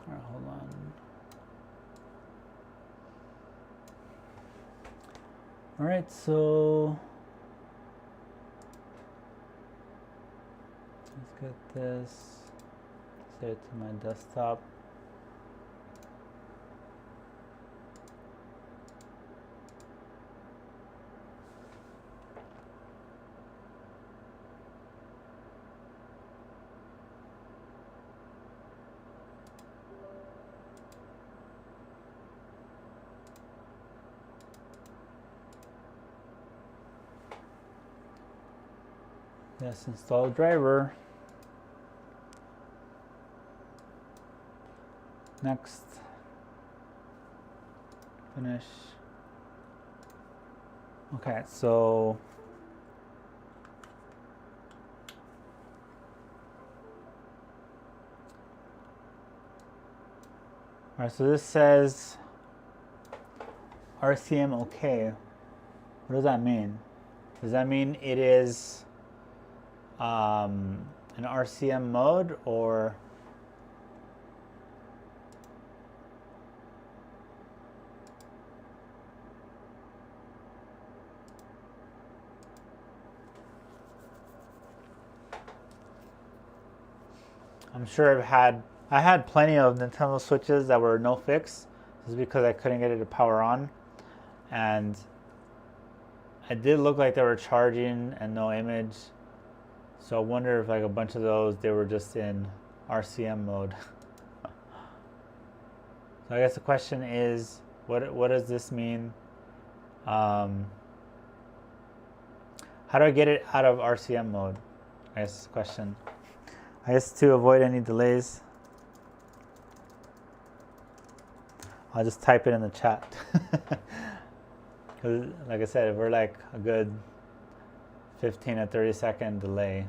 All right, hold on. All right, so let's get this, set it to my desktop. Yes, install driver. Next. Finish. Okay, so all right, so this says RCM OK. What does that mean? Does that mean it is an RCM mode, or I'm sure I had plenty of Nintendo Switches that were no fix. This is because I couldn't get it to power on, and it did look like they were charging and no image. So I wonder if like a bunch of those, they were just in RCM mode. So I guess the question is, what does this mean? How do I get it out of RCM mode? I guess the question. I guess to avoid any delays, I'll just type it in the chat. Because like I said, we're like a good 15 to 30 second delay.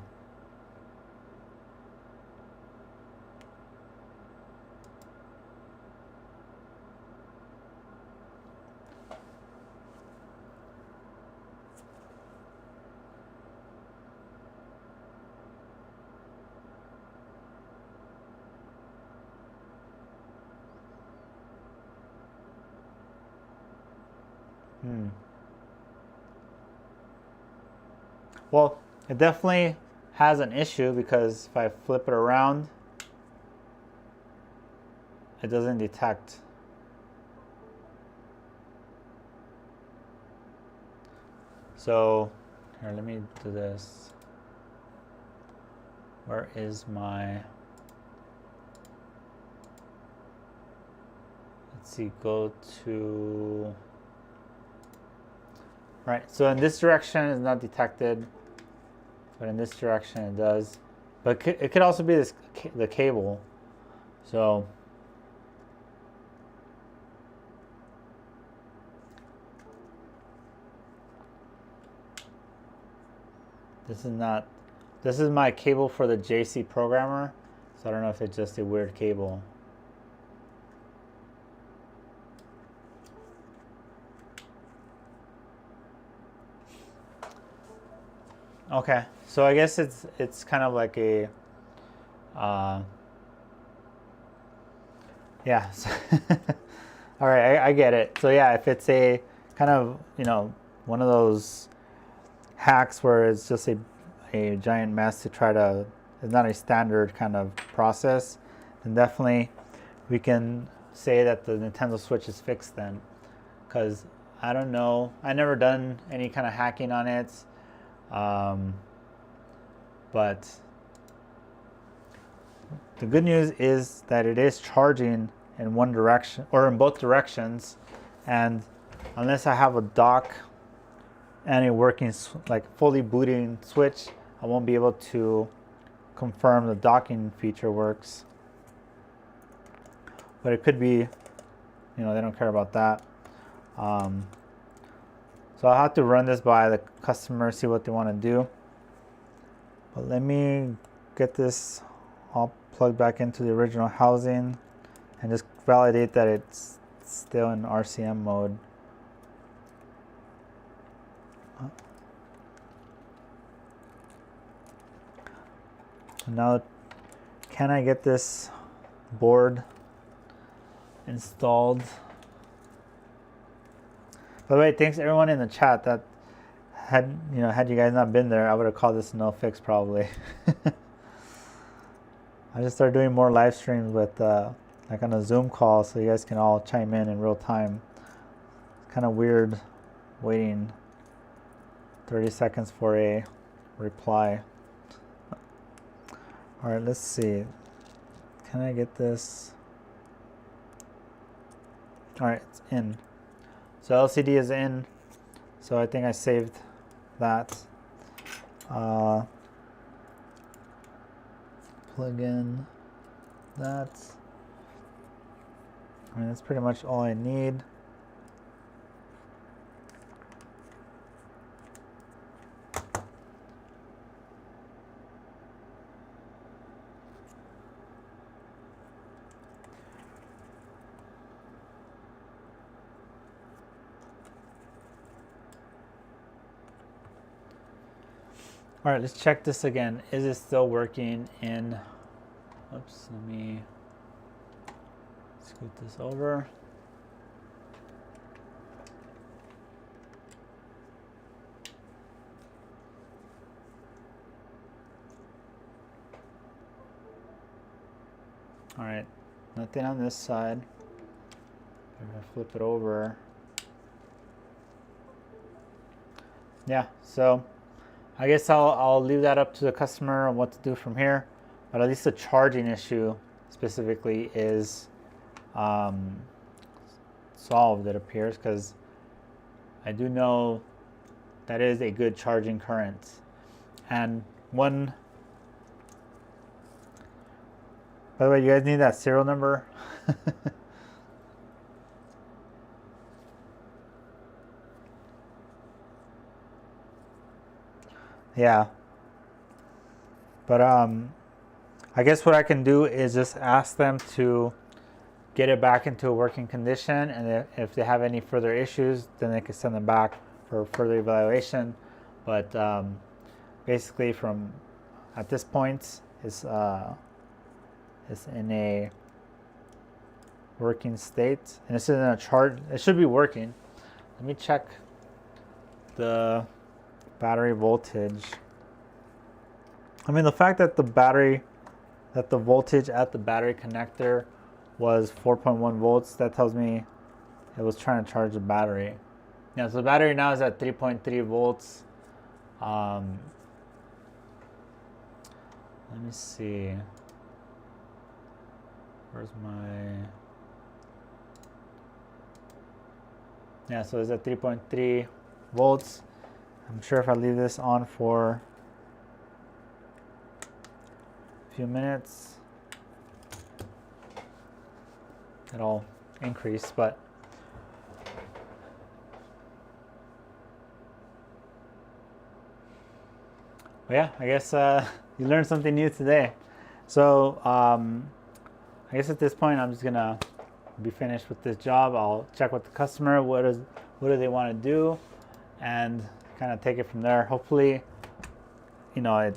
Well, it definitely has an issue, because if I flip it around, it doesn't detect. So here, let me do this. Where is my, let's see, go to, right, so in this direction is not detected, but in this direction it does. But it could also be the cable. So this is my cable for the JC programmer. So I don't know if it's just a weird cable. Okay, so I guess it's kind of like a yeah. All right, I get it. So yeah, if it's a kind of, you know, one of those hacks where it's just a giant mess to try to is not a standard kind of process, then definitely we can say that the Nintendo Switch is fixed then. Because I don't know, I never done any kind of hacking on it, but the good news is that it is charging in one direction or in both directions, and unless I have a dock and a working, like fully booting switch, I won't be able to confirm the docking feature works. But it could be, you know, they don't care about that. So I'll have to run this by the customer, see what they want to do. But let me get this all plugged back into the original housing and just validate that it's still in RCM mode. Now, can I get this board installed? By the way, thanks everyone in the chat that had you guys not been there, I would have called this no fix probably. I just started doing more live streams with like on a Zoom call, so you guys can all chime in real time. It's kind of weird waiting 30 seconds for a reply. All right, let's see. Can I get this? All right, it's in. So LCD is in. So I think I saved that. Plug in that. I mean, that's pretty much all I need. All right, let's check this again. Is it still working in, oops, let me scoot this over. All right, nothing on this side. I'm gonna flip it over. Yeah, so I guess I'll leave that up to the customer on what to do from here, but at least the charging issue specifically is solved, it appears, because I do know that is a good charging current. And one, by the way, you guys need that serial number? Yeah, but I guess what I can do is just ask them to get it back into a working condition, and if they have any further issues, then they can send them back for further evaluation. But basically, from at this point, it's in a working state, and this is in a charge. It should be working. Let me check the battery voltage. I mean, the fact that the voltage at the battery connector was 4.1 volts, that tells me it was trying to charge the battery. Yeah, so the battery now is at 3.3 volts. Let me see. Where's my... Yeah, so it's at 3.3 volts. I'm sure if I leave this on for a few minutes, it'll increase, but yeah, I guess you learned something new today. So I guess at this point I'm just gonna be finished with this job. I'll check with the customer, what do they want to do, and kind of take it from there. Hopefully, you know, it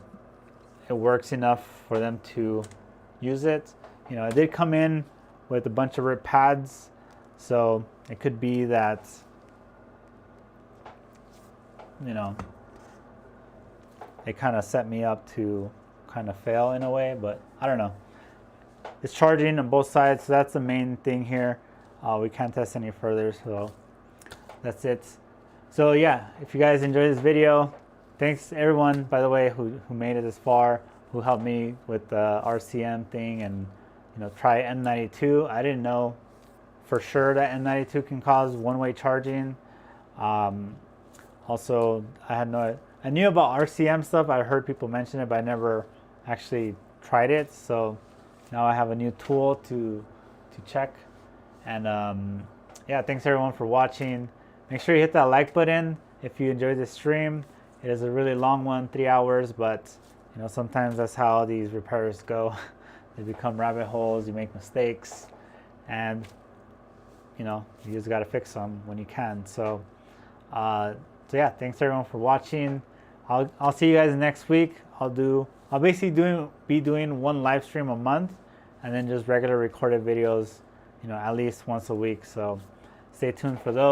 works enough for them to use it. You know, it did come in with a bunch of rip pads, so it could be that, you know, it kind of set me up to kind of fail in a way, but I don't know. It's charging on both sides, so that's the main thing here. We can't test any further, so that's it. So yeah, if you guys enjoyed this video, thanks everyone, by the way, who made it this far, who helped me with the RCM thing and try N92. I didn't know for sure that N92 can cause one-way charging. Also, I knew about RCM stuff. I heard people mention it, but I never actually tried it. So now I have a new tool to check. And yeah, thanks everyone for watching. Make sure you hit that like button if you enjoyed this stream. It is a really long one, 3 hours, but sometimes that's how these repairs go. They become rabbit holes, you make mistakes, and you just got to fix them when you can. So yeah, thanks everyone for watching. I'll see you guys next week. I'll basically be doing one live stream a month, and then just regular recorded videos, at least once a week. So stay tuned for those.